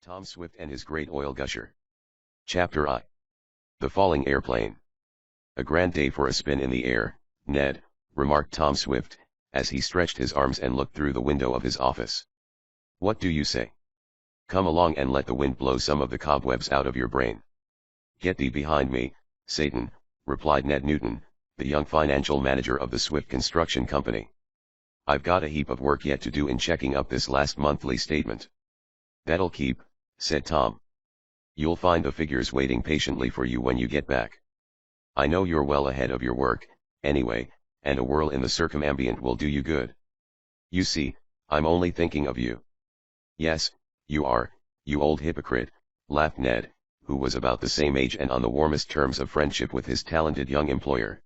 Tom Swift and his great oil gusher. Chapter I. The falling airplane. A grand day for a spin in the air, Ned, remarked Tom Swift, as he stretched his arms and looked through the window of his office. What do you say? Come along and let the wind blow some of the cobwebs out of your brain. Get thee behind me, Satan, replied Ned Newton, the young financial manager of the Swift Construction Company. I've got a heap of work yet to do in checking up this last monthly statement. That'll keep, said Tom. You'll find the figures waiting patiently for you when you get back. I know you're well ahead of your work, anyway, and a whirl in the circumambient will do you good. You see, I'm only thinking of you. Yes, you are, you old hypocrite, laughed Ned, who was about the same age and on the warmest terms of friendship with his talented young employer.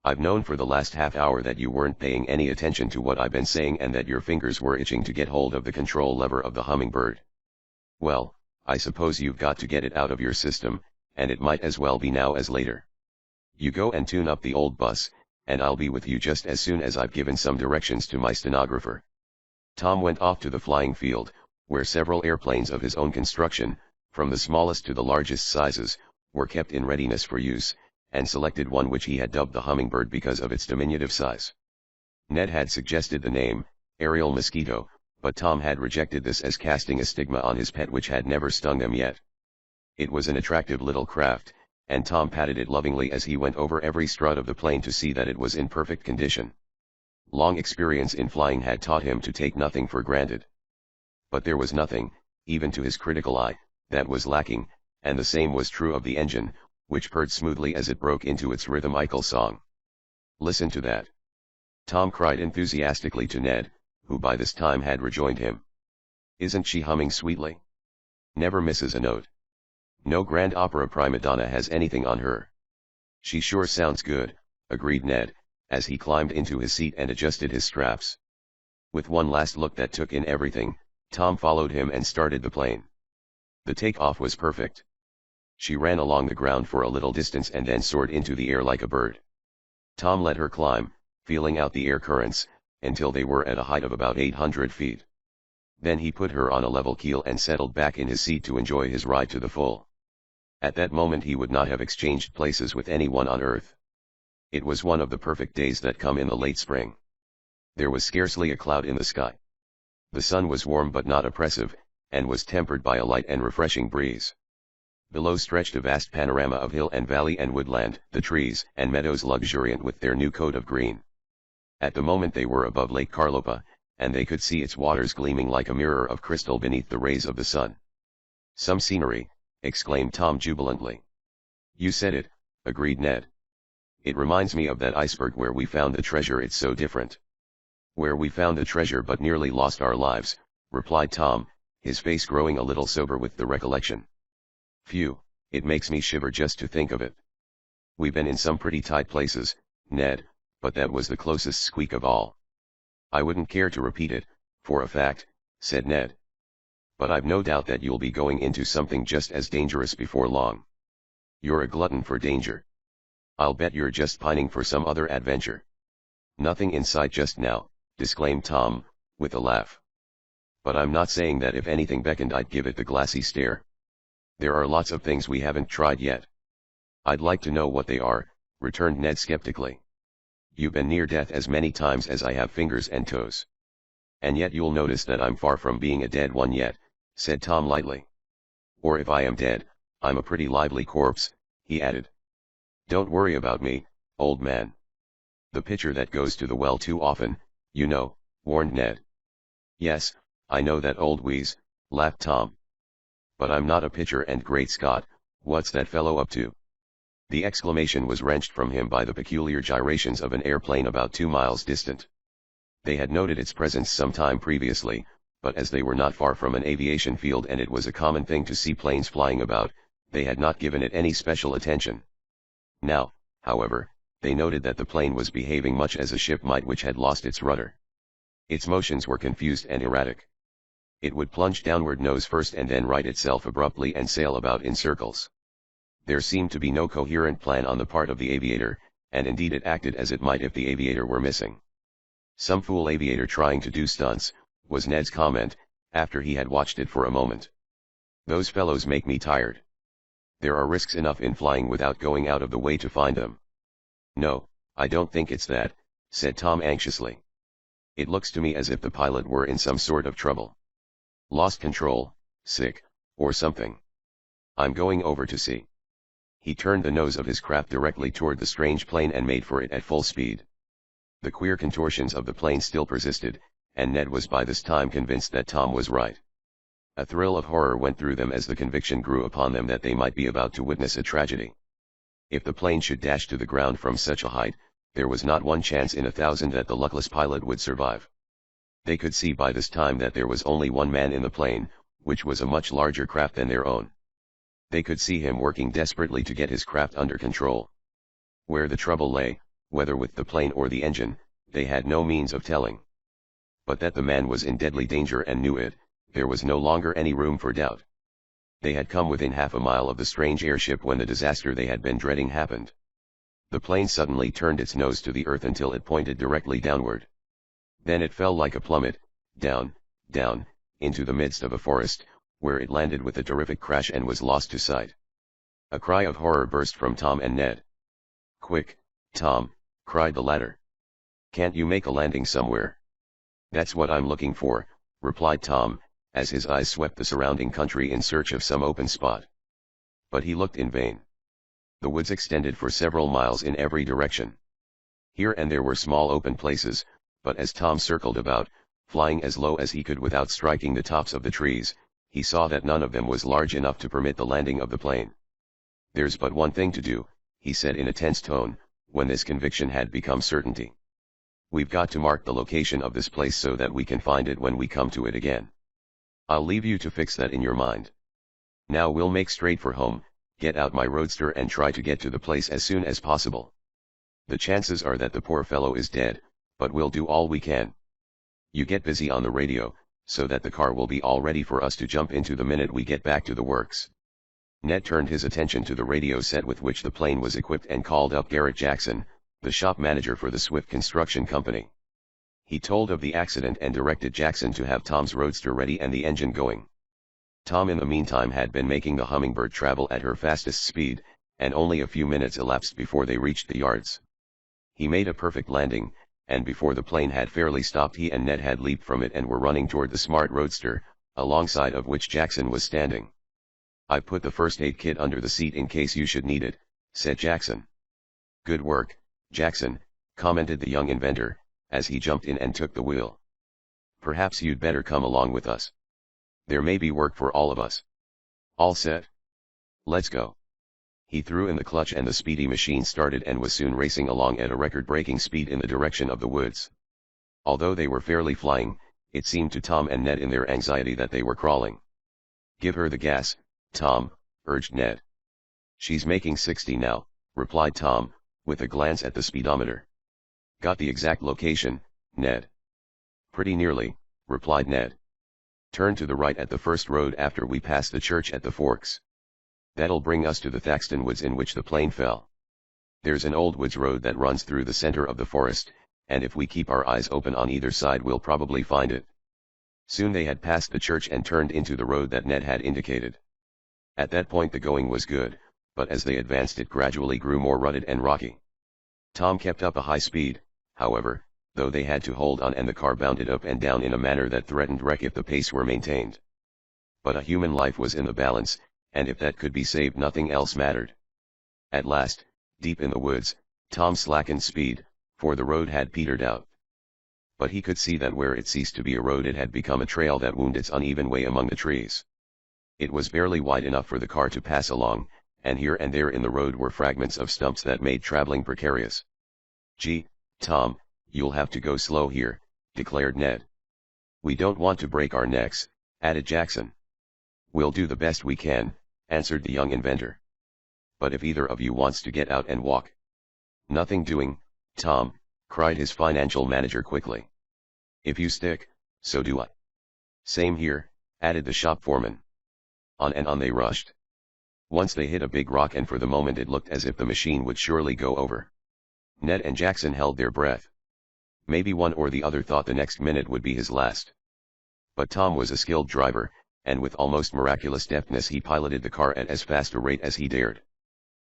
I've known for the last half hour that you weren't paying any attention to what I've been saying and that your fingers were itching to get hold of the control lever of the hummingbird. Well, I suppose you've got to get it out of your system, and it might as well be now as later. You go and tune up the old bus, and I'll be with you just as soon as I've given some directions to my stenographer. Tom went off to the flying field, where several airplanes of his own construction, from the smallest to the largest sizes, were kept in readiness for use, and selected one which he had dubbed the Hummingbird because of its diminutive size. Ned had suggested the name, Aerial Mosquito, but Tom had rejected this as casting a stigma on his pet which had never stung him yet. It was an attractive little craft, and Tom patted it lovingly as he went over every strut of the plane to see that it was in perfect condition. Long experience in flying had taught him to take nothing for granted. But there was nothing, even to his critical eye, that was lacking, and the same was true of the engine, which purred smoothly as it broke into its rhythmical song. Listen to that! Tom cried enthusiastically to Ned, who by this time had rejoined him. Isn't she humming sweetly? Never misses a note. No grand opera prima donna has anything on her. She sure sounds good, agreed Ned, as he climbed into his seat and adjusted his straps. With one last look that took in everything, Tom followed him and started the plane. The takeoff was perfect. She ran along the ground for a little distance and then soared into the air like a bird. Tom let her climb, feeling out the air currents, until they were at a height of about 800 feet. Then he put her on a level keel and settled back in his seat to enjoy his ride to the full. At that moment he would not have exchanged places with anyone on earth. It was one of the perfect days that come in the late spring. There was scarcely a cloud in the sky. The sun was warm but not oppressive, and was tempered by a light and refreshing breeze. Below stretched a vast panorama of hill and valley and woodland, the trees and meadows luxuriant with their new coat of green. At the moment they were above Lake Carlopa, and they could see its waters gleaming like a mirror of crystal beneath the rays of the sun. Some scenery, exclaimed Tom jubilantly. You said it, agreed Ned. It reminds me of that iceberg where we found the treasure. It's so different. Where we found the treasure but nearly lost our lives, replied Tom, his face growing a little sober with the recollection. Phew, it makes me shiver just to think of it. We've been in some pretty tight places, Ned, but that was the closest squeak of all. I wouldn't care to repeat it, for a fact, said Ned. But I've no doubt that you'll be going into something just as dangerous before long. You're a glutton for danger. I'll bet you're just pining for some other adventure. Nothing in sight just now, disclaimed Tom, with a laugh. But I'm not saying that if anything beckoned I'd give it the glassy stare. There are lots of things we haven't tried yet. I'd like to know what they are, returned Ned skeptically. You've been near death as many times as I have fingers and toes. And yet you'll notice that I'm far from being a dead one yet, said Tom lightly. Or if I am dead, I'm a pretty lively corpse, he added. Don't worry about me, old man. The pitcher that goes to the well too often, you know, warned Ned. Yes, I know that old wheeze, laughed Tom. But I'm not a pitcher, and great Scott, what's that fellow up to? The exclamation was wrenched from him by the peculiar gyrations of an airplane about 2 miles distant. They had noted its presence some time previously, but as they were not far from an aviation field and it was a common thing to see planes flying about, they had not given it any special attention. Now, however, they noted that the plane was behaving much as a ship might which had lost its rudder. Its motions were confused and erratic. It would plunge downward nose first and then right itself abruptly and sail about in circles. There seemed to be no coherent plan on the part of the aviator, and indeed it acted as it might if the aviator were missing. Some fool aviator trying to do stunts, was Ned's comment, after he had watched it for a moment. Those fellows make me tired. There are risks enough in flying without going out of the way to find them. No, I don't think it's that, said Tom anxiously. It looks to me as if the pilot were in some sort of trouble. Lost control, sick, or something. I'm going over to see. He turned the nose of his craft directly toward the strange plane and made for it at full speed. The queer contortions of the plane still persisted, and Ned was by this time convinced that Tom was right. A thrill of horror went through them as the conviction grew upon them that they might be about to witness a tragedy. If the plane should dash to the ground from such a height, there was not one chance in 1,000 that the luckless pilot would survive. They could see by this time that there was only one man in the plane, which was a much larger craft than their own. They could see him working desperately to get his craft under control. Where the trouble lay, whether with the plane or the engine, they had no means of telling. But that the man was in deadly danger and knew it, there was no longer any room for doubt. They had come within half a mile of the strange airship when the disaster they had been dreading happened. The plane suddenly turned its nose to the earth until it pointed directly downward. Then it fell like a plummet, down, down, into the midst of a forest, where it landed with a terrific crash and was lost to sight. A cry of horror burst from Tom and Ned. "Quick, Tom," cried the latter. "Can't you make a landing somewhere?" "That's what I'm looking for," replied Tom, as his eyes swept the surrounding country in search of some open spot. But he looked in vain. The woods extended for several miles in every direction. Here and there were small open places, but as Tom circled about, flying as low as he could without striking the tops of the trees, he saw that none of them was large enough to permit the landing of the plane. "There's but one thing to do," he said in a tense tone, when this conviction had become certainty. "We've got to mark the location of this place so that we can find it when we come to it again. I'll leave you to fix that in your mind. Now we'll make straight for home, get out my roadster and try to get to the place as soon as possible. The chances are that the poor fellow is dead, but we'll do all we can. You get busy on the radio, so that the car will be all ready for us to jump into the minute we get back to the works." Ned turned his attention to the radio set with which the plane was equipped and called up Garrett Jackson, the shop manager for the Swift Construction Company. He told of the accident and directed Jackson to have Tom's roadster ready and the engine going. Tom in the meantime had been making the Hummingbird travel at her fastest speed, and only a few minutes elapsed before they reached the yards. He made a perfect landing, and before the plane had fairly stopped he and Ned had leaped from it and were running toward the smart roadster, alongside of which Jackson was standing. "I put the first aid kit under the seat in case you should need it," said Jackson. "Good work, Jackson," commented the young inventor, as he jumped in and took the wheel. "Perhaps you'd better come along with us. There may be work for all of us. All set? Let's go." He threw in the clutch and the speedy machine started and was soon racing along at a record-breaking speed in the direction of the woods. Although they were fairly flying, it seemed to Tom and Ned in their anxiety that they were crawling. "Give her the gas, Tom," urged Ned. "She's making 60 now," replied Tom, with a glance at the speedometer. "Got the exact location, Ned?" "Pretty nearly," replied Ned. "Turn to the right at the first road after we pass the church at the Forks. That'll bring us to the Thaxton woods in which the plane fell. There's an old woods road that runs through the center of the forest, and if we keep our eyes open on either side we'll probably find it." Soon they had passed the church and turned into the road that Ned had indicated. At that point the going was good, but as they advanced it gradually grew more rutted and rocky. Tom kept up a high speed, however, though they had to hold on and the car bounded up and down in a manner that threatened wreck if the pace were maintained. But a human life was in the balance, and if that could be saved nothing else mattered. At last, deep in the woods, Tom slackened speed, for the road had petered out. But he could see that where it ceased to be a road it had become a trail that wound its uneven way among the trees. It was barely wide enough for the car to pass along, and here and there in the road were fragments of stumps that made traveling precarious. "Gee, Tom, you'll have to go slow here," declared Ned. "We don't want to break our necks," added Jackson. "We'll do the best we can," answered the young inventor. "But if either of you wants to get out and walk—" "Nothing doing, Tom," cried his financial manager quickly. "If you stick, so do I." "Same here," added the shop foreman. On and on they rushed. Once they hit a big rock and for the moment it looked as if the machine would surely go over. Ned and Jackson held their breath. Maybe one or the other thought the next minute would be his last. But Tom was a skilled driver, and with almost miraculous deftness he piloted the car at as fast a rate as he dared.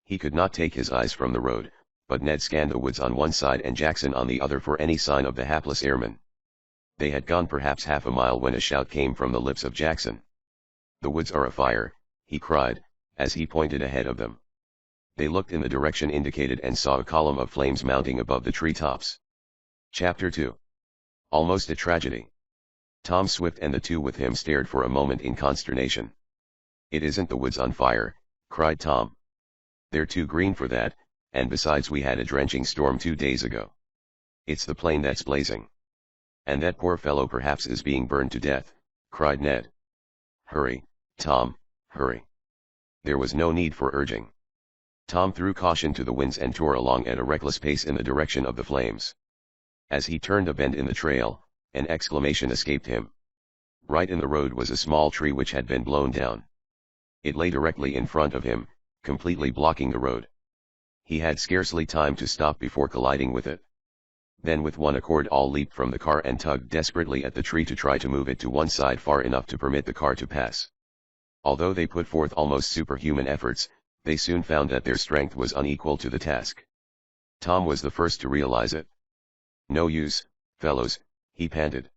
He could not take his eyes from the road, but Ned scanned the woods on one side and Jackson on the other for any sign of the hapless airman. They had gone perhaps half a mile when a shout came from the lips of Jackson. "The woods are afire," he cried, as he pointed ahead of them. They looked in the direction indicated and saw a column of flames mounting above the treetops. Chapter 2. Almost a tragedy. Tom Swift and the two with him stared for a moment in consternation. "It isn't the woods on fire," cried Tom. "They're too green for that, and besides we had a drenching storm 2 days ago. It's the plane that's blazing. And that poor fellow perhaps is being burned to death," cried Ned. "Hurry, Tom, hurry." There was no need for urging. Tom threw caution to the winds and tore along at a reckless pace in the direction of the flames. As he turned a bend in the trail, an exclamation escaped him. Right in the road was a small tree which had been blown down. It lay directly in front of him, completely blocking the road. He had scarcely time to stop before colliding with it. Then with one accord all leaped from the car and tugged desperately at the tree to try to move it to one side far enough to permit the car to pass. Although they put forth almost superhuman efforts, they soon found that their strength was unequal to the task. Tom was the first to realize it. "No use, fellows," he panted.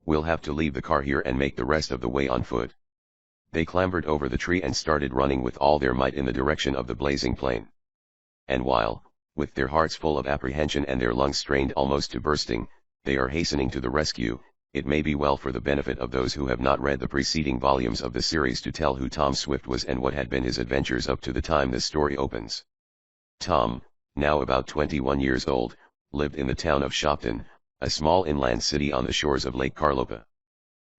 "We'll have to leave the car here and make the rest of the way on foot." They clambered over the tree and started running with all their might in the direction of the blazing plane. And while, with their hearts full of apprehension and their lungs strained almost to bursting, they are hastening to the rescue, it may be well for the benefit of those who have not read the preceding volumes of the series to tell who Tom Swift was and what had been his adventures up to the time this story opens. Tom, now about 21 years old, lived in the town of Shopton, a small inland city on the shores of Lake Carlopa.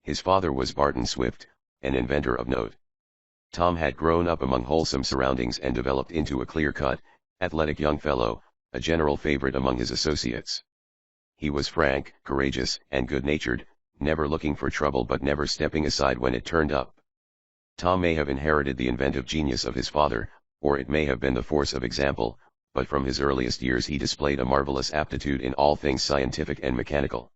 His father was Barton Swift, an inventor of note. Tom had grown up among wholesome surroundings and developed into a clear-cut, athletic young fellow, a general favorite among his associates. He was frank, courageous, and good-natured, never looking for trouble but never stepping aside when it turned up. Tom may have inherited the inventive genius of his father, or it may have been the force of example, but from his earliest years he displayed a marvelous aptitude in all things scientific and mechanical.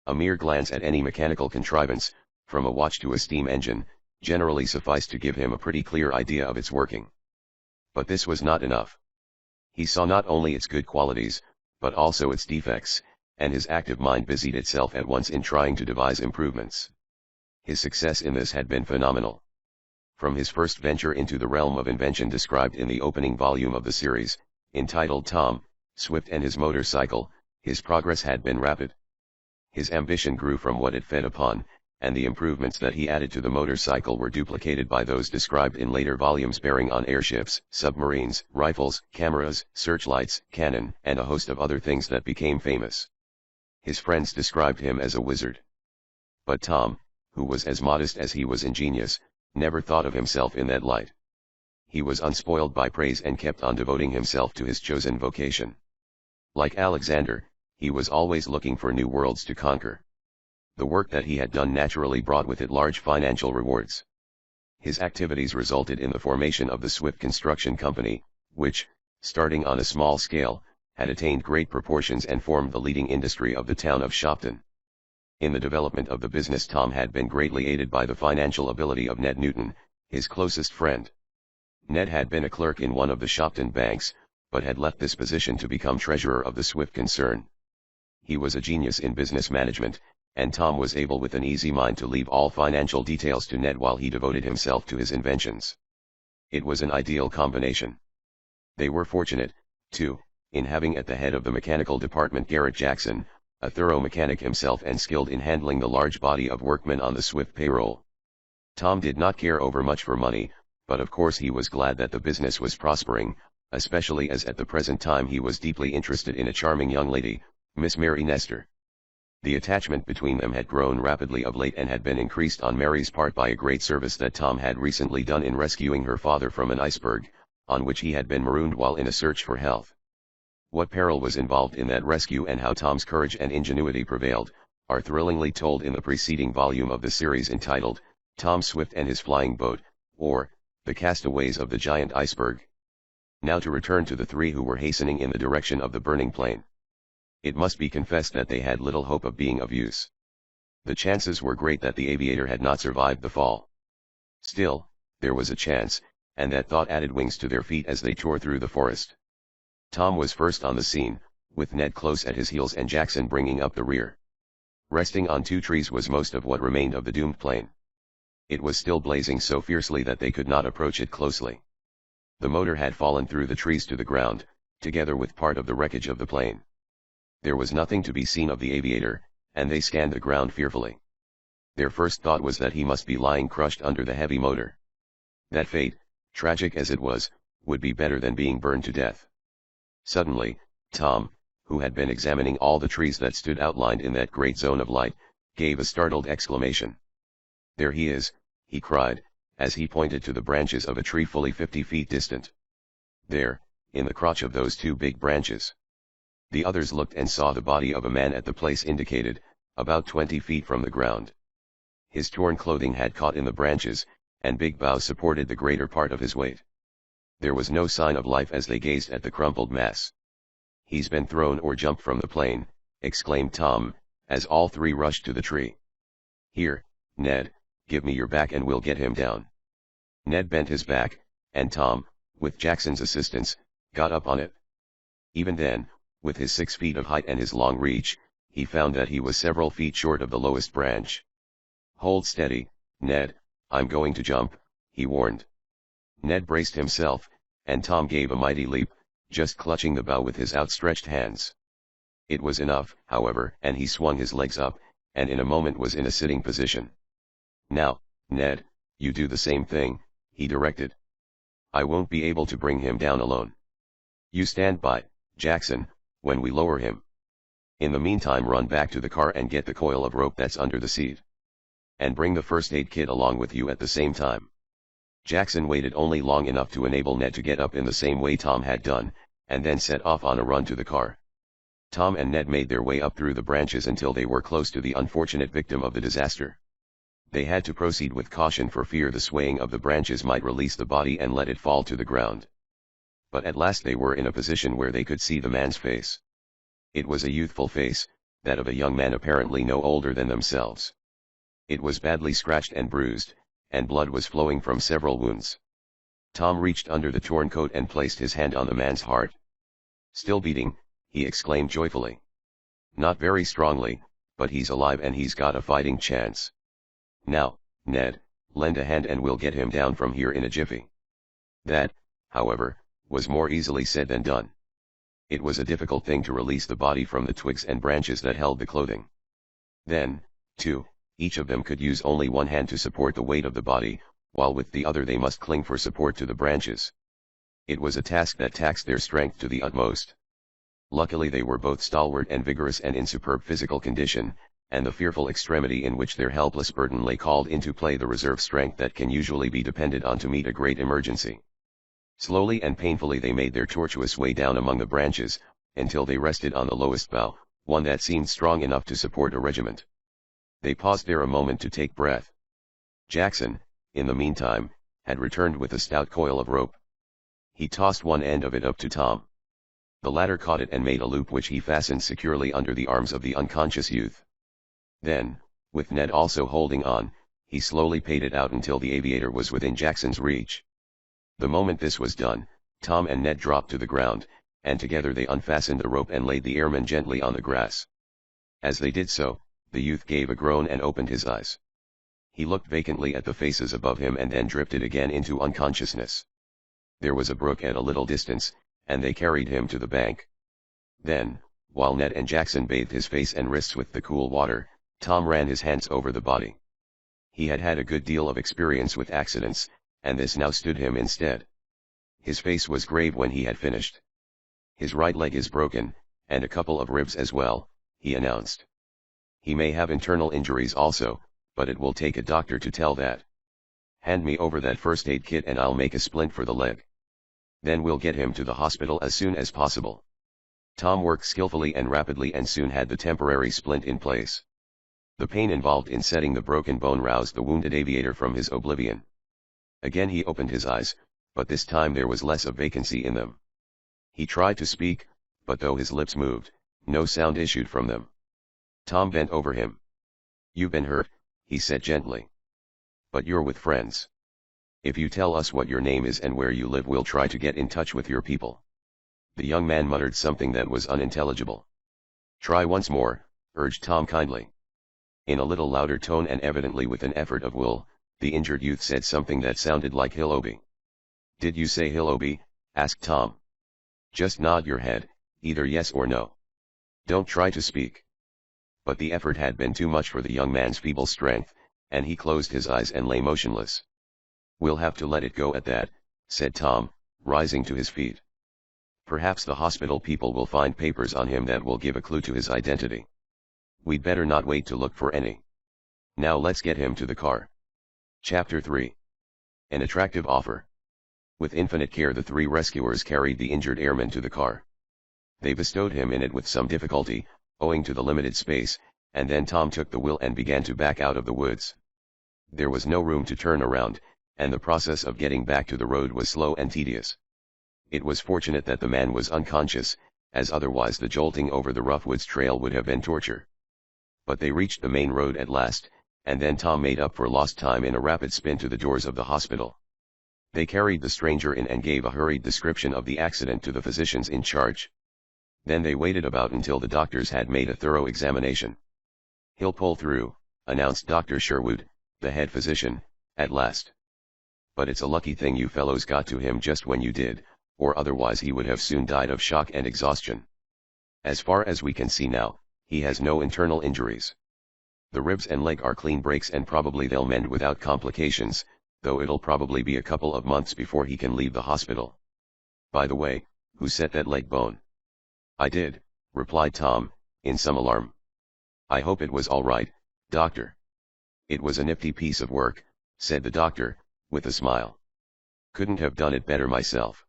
A mere glance at any mechanical contrivance, from a watch to a steam engine, generally sufficed to give him a pretty clear idea of its working. But this was not enough. He saw not only its good qualities, but also its defects, and his active mind busied itself at once in trying to devise improvements. His success in this had been phenomenal. From his first venture into the realm of invention described in the opening volume of the series, entitled Tom Swift and His Motorcycle, his progress had been rapid. His ambition grew from what it fed upon, and the improvements that he added to the motorcycle were duplicated by those described in later volumes bearing on airships, submarines, rifles, cameras, searchlights, cannon, and a host of other things that became famous. His friends described him as a wizard. But Tom, who was as modest as he was ingenious, never thought of himself in that light. He was unspoiled by praise and kept on devoting himself to his chosen vocation. Like Alexander, he was always looking for new worlds to conquer. The work that he had done naturally brought with it large financial rewards. His activities resulted in the formation of the Swift Construction Company, which, starting on a small scale, had attained great proportions and formed the leading industry of the town of Shopton. In the development of the business Tom had been greatly aided by the financial ability of Ned Newton, his closest friend. Ned had been a clerk in one of the Shopton banks, but had left this position to become treasurer of the Swift concern. He was a genius in business management, and Tom was able with an easy mind to leave all financial details to Ned while he devoted himself to his inventions. It was an ideal combination. They were fortunate, too, in having at the head of the mechanical department Garrett Jackson, a thorough mechanic himself and skilled in handling the large body of workmen on the Swift payroll. Tom did not care overmuch for money, but of course he was glad that the business was prospering, especially as at the present time he was deeply interested in a charming young lady, Miss Mary Nestor. The attachment between them had grown rapidly of late and had been increased on Mary's part by a great service that Tom had recently done in rescuing her father from an iceberg, on which he had been marooned while in a search for health. What peril was involved in that rescue and how Tom's courage and ingenuity prevailed, are thrillingly told in the preceding volume of the series entitled, Tom Swift and His Flying Boat, or, The Castaways of the Giant Iceberg. Now to return to the three who were hastening in the direction of the burning plane. It must be confessed that they had little hope of being of use. The chances were great that the aviator had not survived the fall. Still, there was a chance, and that thought added wings to their feet as they tore through the forest. Tom was first on the scene, with Ned close at his heels and Jackson bringing up the rear. Resting on two trees was most of what remained of the doomed plane. It was still blazing so fiercely that they could not approach it closely. The motor had fallen through the trees to the ground, together with part of the wreckage of the plane. There was nothing to be seen of the aviator, and they scanned the ground fearfully. Their first thought was that he must be lying crushed under the heavy motor. That fate, tragic as it was, would be better than being burned to death. Suddenly, Tom, who had been examining all the trees that stood outlined in that great zone of light, gave a startled exclamation. "There he is," he cried, as he pointed to the branches of a tree fully 50 feet distant. "There, in the crotch of those two big branches." The others looked and saw the body of a man at the place indicated, about 20 feet from the ground. His torn clothing had caught in the branches, and big boughs supported the greater part of his weight. There was no sign of life as they gazed at the crumpled mass. "He's been thrown or jumped from the plane," exclaimed Tom, as all three rushed to the tree. "Here, Ned, give me your back and we'll get him down." Ned bent his back, and Tom, with Jackson's assistance, got up on it. Even then, with his 6 feet of height and his long reach, he found that he was several feet short of the lowest branch. "Hold steady, Ned, I'm going to jump," he warned. Ned braced himself, and Tom gave a mighty leap, just clutching the bough with his outstretched hands. It was enough, however, and he swung his legs up, and in a moment was in a sitting position. "Now, Ned, you do the same thing," he directed. "I won't be able to bring him down alone. You stand by, Jackson, when we lower him. In the meantime run back to the car and get the coil of rope that's under the seat. And bring the first aid kit along with you at the same time." Jackson waited only long enough to enable Ned to get up in the same way Tom had done, and then set off on a run to the car. Tom and Ned made their way up through the branches until they were close to the unfortunate victim of the disaster. They had to proceed with caution for fear the swaying of the branches might release the body and let it fall to the ground. But at last they were in a position where they could see the man's face. It was a youthful face, that of a young man apparently no older than themselves. It was badly scratched and bruised, and blood was flowing from several wounds. Tom reached under the torn coat and placed his hand on the man's heart. "Still beating," he exclaimed joyfully. "Not very strongly, but he's alive and he's got a fighting chance. Now, Ned, lend a hand and we'll get him down from here in a jiffy." That, however, was more easily said than done. It was a difficult thing to release the body from the twigs and branches that held the clothing. Then, too, each of them could use only one hand to support the weight of the body, while with the other they must cling for support to the branches. It was a task that taxed their strength to the utmost. Luckily they were both stalwart and vigorous and in superb physical condition, and the fearful extremity in which their helpless burden lay called into play the reserve strength that can usually be depended on to meet a great emergency. Slowly and painfully they made their tortuous way down among the branches, until they rested on the lowest bough, one that seemed strong enough to support a regiment. They paused there a moment to take breath. Jackson, in the meantime, had returned with a stout coil of rope. He tossed one end of it up to Tom. The latter caught it and made a loop which he fastened securely under the arms of the unconscious youth. Then, with Ned also holding on, he slowly paid it out until the aviator was within Jackson's reach. The moment this was done, Tom and Ned dropped to the ground, and together they unfastened the rope and laid the airman gently on the grass. As they did so, the youth gave a groan and opened his eyes. He looked vacantly at the faces above him and then drifted again into unconsciousness. There was a brook at a little distance, and they carried him to the bank. Then, while Ned and Jackson bathed his face and wrists with the cool water, Tom ran his hands over the body. He had had a good deal of experience with accidents, and this now stood him in stead. His face was grave when he had finished. "His right leg is broken, and a couple of ribs as well," he announced. "He may have internal injuries also, but it will take a doctor to tell that. Hand me over that first aid kit and I'll make a splint for the leg. Then we'll get him to the hospital as soon as possible." Tom worked skillfully and rapidly and soon had the temporary splint in place. The pain involved in setting the broken bone roused the wounded aviator from his oblivion. Again he opened his eyes, but this time there was less of vacancy in them. He tried to speak, but though his lips moved, no sound issued from them. Tom bent over him. "You've been hurt," he said gently. "But you're with friends. If you tell us what your name is and where you live, we'll try to get in touch with your people." The young man muttered something that was unintelligible. "Try once more," urged Tom kindly. In a little louder tone and evidently with an effort of will, the injured youth said something that sounded like Hilobi. "Did you say Hilobi?" asked Tom. "Just nod your head, either yes or no. Don't try to speak." But the effort had been too much for the young man's feeble strength, and he closed his eyes and lay motionless. "We'll have to let it go at that," said Tom, rising to his feet. "Perhaps the hospital people will find papers on him that will give a clue to his identity. We'd better not wait to look for any. Now let's get him to the car." Chapter 3. An attractive offer. With infinite care the three rescuers carried the injured airman to the car. They bestowed him in it with some difficulty, owing to the limited space, and then Tom took the wheel and began to back out of the woods. There was no room to turn around, and the process of getting back to the road was slow and tedious. It was fortunate that the man was unconscious, as otherwise the jolting over the rough woods trail would have been torture. But they reached the main road at last, and then Tom made up for lost time in a rapid spin to the doors of the hospital. They carried the stranger in and gave a hurried description of the accident to the physicians in charge. Then they waited about until the doctors had made a thorough examination. "He'll pull through," announced Dr. Sherwood, the head physician, at last. "But it's a lucky thing you fellows got to him just when you did, or otherwise he would have soon died of shock and exhaustion. As far as we can see now, he has no internal injuries. The ribs and leg are clean breaks and probably they'll mend without complications, though it'll probably be a couple of months before he can leave the hospital. By the way, who set that leg bone?" "I did," replied Tom, in some alarm. "I hope it was all right, doctor." "It was a nifty piece of work," said the doctor, with a smile. "Couldn't have done it better myself."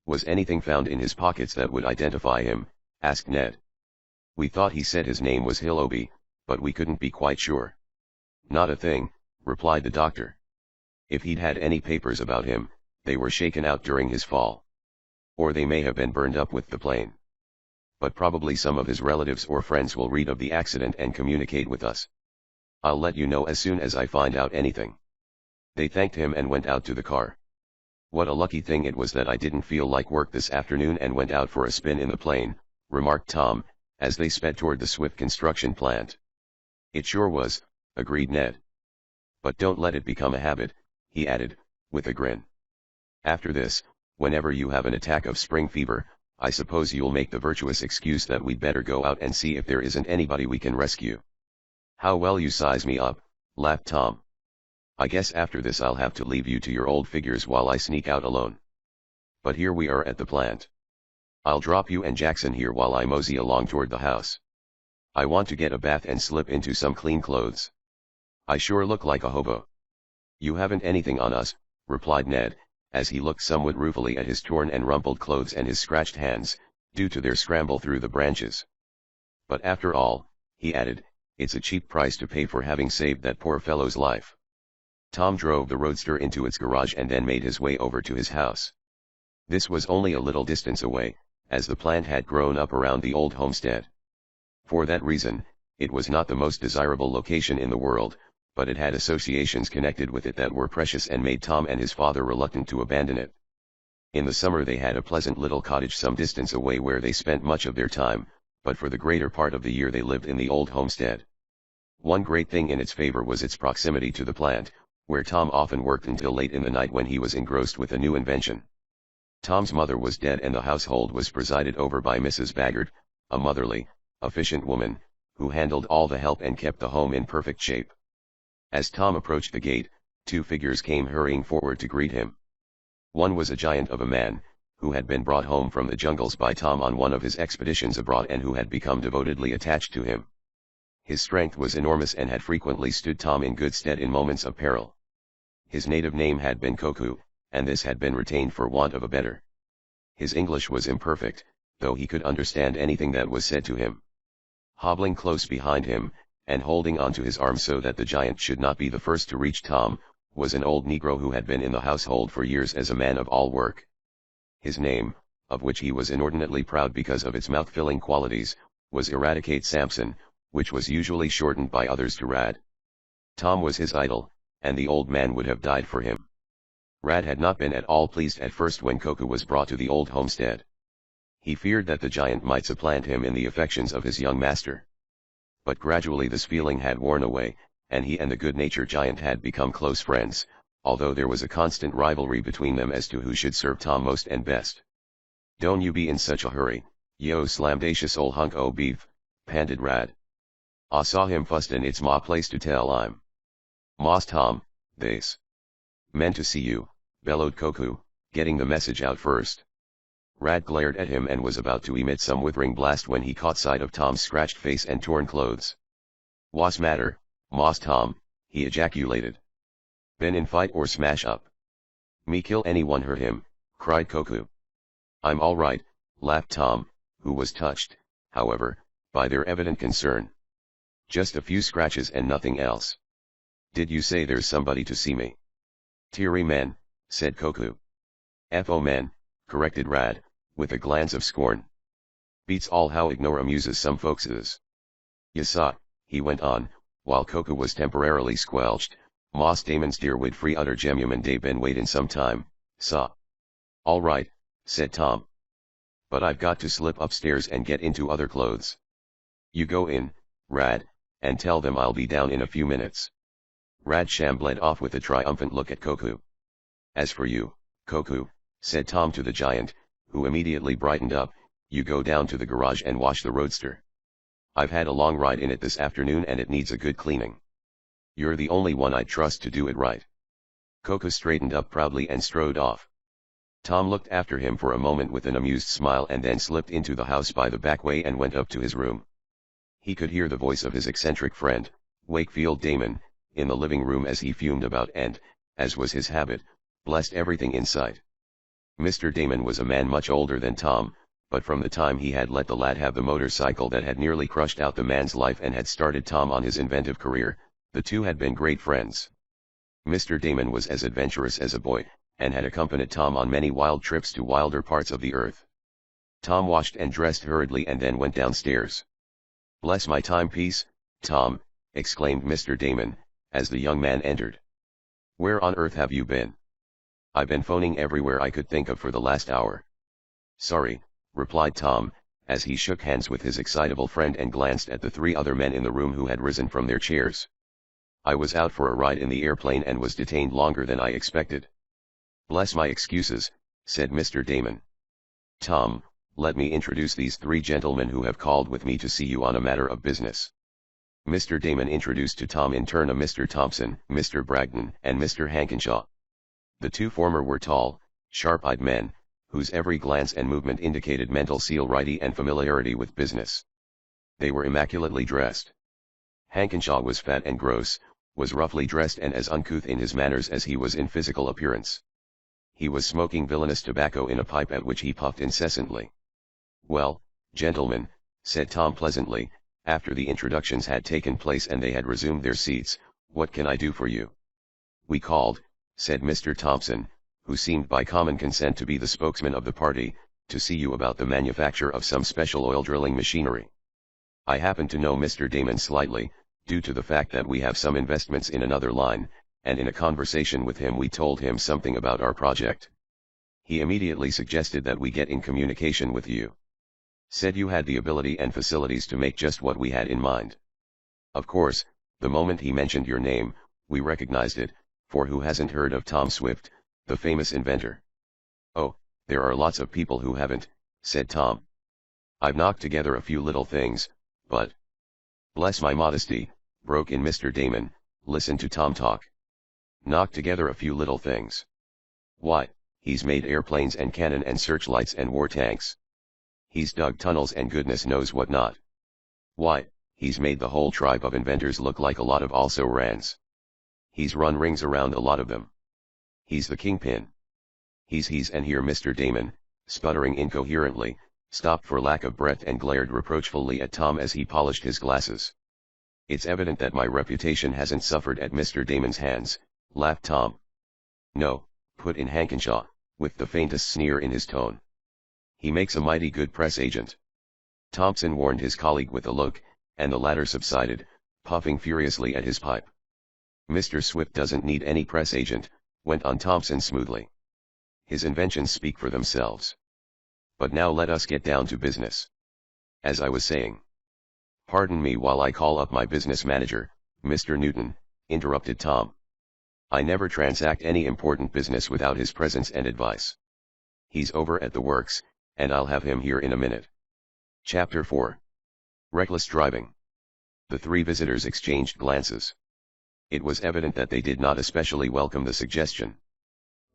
"Was anything found in his pockets that would identify him?" asked Ned. "We thought he said his name was Hilobi, but we couldn't be quite sure." "Not a thing," replied the doctor. "If he'd had any papers about him, they were shaken out during his fall. Or they may have been burned up with the plane. But probably some of his relatives or friends will read of the accident and communicate with us. I'll let you know as soon as I find out anything." They thanked him and went out to the car. "What a lucky thing it was that I didn't feel like work this afternoon and went out for a spin in the plane," remarked Tom, as they sped toward the Swift construction plant. "It sure was," agreed Ned. "But don't let it become a habit," he added, with a grin. "After this, whenever you have an attack of spring fever, I suppose you'll make the virtuous excuse that we'd better go out and see if there isn't anybody we can rescue." "How well you size me up," laughed Tom. "I guess after this I'll have to leave you to your old figures while I sneak out alone. But here we are at the plant. I'll drop you and Jackson here while I mosey along toward the house. I want to get a bath and slip into some clean clothes. I sure look like a hobo." "You haven't anything on us," replied Ned, as he looked somewhat ruefully at his torn and rumpled clothes and his scratched hands, due to their scramble through the branches. "But after all," he added, "it's a cheap price to pay for having saved that poor fellow's life." Tom drove the roadster into its garage and then made his way over to his house. This was only a little distance away, as the plant had grown up around the old homestead. For that reason, it was not the most desirable location in the world, but it had associations connected with it that were precious and made Tom and his father reluctant to abandon it. In the summer they had a pleasant little cottage some distance away where they spent much of their time, but for the greater part of the year they lived in the old homestead. One great thing in its favor was its proximity to the plant, where Tom often worked until late in the night when he was engrossed with a new invention. Tom's mother was dead and the household was presided over by Mrs. Baggart, a motherly, efficient woman, who handled all the help and kept the home in perfect shape. As Tom approached the gate, two figures came hurrying forward to greet him. One was a giant of a man, who had been brought home from the jungles by Tom on one of his expeditions abroad and who had become devotedly attached to him. His strength was enormous and had frequently stood Tom in good stead in moments of peril. His native name had been Koku, and this had been retained for want of a better. His English was imperfect, though he could understand anything that was said to him. Hobbling close behind him, and holding onto his arm so that the giant should not be the first to reach Tom, was an old Negro who had been in the household for years as a man of all work. His name, of which he was inordinately proud because of its mouth-filling qualities, was Eradicate Sampson, which was usually shortened by others to Rad. Tom was his idol, and the old man would have died for him. Rad had not been at all pleased at first when Koku was brought to the old homestead. He feared that the giant might supplant him in the affections of his young master. But gradually this feeling had worn away, and he and the good-natured giant had become close friends, although there was a constant rivalry between them as to who should serve Tom most and best. "Don't you be in such a hurry, yo slamdacious ol' hunk o' beef," panted Rad. "I saw him fust and it's my place to tell I'm. Moss Tom, they's meant to see you," bellowed Koku, getting the message out first. Rad glared at him and was about to emit some withering blast when he caught sight of Tom's scratched face and torn clothes. "Wha's matter, Moss Tom?" he ejaculated. "Been in fight or smash up?" "Me kill anyone hurt him," cried Koku. "I'm all right," laughed Tom, who was touched, however, by their evident concern. "Just a few scratches and nothing else." "Did you say there's somebody to see me?" "Teary men," said Koku. "Fo men," corrected Rad, with a glance of scorn. "Beats all how ignore amuses some folkses. Yasa," he went on, while Koku was temporarily squelched, "Moss Damon's dear wid free utter gemuman day been waitin' some time, sa." "All right," said Tom. "But I've got to slip upstairs and get into other clothes." "You go in, Rad, and tell them I'll be down in a few minutes." Rad shambled off with a triumphant look at Koku. "As for you, Koku," said Tom to the giant, who immediately brightened up, "you go down to the garage and wash the roadster. I've had a long ride in it this afternoon and it needs a good cleaning. You're the only one I'd trust to do it right." Koku straightened up proudly and strode off. Tom looked after him for a moment with an amused smile and then slipped into the house by the back way and went up to his room. He could hear the voice of his eccentric friend, Wakefield Damon, in the living room as he fumed about and, as was his habit, blessed everything in sight. Mr. Damon was a man much older than Tom, but from the time he had let the lad have the motorcycle that had nearly crushed out the man's life and had started Tom on his inventive career, the two had been great friends. Mr. Damon was as adventurous as a boy, and had accompanied Tom on many wild trips to wilder parts of the earth. Tom washed and dressed hurriedly and then went downstairs. "Bless my timepiece, Tom," exclaimed Mr. Damon, as the young man entered. "Where on earth have you been?" "I've been phoning everywhere I could think of for the last hour." "Sorry," replied Tom, as he shook hands with his excitable friend and glanced at the three other men in the room who had risen from their chairs. "I was out for a ride in the airplane and was detained longer than I expected." "Bless my excuses," said Mr. Damon. "Tom, let me introduce these three gentlemen who have called with me to see you on a matter of business." Mr. Damon introduced to Tom in turn a Mr. Thompson, Mr. Bragdon, and Mr. Hankenshaw. The two former were tall, sharp-eyed men, whose every glance and movement indicated mental celerity and familiarity with business. They were immaculately dressed. Hankenshaw was fat and gross, was roughly dressed and as uncouth in his manners as he was in physical appearance. He was smoking villainous tobacco in a pipe at which he puffed incessantly. "Well, gentlemen," said Tom pleasantly, after the introductions had taken place and they had resumed their seats, "what can I do for you?" "We called," said Mr. Thompson, who seemed by common consent to be the spokesman of the party, "to see you about the manufacture of some special oil drilling machinery. I happen to know Mr. Damon slightly, due to the fact that we have some investments in another line, and in a conversation with him we told him something about our project. He immediately suggested that we get in communication with you. Said you had the ability and facilities to make just what we had in mind. Of course, the moment he mentioned your name, we recognized it, for who hasn't heard of Tom Swift, the famous inventor?" "Oh, there are lots of people who haven't," said Tom. "I've knocked together a few little things, but—" "Bless my modesty," broke in Mr. Damon, "listen to Tom talk. Knocked together a few little things. Why, he's made airplanes and cannon and searchlights and war tanks. He's dug tunnels and goodness knows what not. Why, he's made the whole tribe of inventors look like a lot of also-rans. He's run rings around a lot of them. He's the kingpin. He's and here Mr. Damon, sputtering incoherently, stopped for lack of breath and glared reproachfully at Tom as he polished his glasses. "It's evident that my reputation hasn't suffered at Mr. Damon's hands," laughed Tom. "No," put in Hankenshaw, with the faintest sneer in his tone. "He makes a mighty good press agent." Thompson warned his colleague with a look, and the latter subsided, puffing furiously at his pipe. "Mr. Swift doesn't need any press agent," went on Thompson smoothly. "His inventions speak for themselves. But now let us get down to business. As I was saying—" "Pardon me while I call up my business manager, Mr. Newton," interrupted Tom. "I never transact any important business without his presence and advice. He's over at the works, and I'll have him here in a minute." Chapter 4. Reckless Driving. The three visitors exchanged glances. It was evident that they did not especially welcome the suggestion.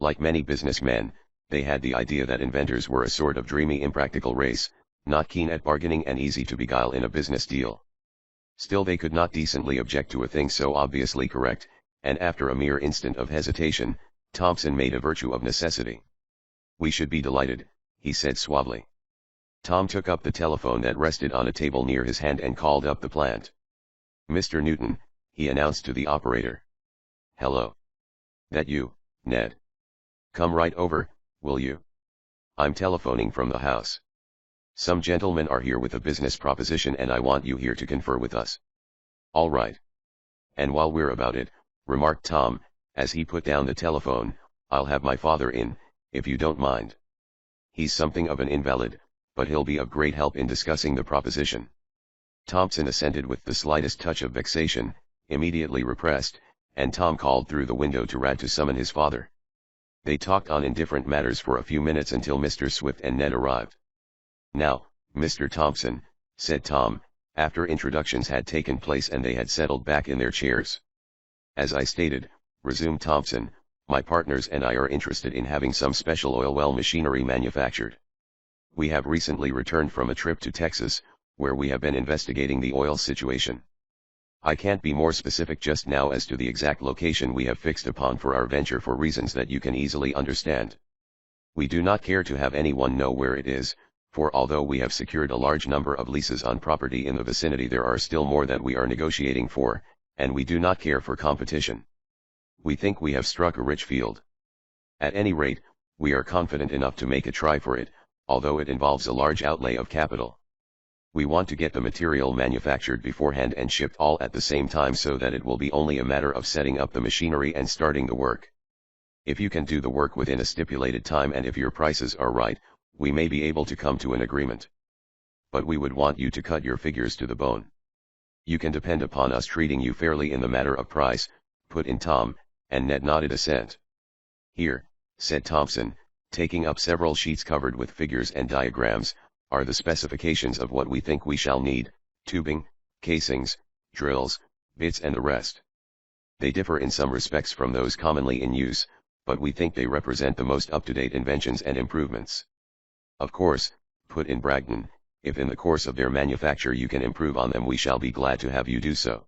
Like many businessmen, they had the idea that inventors were a sort of dreamy impractical race, not keen at bargaining and easy to beguile in a business deal. Still they could not decently object to a thing so obviously correct, and after a mere instant of hesitation, Thompson made a virtue of necessity. "We should be delighted," he said suavely. Tom took up the telephone that rested on a table near his hand and called up the plant. "Mr. Newton," he announced to the operator. "Hello. That you, Ned? Come right over, will you? I'm telephoning from the house. Some gentlemen are here with a business proposition and I want you here to confer with us." "All right. And while we're about it," remarked Tom, as he put down the telephone, "I'll have my father in, if you don't mind. He's something of an invalid, but he'll be of great help in discussing the proposition." Thompson assented with the slightest touch of vexation, immediately repressed, and Tom called through the window to Rad to summon his father. They talked on indifferent matters for a few minutes until Mr. Swift and Ned arrived. "Now, Mr. Thompson," said Tom, after introductions had taken place and they had settled back in their chairs. "As I stated," resumed Thompson, "my partners and I are interested in having some special oil well machinery manufactured. We have recently returned from a trip to Texas, where we have been investigating the oil situation. I can't be more specific just now as to the exact location we have fixed upon for our venture for reasons that you can easily understand. We do not care to have anyone know where it is, for although we have secured a large number of leases on property in the vicinity, there are still more that we are negotiating for, and we do not care for competition. We think we have struck a rich field. At any rate, we are confident enough to make a try for it, although it involves a large outlay of capital. We want to get the material manufactured beforehand and shipped all at the same time so that it will be only a matter of setting up the machinery and starting the work. If you can do the work within a stipulated time and if your prices are right, we may be able to come to an agreement. But we would want you to cut your figures to the bone. You can depend upon us treating you fairly in the matter of price," put in Tom, and Ned nodded assent. "Here," said Thompson, taking up several sheets covered with figures and diagrams, "are the specifications of what we think we shall need: tubing, casings, drills, bits and the rest. They differ in some respects from those commonly in use, but we think they represent the most up-to-date inventions and improvements. Of course," put in Bragdon, "if in the course of their manufacture you can improve on them we shall be glad to have you do so.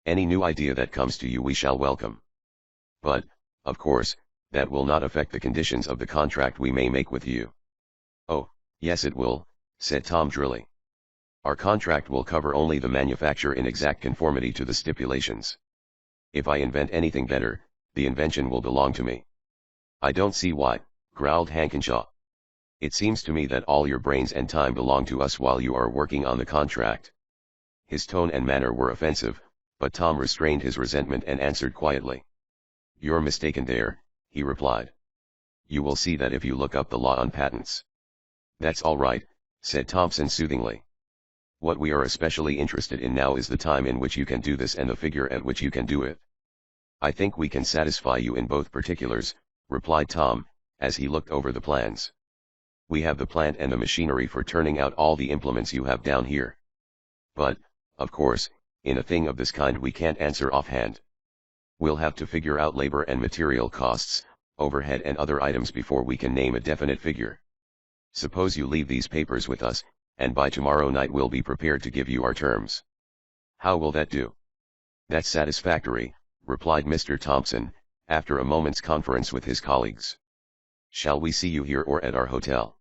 Any new idea that comes to you we shall welcome. But, of course, that will not affect the conditions of the contract we may make with you." "Oh, yes it will," said Tom drily. "Our contract will cover only the manufacture in exact conformity to the stipulations. If I invent anything better, the invention will belong to me." "I don't see why," growled Hankenshaw. "It seems to me that all your brains and time belong to us while you are working on the contract." His tone and manner were offensive, but Tom restrained his resentment and answered quietly. "You're mistaken there," he replied. "You will see that if you look up the law on patents." "That's all right," said Thompson soothingly. "What we are especially interested in now is the time in which you can do this and the figure at which you can do it." "I think we can satisfy you in both particulars," replied Tom, as he looked over the plans. "We have the plant and the machinery for turning out all the implements you have down here. But, of course, in a thing of this kind we can't answer offhand. We'll have to figure out labor and material costs, overhead and other items before we can name a definite figure. Suppose you leave these papers with us, and by tomorrow night we'll be prepared to give you our terms. How will that do?" "That's satisfactory," replied Mr. Thompson, after a moment's conference with his colleagues. "Shall we see you here or at our hotel?"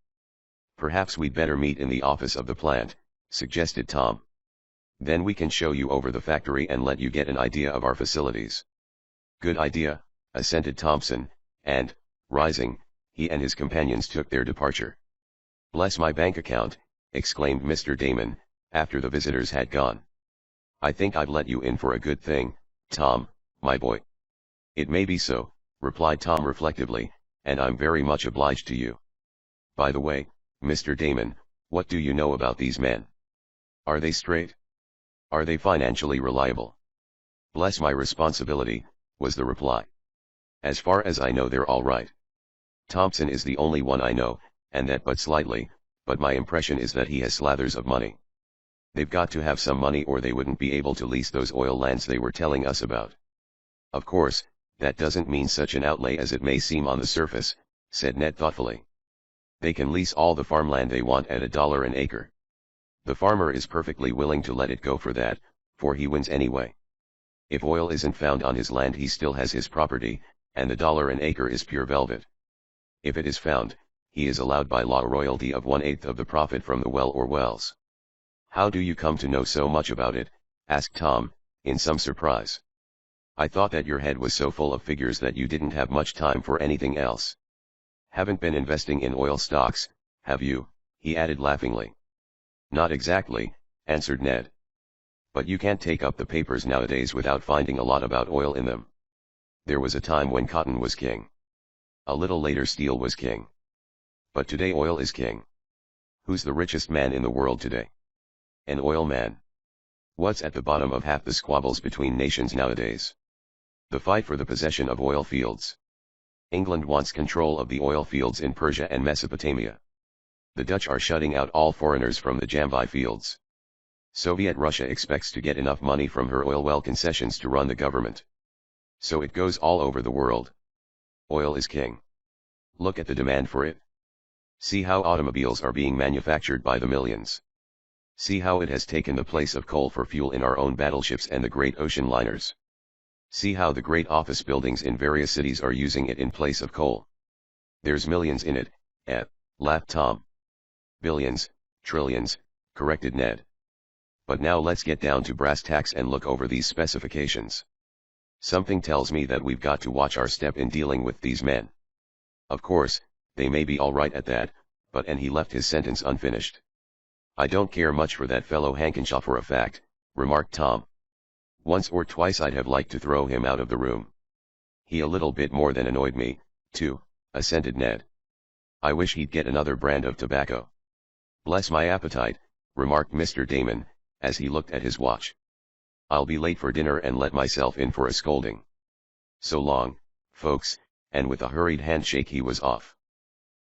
"Perhaps we'd better meet in the office of the plant," suggested Tom. "Then we can show you over the factory and let you get an idea of our facilities." "Good idea," assented Thompson, and, rising, he and his companions took their departure. "Bless my bank account," exclaimed Mr. Damon, after the visitors had gone. I think I've let you in for a good thing, Tom, my boy. It may be so, replied Tom reflectively, and I'm very much obliged to you. By the way, Mr. Damon, what do you know about these men? Are they straight? Are they financially reliable? Bless my responsibility, was the reply. As far as I know they're all right. Thompson is the only one I know, and that but slightly, but my impression is that he has slathers of money. They've got to have some money or they wouldn't be able to lease those oil lands they were telling us about. Of course, that doesn't mean such an outlay as it may seem on the surface, said Ned thoughtfully. They can lease all the farmland they want at $1 an acre. The farmer is perfectly willing to let it go for that, for he wins anyway. If oil isn't found on his land he still has his property, and the $1 an acre is pure velvet. If it is found, he is allowed by law a royalty of 1/8 of the profit from the well or wells. How do you come to know so much about it? Asked Tom, in some surprise. I thought that your head was so full of figures that you didn't have much time for anything else. Haven't been investing in oil stocks, have you? He added laughingly. Not exactly, answered Ned. But you can't take up the papers nowadays without finding a lot about oil in them. There was a time when cotton was king. A little later steel was king. But today oil is king. Who's the richest man in the world today? An oil man. What's at the bottom of half the squabbles between nations nowadays? The fight for the possession of oil fields. England wants control of the oil fields in Persia and Mesopotamia. The Dutch are shutting out all foreigners from the Jambi fields. Soviet Russia expects to get enough money from her oil well concessions to run the government. So it goes all over the world. Oil is king. Look at the demand for it. See how automobiles are being manufactured by the millions. See how it has taken the place of coal for fuel in our own battleships and the great ocean liners. See how the great office buildings in various cities are using it in place of coal. There's millions in it, laughed Tom. Billions, trillions, corrected Ned. But now let's get down to brass tacks and look over these specifications. Something tells me that we've got to watch our step in dealing with these men. Of course, they may be all right at that, but and he left his sentence unfinished. I don't care much for that fellow Hankenshaw for a fact, remarked Tom. Once or twice I'd have liked to throw him out of the room. He a little bit more than annoyed me, too, assented Ned. I wish he'd get another brand of tobacco. Bless my appetite, remarked Mr. Damon, as he looked at his watch. I'll be late for dinner and let myself in for a scolding. So long, folks, and with a hurried handshake he was off.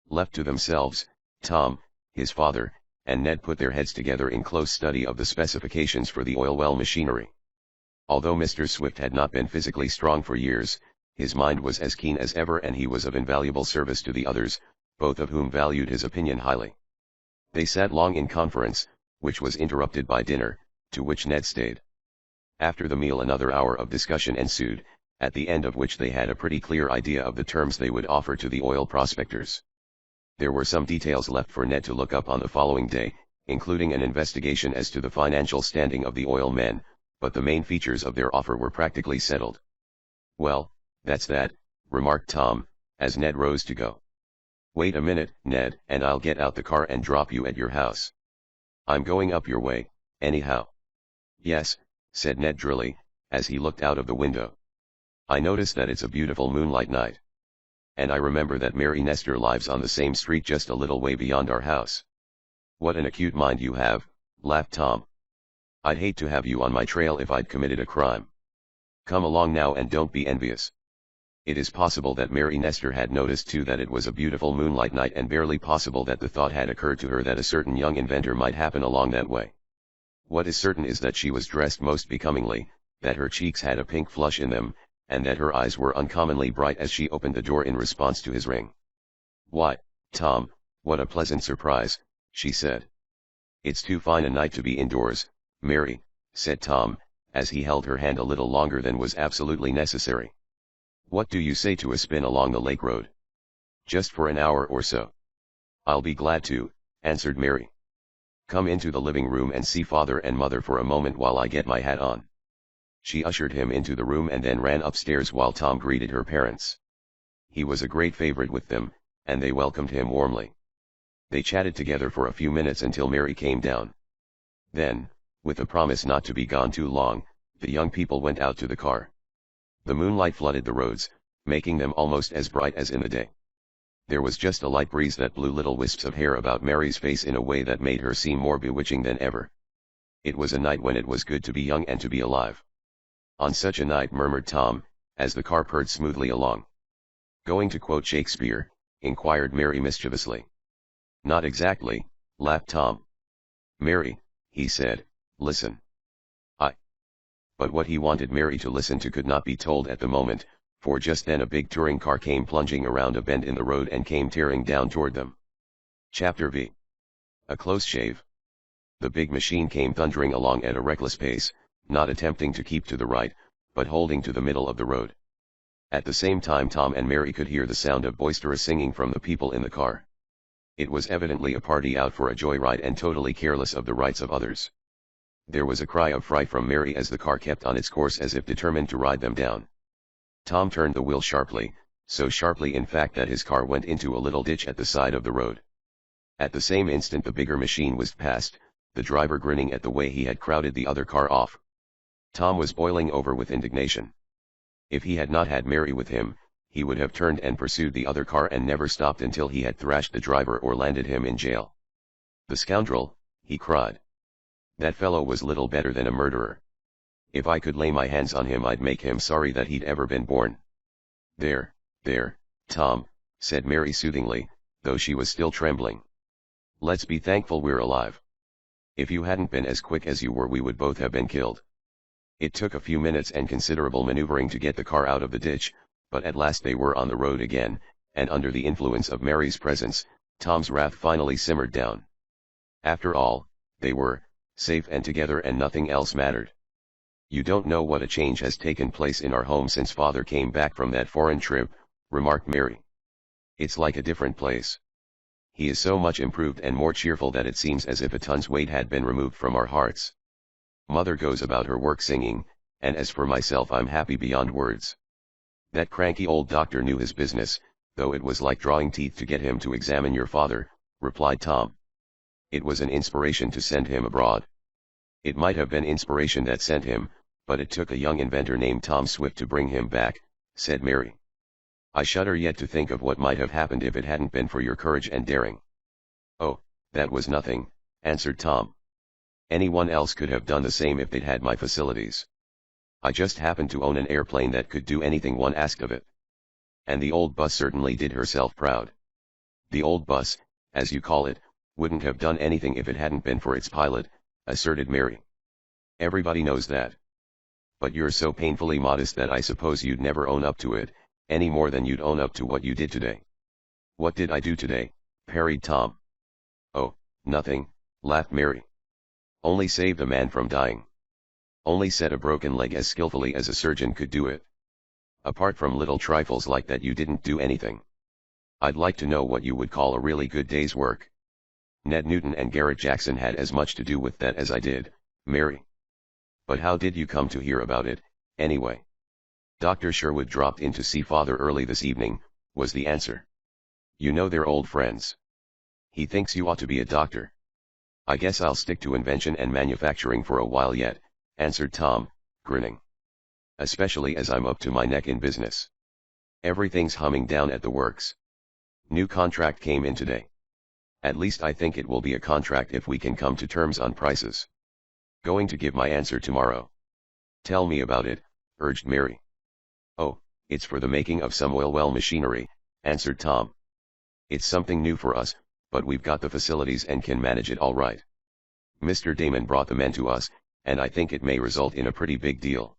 Left to themselves, Tom, his father, and Ned put their heads together in close study of the specifications for the oil well machinery. Although Mr. Swift had not been physically strong for years, his mind was as keen as ever and he was of invaluable service to the others, both of whom valued his opinion highly. They sat long in conference, which was interrupted by dinner, to which Ned stayed. After the meal another hour of discussion ensued, at the end of which they had a pretty clear idea of the terms they would offer to the oil prospectors. There were some details left for Ned to look up on the following day, including an investigation as to the financial standing of the oil men, but the main features of their offer were practically settled. Well, that's that, remarked Tom, as Ned rose to go. Wait a minute, Ned, and I'll get out the car and drop you at your house. I'm going up your way, anyhow. Yes, said Ned drily, as he looked out of the window. I notice that it's a beautiful moonlight night. And I remember that Mary Nestor lives on the same street just a little way beyond our house. What an acute mind you have, laughed Tom. I'd hate to have you on my trail if I'd committed a crime. Come along now and don't be envious. It is possible that Mary Nestor had noticed too that it was a beautiful moonlight night and barely possible that the thought had occurred to her that a certain young inventor might happen along that way. What is certain is that she was dressed most becomingly, that her cheeks had a pink flush in them, and that her eyes were uncommonly bright as she opened the door in response to his ring. Why, Tom, what a pleasant surprise, she said. It's too fine a night to be indoors, Mary, said Tom, as he held her hand a little longer than was absolutely necessary. What do you say to a spin along the lake road? Just for an hour or so. I'll be glad to, answered Mary. Come into the living room and see Father and Mother for a moment while I get my hat on. She ushered him into the room and then ran upstairs while Tom greeted her parents. He was a great favorite with them, and they welcomed him warmly. They chatted together for a few minutes until Mary came down. Then, With a promise not to be gone too long, the young people went out to the car. The moonlight flooded the roads, making them almost as bright as in the day. There was just a light breeze that blew little wisps of hair about Mary's face in a way that made her seem more bewitching than ever. It was a night when it was good to be young and to be alive. On such a night, murmured Tom, as the car purred smoothly along. Going to quote Shakespeare? Inquired Mary mischievously. Not exactly, laughed Tom. Mary, he said, listen. But what he wanted Mary to listen to could not be told at the moment, for just then a big touring car came plunging around a bend in the road and came tearing down toward them. Chapter V. A close shave. The big machine came thundering along at a reckless pace, not attempting to keep to the right, but holding to the middle of the road. At the same time Tom and Mary could hear the sound of boisterous singing from the people in the car. It was evidently a party out for a joyride and totally careless of the rights of others. There was a cry of fright from Mary as the car kept on its course as if determined to ride them down. Tom turned the wheel sharply, so sharply in fact that his car went into a little ditch at the side of the road. At the same instant the bigger machine whizzed past, the driver grinning at the way he had crowded the other car off. Tom was boiling over with indignation. If he had not had Mary with him, he would have turned and pursued the other car and never stopped until he had thrashed the driver or landed him in jail. The scoundrel, he cried. That fellow was little better than a murderer. If I could lay my hands on him I'd make him sorry that he'd ever been born. There, Tom, said Mary soothingly, though she was still trembling. Let's be thankful we're alive. If you hadn't been as quick as you were we would both have been killed. It took a few minutes and considerable maneuvering to get the car out of the ditch, but at last they were on the road again, and under the influence of Mary's presence, Tom's wrath finally simmered down. After all, they were safe and together and nothing else mattered. You don't know what a change has taken place in our home since Father came back from that foreign trip, remarked Mary. It's like a different place. He is so much improved and more cheerful that it seems as if a ton's weight had been removed from our hearts. Mother goes about her work singing, and as for myself I'm happy beyond words. That cranky old doctor knew his business, though it was like drawing teeth to get him to examine your father, replied Tom. It was an inspiration to send him abroad. It might have been inspiration that sent him, but it took a young inventor named Tom Swift to bring him back, said Mary. I shudder yet to think of what might have happened if it hadn't been for your courage and daring. Oh, that was nothing, answered Tom. Anyone else could have done the same if they'd had my facilities. I just happened to own an airplane that could do anything one asked of it. And the old bus certainly did herself proud. The old bus, as you call it, wouldn't have done anything if it hadn't been for its pilot, asserted Mary. Everybody knows that. But you're so painfully modest that I suppose you'd never own up to it, any more than you'd own up to what you did today. What did I do today? Parried Tom. Oh, nothing, laughed Mary. Only saved a man from dying. Only set a broken leg as skillfully as a surgeon could do it. Apart from little trifles like that you didn't do anything. I'd like to know what you would call a really good day's work. Ned Newton and Garrett Jackson had as much to do with that as I did, Mary. But how did you come to hear about it, anyway? Dr. Sherwood dropped in to see Father early this evening, was the answer. You know they're old friends. He thinks you ought to be a doctor. I guess I'll stick to invention and manufacturing for a while yet, answered Tom, grinning. Especially as I'm up to my neck in business. Everything's humming down at the works. New contract came in today. At least I think it will be a contract if we can come to terms on prices. Going to give my answer tomorrow. Tell me about it, urged Mary. Oh, it's for the making of some oil well machinery, answered Tom. It's something new for us, but we've got the facilities and can manage it all right. Mr. Damon brought the men to us, and I think it may result in a pretty big deal.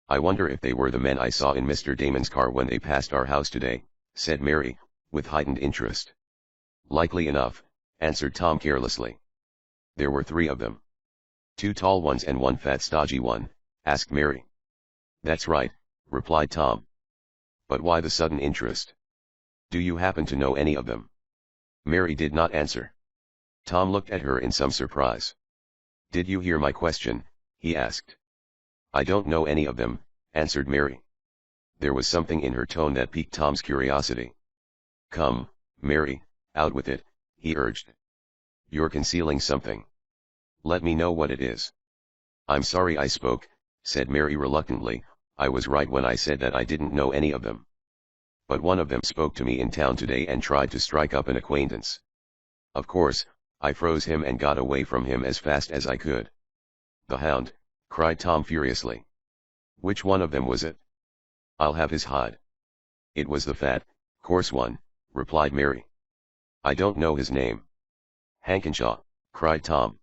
I wonder if they were the men I saw in Mr. Damon's car when they passed our house today, said Mary, with heightened interest. Likely enough, answered Tom carelessly. There were 3 of them. 2 tall ones and 1 fat stodgy one, asked Mary. That's right, replied Tom. But why the sudden interest? Do you happen to know any of them? Mary did not answer. Tom looked at her in some surprise. Did you hear my question? He asked. I don't know any of them, answered Mary. There was something in her tone that piqued Tom's curiosity. Come, Mary, out with it, he urged. You're concealing something. Let me know what it is. I'm sorry I spoke, said Mary reluctantly. I was right when I said that I didn't know any of them. But one of them spoke to me in town today and tried to strike up an acquaintance. Of course, I froze him and got away from him as fast as I could. The hound, cried Tom furiously. Which one of them was it? I'll have his hide. It was the fat, coarse one, replied Mary. I don't know his name. Hankenshaw, cried Tom.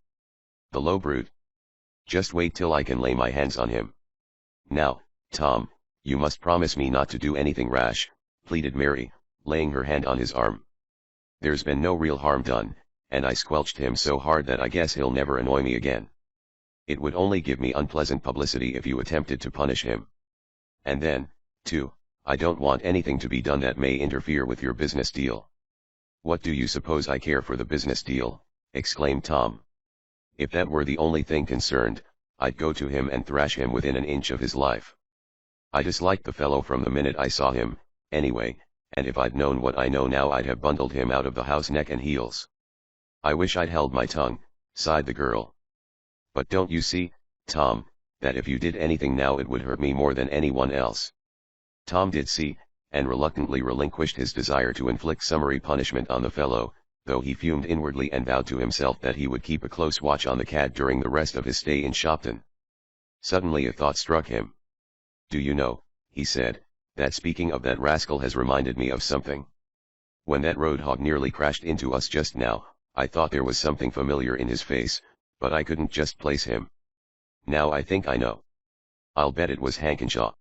The low brute. Just wait till I can lay my hands on him. Now, Tom, you must promise me not to do anything rash, pleaded Mary, laying her hand on his arm. There's been no real harm done, and I squelched him so hard that I guess he'll never annoy me again. It would only give me unpleasant publicity if you attempted to punish him. And then, too, I don't want anything to be done that may interfere with your business deal. What do you suppose I care for the business deal? Exclaimed Tom. If that were the only thing concerned, I'd go to him and thrash him within an inch of his life. I disliked the fellow from the minute I saw him, anyway, and if I'd known what I know now I'd have bundled him out of the house neck and heels. I wish I'd held my tongue, sighed the girl. But don't you see, Tom, that if you did anything now it would hurt me more than anyone else? Tom did see, and reluctantly relinquished his desire to inflict summary punishment on the fellow, though he fumed inwardly and vowed to himself that he would keep a close watch on the cad during the rest of his stay in Shopton. Suddenly a thought struck him. Do you know, he said, that speaking of that rascal has reminded me of something. When that roadhog nearly crashed into us just now, I thought there was something familiar in his face, but I couldn't just place him. Now I think I know. I'll bet it was Hankenshaw.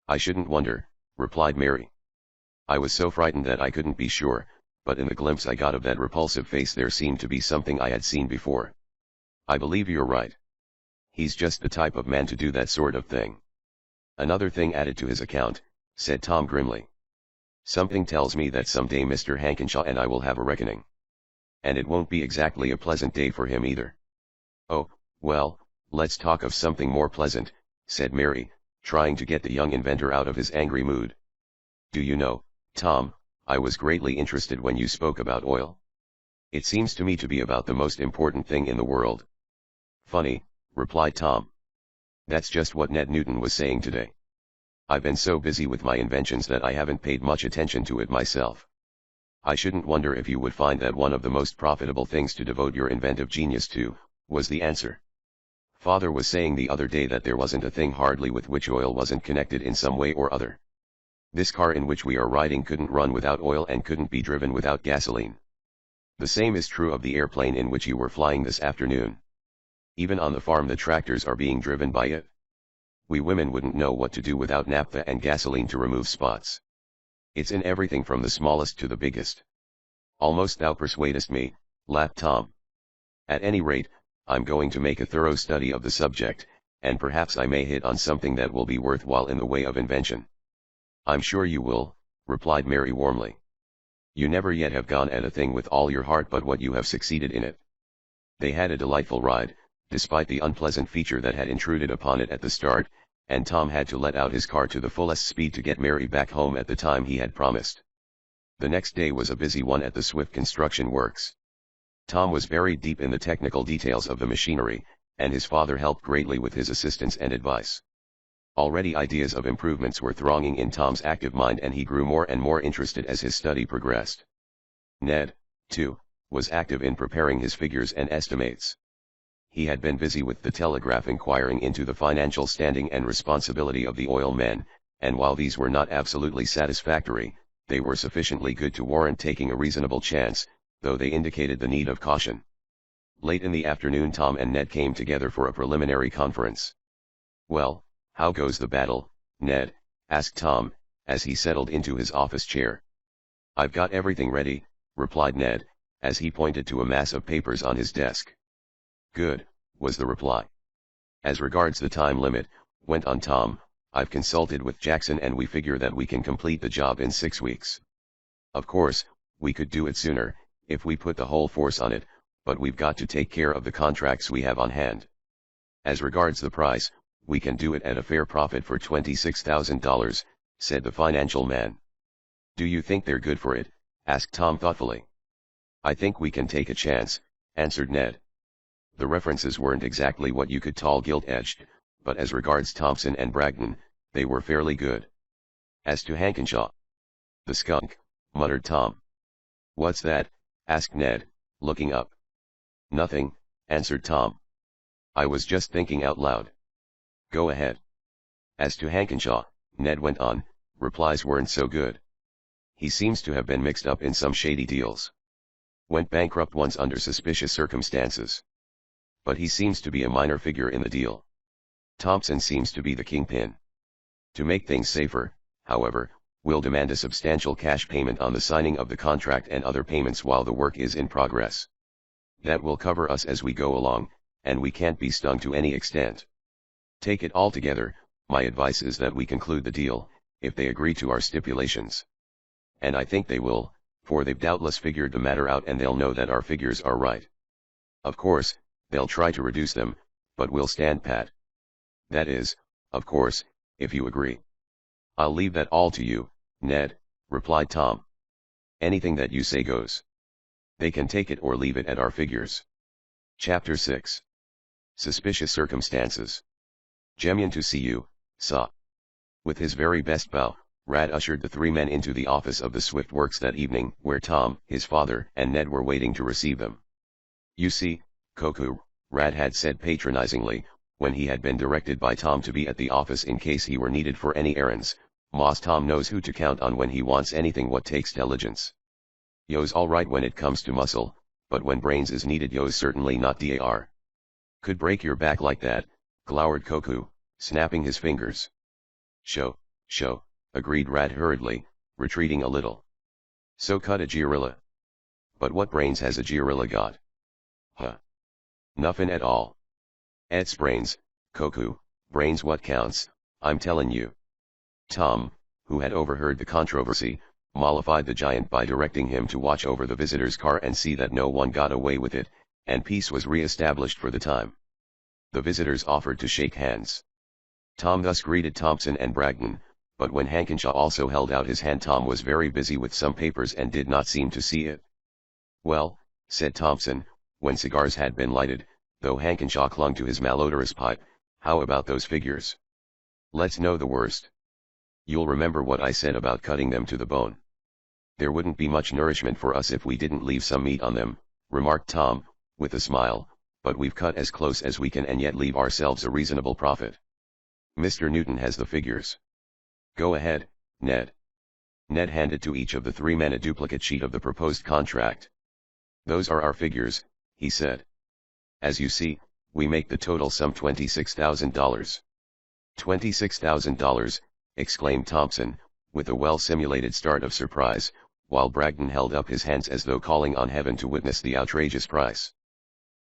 I shouldn't wonder, replied Mary. I was so frightened that I couldn't be sure, but in the glimpse I got of that repulsive face there seemed to be something I had seen before. I believe you're right. He's just the type of man to do that sort of thing. Another thing added to his account, said Tom grimly. Something tells me that someday Mr. Hankenshaw and I will have a reckoning. And it won't be exactly a pleasant day for him either. Oh, well, let's talk of something more pleasant, said Mary, trying to get the young inventor out of his angry mood. Do you know, Tom, I was greatly interested when you spoke about oil. It seems to me to be about the most important thing in the world. Funny, replied Tom. That's just what Ned Newton was saying today. I've been so busy with my inventions that I haven't paid much attention to it myself. I shouldn't wonder if you would find that one of the most profitable things to devote your inventive genius to, was the answer. Father was saying the other day that there wasn't a thing hardly with which oil wasn't connected in some way or other. This car in which we are riding couldn't run without oil and couldn't be driven without gasoline. The same is true of the airplane in which you were flying this afternoon. Even on the farm the tractors are being driven by it. We women wouldn't know what to do without naphtha and gasoline to remove spots. It's in everything from the smallest to the biggest. Almost thou persuadest me, laughed Tom. At any rate, I'm going to make a thorough study of the subject, and perhaps I may hit on something that will be worthwhile in the way of invention. I'm sure you will, replied Mary warmly. You never yet have gone at a thing with all your heart but what you have succeeded in it. They had a delightful ride, despite the unpleasant feature that had intruded upon it at the start, and Tom had to let out his car to the fullest speed to get Mary back home at the time he had promised. The next day was a busy one at the Swift construction works. Tom was very deep in the technical details of the machinery, and his father helped greatly with his assistance and advice. Already ideas of improvements were thronging in Tom's active mind and he grew more and more interested as his study progressed. Ned, too, was active in preparing his figures and estimates. He had been busy with the Telegraph inquiring into the financial standing and responsibility of the oil men, and while these were not absolutely satisfactory, they were sufficiently good to warrant taking a reasonable chance, though they indicated the need of caution. Late in the afternoon Tom and Ned came together for a preliminary conference. Well, how goes the battle, Ned? Asked Tom, as he settled into his office chair. I've got everything ready, replied Ned, as he pointed to a mass of papers on his desk. Good, was the reply. As regards the time limit, went on Tom, I've consulted with Jackson and we figure that we can complete the job in 6 weeks. Of course, we could do it sooner, if we put the whole force on it, but we've got to take care of the contracts we have on hand. As regards the price, we can do it at a fair profit for $26,000, said the financial man. Do you think they're good for it? Asked Tom thoughtfully. I think we can take a chance, answered Ned. The references weren't exactly what you could call gilt-edged, but as regards Thompson and Bragdon, they were fairly good. As to Hankenshaw, the skunk, muttered Tom. What's that? Asked Ned, looking up. Nothing, answered Tom. I was just thinking out loud. Go ahead. As to Hankenshaw, Ned went on, replies weren't so good. He seems to have been mixed up in some shady deals. Went bankrupt once under suspicious circumstances. But he seems to be a minor figure in the deal. Thompson seems to be the kingpin. To make things safer, however, we'll demand a substantial cash payment on the signing of the contract and other payments while the work is in progress. That will cover us as we go along, and we can't be stung to any extent. Take it all together, my advice is that we conclude the deal, if they agree to our stipulations. And I think they will, for they've doubtless figured the matter out and they'll know that our figures are right. Of course, they'll try to reduce them, but we'll stand pat. That is, of course, if you agree. I'll leave that all to you, Ned, replied Tom. Anything that you say goes. They can take it or leave it at our figures. Chapter 6. Suspicious Circumstances. Jemyon to see you, sah. With his very best bow, Rad ushered the three men into the office of the Swift Works that evening, where Tom, his father, and Ned were waiting to receive them. You see, Koku, Rad had said patronizingly, when he had been directed by Tom to be at the office in case he were needed for any errands, Moss Tom knows who to count on when he wants anything what takes diligence. Yo's alright when it comes to muscle, but when brains is needed yo's certainly not dar. Could break your back like that, glowered Koku, snapping his fingers. Show, agreed Rad hurriedly, retreating a little. So cut a girilla. But what brains has a girilla got? Huh. Nuffin at all. It's brains, Koku, brains what counts, I'm telling you. Tom, who had overheard the controversy, mollified the giant by directing him to watch over the visitor's car and see that no one got away with it, and peace was re-established for the time. The visitors offered to shake hands. Tom thus greeted Thompson and Bragdon, but when Hankenshaw also held out his hand Tom was very busy with some papers and did not seem to see it. Well, said Thompson, when cigars had been lighted, though Hankenshaw clung to his malodorous pipe, how about those figures? Let's know the worst. You'll remember what I said about cutting them to the bone. There wouldn't be much nourishment for us if we didn't leave some meat on them, remarked Tom, with a smile, but we've cut as close as we can and yet leave ourselves a reasonable profit. Mr. Newton has the figures. Go ahead, Ned. Ned handed to each of the three men a duplicate sheet of the proposed contract. Those are our figures, he said. As you see, we make the total sum $26,000. $26,000, exclaimed Thompson, with a well-simulated start of surprise, while Bragdon held up his hands as though calling on heaven to witness the outrageous price.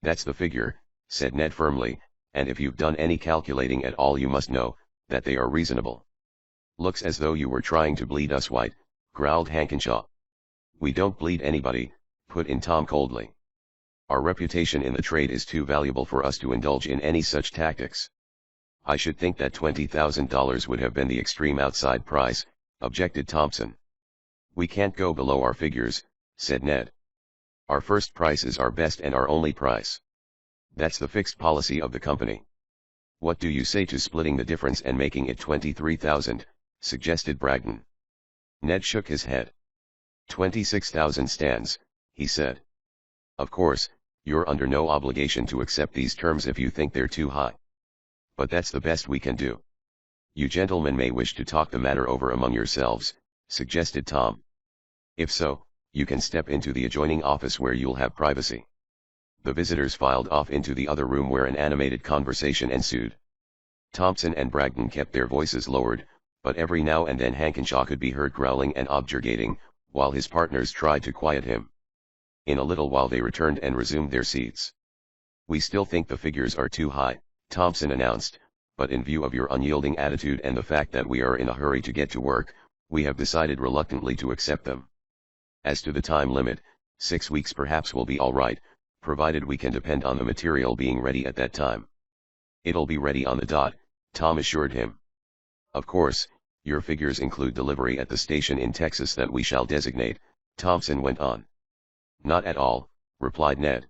That's the figure, said Ned firmly, and if you've done any calculating at all you must know, that they are reasonable. Looks as though you were trying to bleed us white, growled Hankenshaw. We don't bleed anybody, put in Tom coldly. Our reputation in the trade is too valuable for us to indulge in any such tactics. I should think that $20,000 would have been the extreme outside price, objected Thompson. We can't go below our figures, said Ned. Our first price is our best and our only price. That's the fixed policy of the company. What do you say to splitting the difference and making it $23,000, suggested Bragdon. Ned shook his head. $26,000 stands, he said. Of course, you're under no obligation to accept these terms if you think they're too high. But that's the best we can do. You gentlemen may wish to talk the matter over among yourselves, suggested Tom. If so, you can step into the adjoining office where you'll have privacy. The visitors filed off into the other room where an animated conversation ensued. Thompson and Bragdon kept their voices lowered, but every now and then Hankenshaw could be heard growling and objurgating, while his partners tried to quiet him. In a little while they returned and resumed their seats. We still think the figures are too high, Thompson announced, but in view of your unyielding attitude and the fact that we are in a hurry to get to work, we have decided reluctantly to accept them. As to the time limit, 6 weeks perhaps will be all right, provided we can depend on the material being ready at that time. It'll be ready on the dot, Tom assured him. Of course, your figures include delivery at the station in Texas that we shall designate, Thompson went on. Not at all, replied Ned.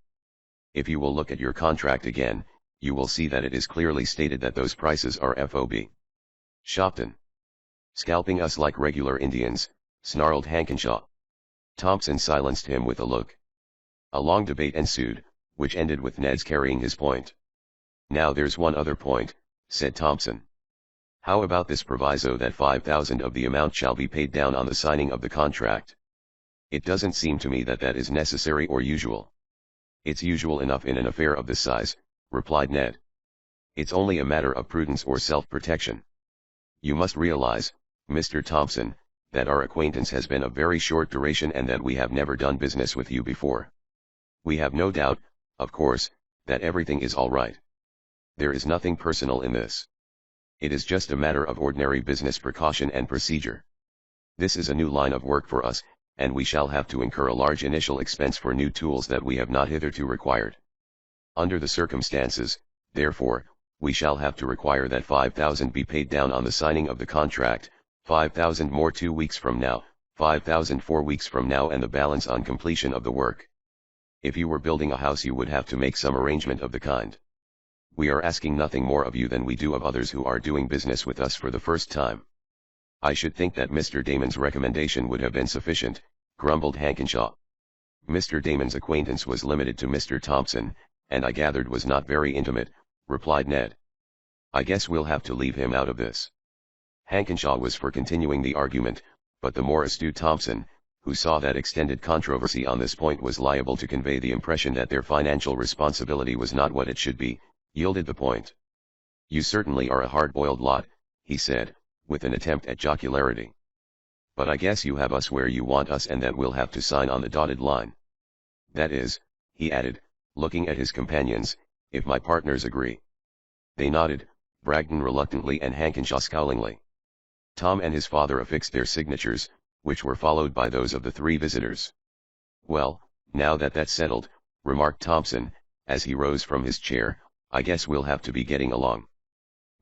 If you will look at your contract again, you will see that it is clearly stated that those prices are FOB. Shopton. Scalping us like regular Indians, snarled Hankenshaw. Thompson silenced him with a look. A long debate ensued, which ended with Ned's carrying his point. Now there's one other point, said Thompson. How about this proviso that 5,000 of the amount shall be paid down on the signing of the contract? It doesn't seem to me that that is necessary or usual. It's usual enough in an affair of this size, replied Ned. It's only a matter of prudence or self-protection. You must realize, Mr. Thompson, that our acquaintance has been of very short duration and that we have never done business with you before. We have no doubt, of course, that everything is all right. There is nothing personal in this. It is just a matter of ordinary business precaution and procedure. This is a new line of work for us, and we shall have to incur a large initial expense for new tools that we have not hitherto required. Under the circumstances, therefore, we shall have to require that 5,000 be paid down on the signing of the contract, 5,000 more 2 weeks from now, 5,000 4 weeks from now, and the balance on completion of the work. If you were building a house, you would have to make some arrangement of the kind. We are asking nothing more of you than we do of others who are doing business with us for the first time. I should think that Mr. Damon's recommendation would have been sufficient, grumbled Hankenshaw. Mr. Damon's acquaintance was limited to Mr. Thompson, and I gathered was not very intimate, replied Ned. I guess we'll have to leave him out of this. Hankenshaw was for continuing the argument, but the more astute Thompson, who saw that extended controversy on this point was liable to convey the impression that their financial responsibility was not what it should be, yielded the point. You certainly are a hard-boiled lot, he said, with an attempt at jocularity. But I guess you have us where you want us and that we'll have to sign on the dotted line. That is, he added, looking at his companions, if my partners agree. They nodded, Bragdon reluctantly and Hankenshaw scowlingly. Tom and his father affixed their signatures, which were followed by those of the three visitors. Well, now that that's settled, remarked Thompson, as he rose from his chair, I guess we'll have to be getting along.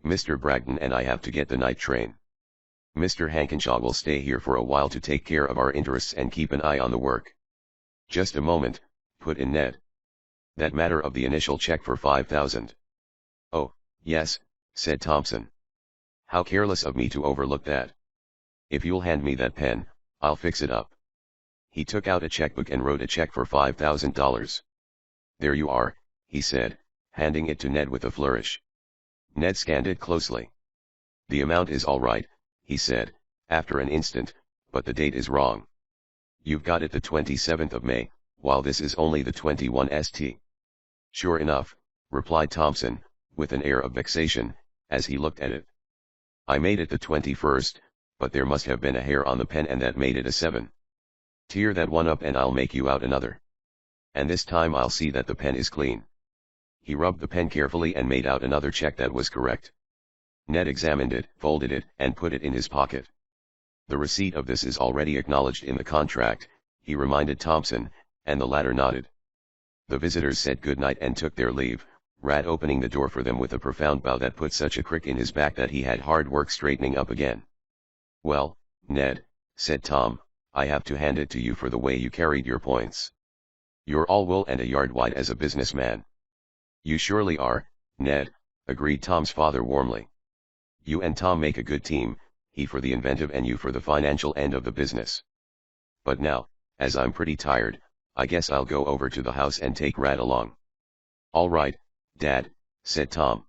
Mr. Bragdon and I have to get the night train. Mr. Hankenshaw will stay here for a while to take care of our interests and keep an eye on the work. Just a moment, put in Ned. That matter of the initial check for 5,000. Oh, yes, said Thompson. How careless of me to overlook that. If you'll hand me that pen, I'll fix it up. He took out a checkbook and wrote a check for $5,000. There you are, he said, handing it to Ned with a flourish. Ned scanned it closely. The amount is all right, he said, after an instant, but the date is wrong. You've got it the 27th of May, while this is only the 21st. Sure enough, replied Thompson, with an air of vexation, as he looked at it. I made it the 21st, but there must have been a hair on the pen and that made it a 7. Tear that one up and I'll make you out another. And this time I'll see that the pen is clean. He rubbed the pen carefully and made out another check that was correct. Ned examined it, folded it, and put it in his pocket. The receipt of this is already acknowledged in the contract, he reminded Thompson, and the latter nodded. The visitors said good night and took their leave, Rat opening the door for them with a profound bow that put such a crick in his back that he had hard work straightening up again. Well, Ned, said Tom, I have to hand it to you for the way you carried your points. You're all wool and a yard wide as a businessman. You surely are, Ned, agreed Tom's father warmly. You and Tom make a good team, he for the inventive and you for the financial end of the business. But now, as I'm pretty tired, I guess I'll go over to the house and take Rat along. All right, Dad, said Tom.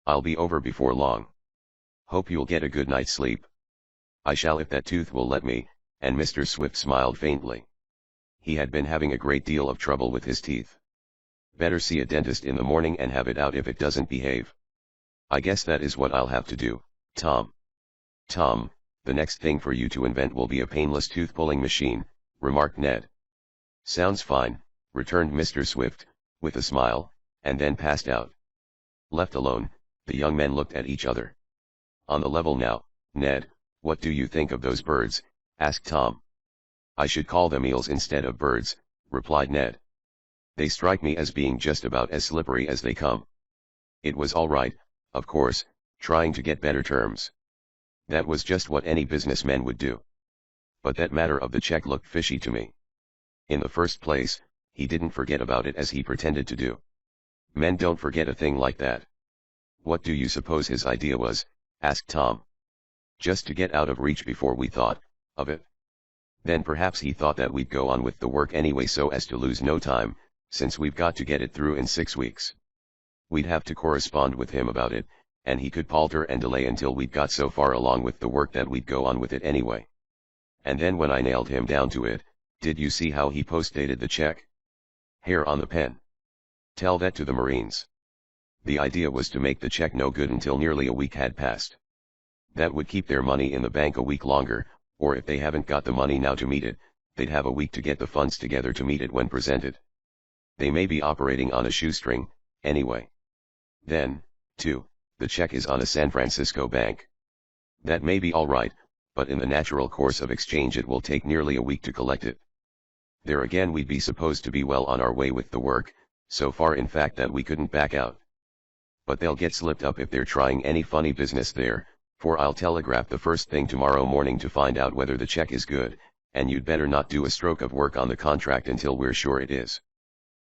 I'll be over before long. Hope you'll get a good night's sleep. I shall if that tooth will let me, and Mr. Swift smiled faintly. He had been having a great deal of trouble with his teeth. Better see a dentist in the morning and have it out if it doesn't behave. I guess that is what I'll have to do, Tom. Tom, the next thing for you to invent will be a painless tooth-pulling machine, remarked Ned. Sounds fine, returned Mr. Swift, with a smile, and then passed out. Left alone, the young men looked at each other. On the level now, Ned, what do you think of those birds? Asked Tom. I should call them eels instead of birds, replied Ned. They strike me as being just about as slippery as they come. It was all right, of course, trying to get better terms. That was just what any businessman would do. But that matter of the check looked fishy to me. In the first place, he didn't forget about it as he pretended to do. Men don't forget a thing like that. What do you suppose his idea was? Asked Tom. Just to get out of reach before we thought of it. Then perhaps he thought that we'd go on with the work anyway so as to lose no time, since we've got to get it through in 6 weeks. We'd have to correspond with him about it, and he could palter and delay until we'd got so far along with the work that we'd go on with it anyway. And then when I nailed him down to it, did you see how he post-dated the check? Hair on the pen. Tell that to the Marines. The idea was to make the check no good until nearly a week had passed. That would keep their money in the bank a week longer, or if they haven't got the money now to meet it, they'd have a week to get the funds together to meet it when presented. They may be operating on a shoestring, anyway. Then, too, the check is on a San Francisco bank. That may be all right, but in the natural course of exchange it will take nearly a week to collect it. There again we'd be supposed to be well on our way with the work, so far in fact that we couldn't back out. But they'll get slipped up if they're trying any funny business there, for I'll telegraph the first thing tomorrow morning to find out whether the check is good, and you'd better not do a stroke of work on the contract until we're sure it is.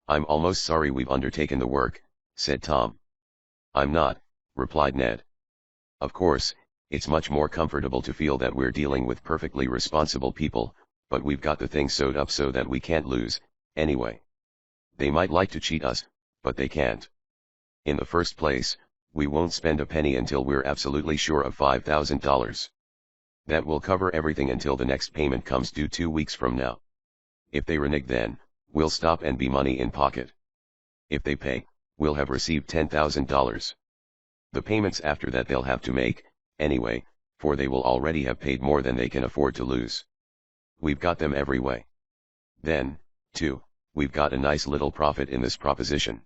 I'm almost sorry we've undertaken the work, said Tom. I'm not, replied Ned. Of course, it's much more comfortable to feel that we're dealing with perfectly responsible people, but we've got the thing sewed up so that we can't lose, anyway. They might like to cheat us, but they can't. In the first place, we won't spend a penny until we're absolutely sure of $5,000. That will cover everything until the next payment comes due 2 weeks from now. If they renege then, we'll stop and be money in pocket. If they pay, we'll have received $10,000. The payments after that they'll have to make, anyway, for they will already have paid more than they can afford to lose. We've got them every way. Then, too, we've got a nice little profit in this proposition.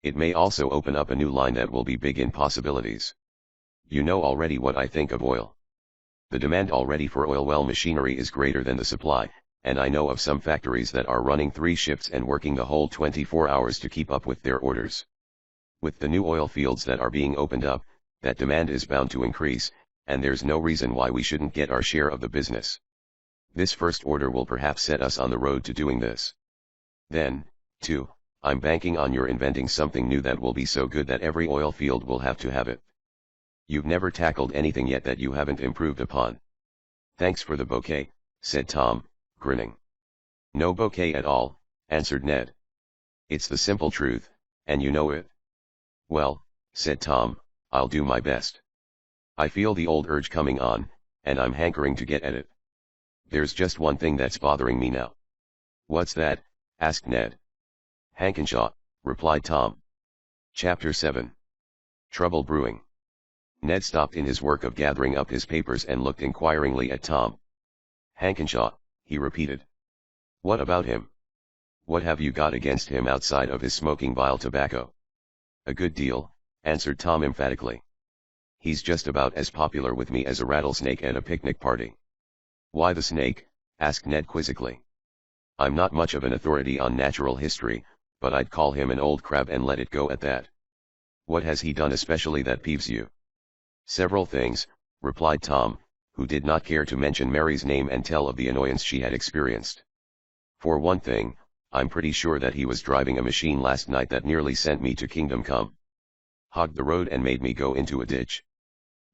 It may also open up a new line that will be big in possibilities. You know already what I think of oil. The demand already for oil well machinery is greater than the supply, and I know of some factories that are running 3 shifts and working the whole 24 hours to keep up with their orders. With the new oil fields that are being opened up, that demand is bound to increase, and there's no reason why we shouldn't get our share of the business. This first order will perhaps set us on the road to doing this. Then, too, I'm banking on your inventing something new that will be so good that every oil field will have to have it. You've never tackled anything yet that you haven't improved upon. Thanks for the bouquet, said Tom, grinning. No bouquet at all, answered Ned. It's the simple truth, and you know it. Well, said Tom, I'll do my best. I feel the old urge coming on, and I'm hankering to get at it. There's just one thing that's bothering me now. What's that? Asked Ned. Hankenshaw, replied Tom. Chapter 7. Trouble Brewing. Ned stopped in his work of gathering up his papers and looked inquiringly at Tom. Hankenshaw, he repeated. What about him? What have you got against him outside of his smoking vile tobacco? A good deal, answered Tom emphatically. He's just about as popular with me as a rattlesnake at a picnic party. Why the snake? Asked Ned quizzically. I'm not much of an authority on natural history, but I'd call him an old crab and let it go at that. What has he done especially that peeves you? Several things, replied Tom, who did not care to mention Mary's name and tell of the annoyance she had experienced. For one thing, I'm pretty sure that he was driving a machine last night that nearly sent me to Kingdom Come. Hogged the road and made me go into a ditch.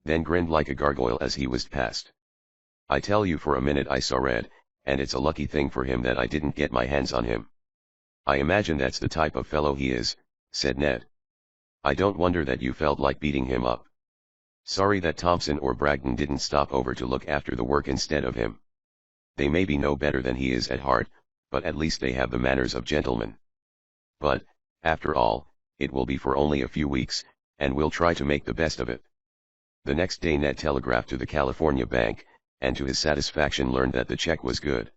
Then grinned like a gargoyle as he whizzed past. I tell you for a minute I saw red, and it's a lucky thing for him that I didn't get my hands on him. I imagine that's the type of fellow he is, said Ned. I don't wonder that you felt like beating him up. Sorry that Thompson or Bragdon didn't stop over to look after the work instead of him. They may be no better than he is at heart, but at least they have the manners of gentlemen. But, after all, it will be for only a few weeks, and we'll try to make the best of it. The next day Ned telegraphed to the California bank, and to his satisfaction learned that the check was good.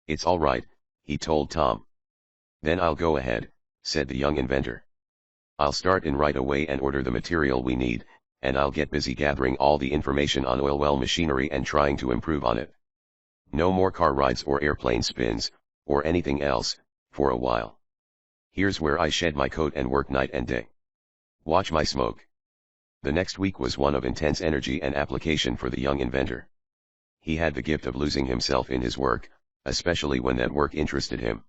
It's all right, he told Tom. Then I'll go ahead, said the young inventor. I'll start in right away and order the material we need, and I'll get busy gathering all the information on oil well machinery and trying to improve on it. No more car rides or airplane spins, or anything else, for a while. Here's where I shed my coat and work night and day. Watch my smoke. The next week was one of intense energy and application for the young inventor. He had the gift of losing himself in his work, especially when that work interested him.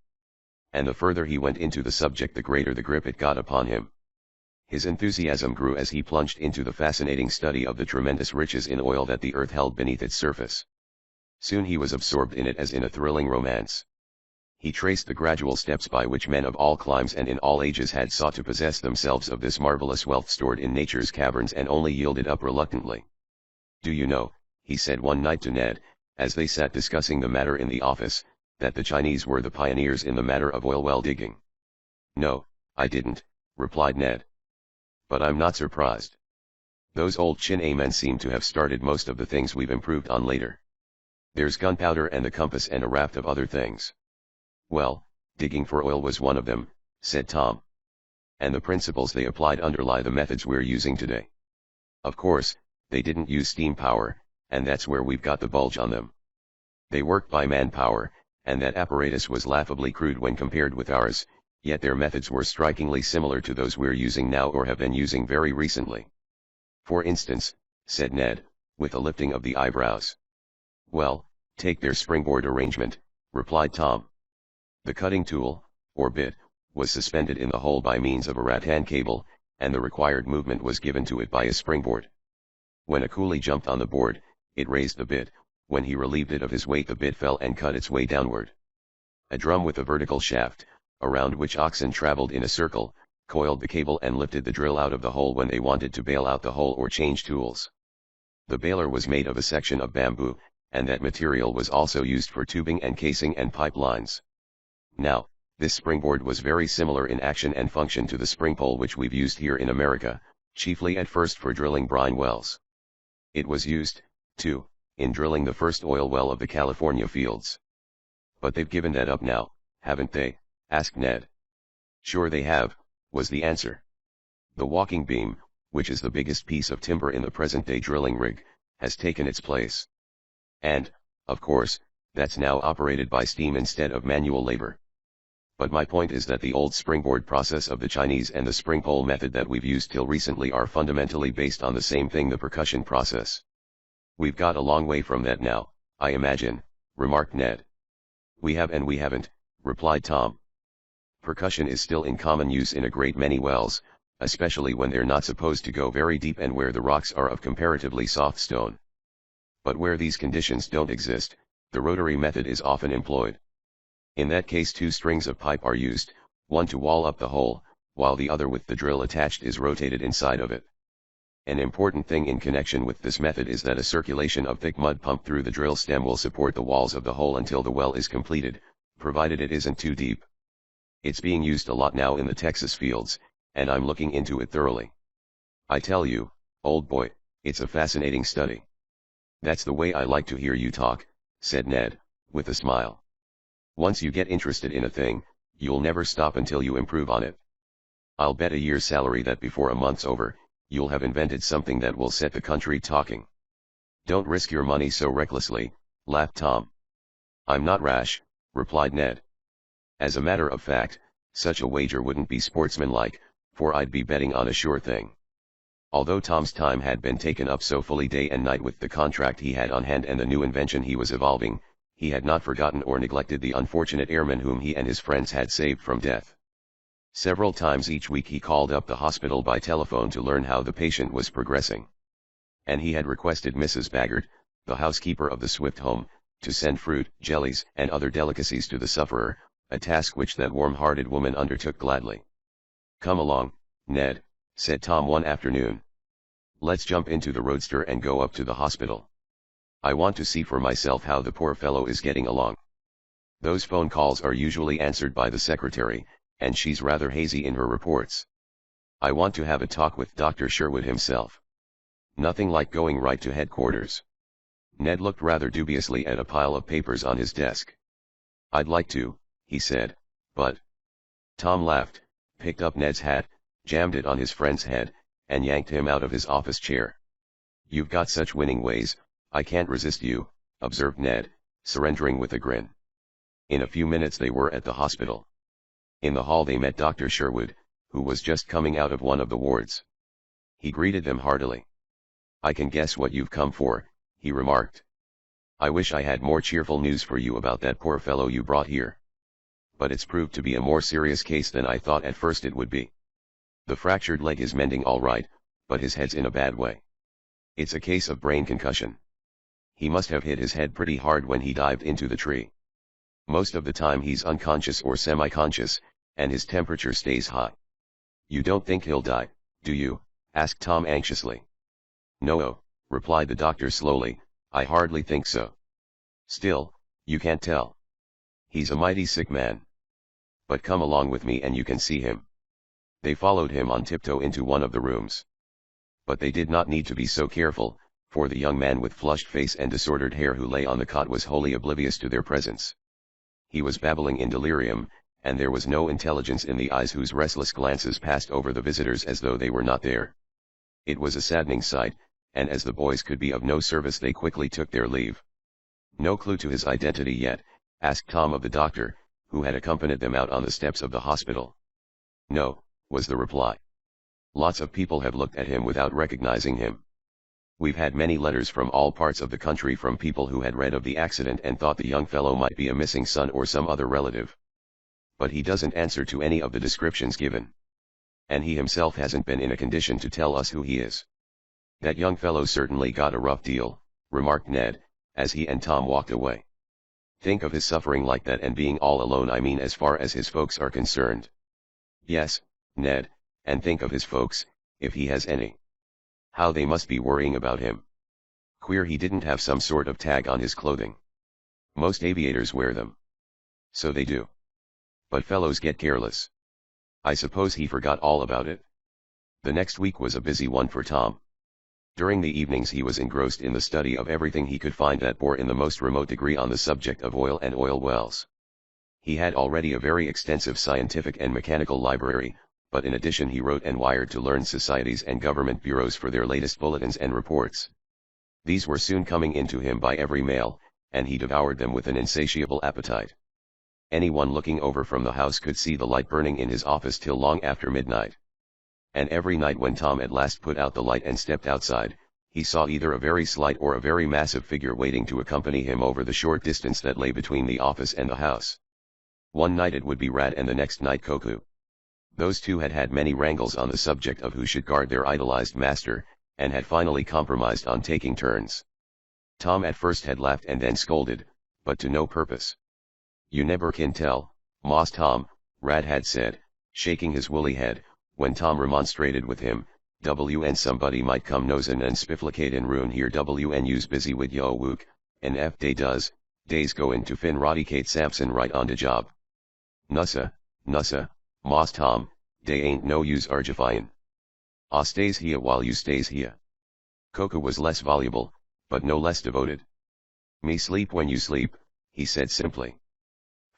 and the further he went into the subject the greater the grip it got upon him. His enthusiasm grew as he plunged into the fascinating study of the tremendous riches in oil that the earth held beneath its surface. Soon he was absorbed in it as in a thrilling romance. He traced the gradual steps by which men of all climes and in all ages had sought to possess themselves of this marvelous wealth stored in nature's caverns and only yielded up reluctantly. "Do you know," he said one night to Ned, as they sat discussing the matter in the office, "that the Chinese were the pioneers in the matter of oil well digging?" "No, I didn't," replied Ned. "But I'm not surprised. Those old Chin-A men seem to have started most of the things we've improved on later. There's gunpowder and the compass and a raft of other things." "Well, digging for oil was one of them," said Tom. "And the principles they applied underlie the methods we're using today. Of course, they didn't use steam power, and that's where we've got the bulge on them. They worked by manpower, and that apparatus was laughably crude when compared with ours, yet their methods were strikingly similar to those we're using now or have been using very recently." "For instance," said Ned, with a lifting of the eyebrows. "Well, take their springboard arrangement," replied Tom. The cutting tool, or bit, was suspended in the hole by means of a rattan cable, and the required movement was given to it by a springboard. When a coolie jumped on the board, it raised the bit; when he relieved it of his weight the bit fell and cut its way downward. A drum with a vertical shaft, around which oxen traveled in a circle, coiled the cable and lifted the drill out of the hole when they wanted to bail out the hole or change tools. The bailer was made of a section of bamboo, and that material was also used for tubing and casing and pipe lines. Now, this springboard was very similar in action and function to the spring pole which we've used here in America, chiefly at first for drilling brine wells. It was used, too, in drilling the first oil well of the California fields. "But they've given that up now, haven't they?" asked Ned. "Sure they have," was the answer. "The walking beam, which is the biggest piece of timber in the present-day drilling rig, has taken its place. And, of course, that's now operated by steam instead of manual labor. But my point is that the old springboard process of the Chinese and the spring pole method that we've used till recently are fundamentally based on the same thing, the percussion process." "We've got a long way from that now, I imagine," remarked Ned. "We have and we haven't," replied Tom. "Percussion is still in common use in a great many wells, especially when they're not supposed to go very deep and where the rocks are of comparatively soft stone. But where these conditions don't exist, the rotary method is often employed. In that case 2 strings of pipe are used, one to wall up the hole, while the other with the drill attached is rotated inside of it. An important thing in connection with this method is that a circulation of thick mud pumped through the drill stem will support the walls of the hole until the well is completed, provided it isn't too deep. It's being used a lot now in the Texas fields, and I'm looking into it thoroughly. I tell you, old boy, it's a fascinating study." "That's the way I like to hear you talk," said Ned, with a smile. "Once you get interested in a thing, you'll never stop until you improve on it. I'll bet a year's salary that before a month's over, you'll have invented something that will set the country talking." "Don't risk your money so recklessly," laughed Tom. "I'm not rash," replied Ned. "As a matter of fact, such a wager wouldn't be sportsmanlike, for I'd be betting on a sure thing." Although Tom's time had been taken up so fully day and night with the contract he had on hand and the new invention he was evolving, he had not forgotten or neglected the unfortunate airman whom he and his friends had saved from death. Several times each week he called up the hospital by telephone to learn how the patient was progressing. And he had requested Mrs. Baggart, the housekeeper of the Swift home, to send fruit, jellies, and other delicacies to the sufferer, a task which that warm-hearted woman undertook gladly. "Come along, Ned," said Tom one afternoon. "Let's jump into the roadster and go up to the hospital. I want to see for myself how the poor fellow is getting along. Those phone calls are usually answered by the secretary, and she's rather hazy in her reports. I want to have a talk with Dr. Sherwood himself. Nothing like going right to headquarters." Ned looked rather dubiously at a pile of papers on his desk. "I'd like to," he said, "but—" Tom laughed, picked up Ned's hat, jammed it on his friend's head, and yanked him out of his office chair. "You've got such winning ways, I can't resist you," observed Ned, surrendering with a grin. In a few minutes they were at the hospital. In the hall they met Dr. Sherwood, who was just coming out of one of the wards. He greeted them heartily. "I can guess what you've come for," he remarked. "I wish I had more cheerful news for you about that poor fellow you brought here." but it's proved to be a more serious case than I thought at first it would be. The fractured leg is mending all right, but his head's in a bad way. It's a case of brain concussion. He must have hit his head pretty hard when he dived into the tree. Most of the time he's unconscious or semi-conscious, and his temperature stays high. You don't think he'll die, do you? Asked Tom anxiously. No, replied the doctor slowly, I hardly think so. Still, you can't tell. He's a mighty sick man. But come along with me and you can see him. They followed him on tiptoe into one of the rooms. But they did not need to be so careful, for the young man with flushed face and disordered hair who lay on the cot was wholly oblivious to their presence. He was babbling in delirium, and there was no intelligence in the eyes whose restless glances passed over the visitors as though they were not there. It was a saddening sight, and as the boys could be of no service they quickly took their leave. No clue to his identity yet? Asked Tom of the doctor, who had accompanied them out on the steps of the hospital. No, was the reply. Lots of people have looked at him without recognizing him. We've had many letters from all parts of the country from people who had read of the accident and thought the young fellow might be a missing son or some other relative. But he doesn't answer to any of the descriptions given. And he himself hasn't been in a condition to tell us who he is. That young fellow certainly got a rough deal, remarked Ned, as he and Tom walked away. Think of his suffering like that and being all alone, I mean as far as his folks are concerned. Yes, Ned, and think of his folks, if he has any. How they must be worrying about him. Queer he didn't have some sort of tag on his clothing. Most aviators wear them. So they do. But fellows get careless. I suppose he forgot all about it. The next week was a busy one for Tom. During the evenings he was engrossed in the study of everything he could find that bore in the most remote degree on the subject of oil and oil wells. He had already a very extensive scientific and mechanical library, but in addition he wrote and wired to learned societies and government bureaus for their latest bulletins and reports. These were soon coming into him by every mail, and he devoured them with an insatiable appetite. Anyone looking over from the house could see the light burning in his office till long after midnight. And every night when Tom at last put out the light and stepped outside, he saw either a very slight or a very massive figure waiting to accompany him over the short distance that lay between the office and the house. One night it would be Rad and the next night Koku. Those two had had many wrangles on the subject of who should guard their idolized master, and had finally compromised on taking turns. Tom at first had laughed and then scolded, but to no purpose. You never can tell, Moss Tom, Rad had said, shaking his woolly head, when Tom remonstrated with him, and somebody might come nosin' and spifflicate and ruin here and you's busy wid yo wook, and if they does, days go into fin rodicate Samson right on de job. Nussa, Moss Tom, dey ain't no use argifyin'. Ah stays here while you stays here. Coco was less voluble, but no less devoted. Me sleep when you sleep, he said simply.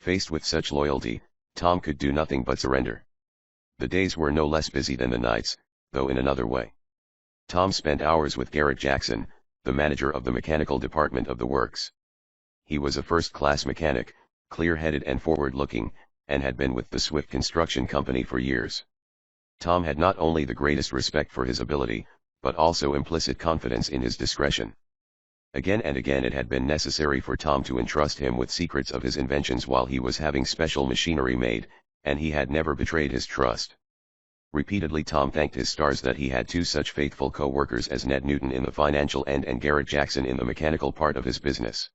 Faced with such loyalty, Tom could do nothing but surrender. The days were no less busy than the nights, though in another way. Tom spent hours with Garrett Jackson, the manager of the mechanical department of the works. He was a first-class mechanic, clear-headed and forward-looking, and had been with the Swift Construction Company for years. Tom had not only the greatest respect for his ability, but also implicit confidence in his discretion. Again and again it had been necessary for Tom to entrust him with secrets of his inventions while he was having special machinery made, and he had never betrayed his trust. Repeatedly Tom thanked his stars that he had two such faithful co-workers as Ned Newton in the financial end and Garrett Jackson in the mechanical part of his business.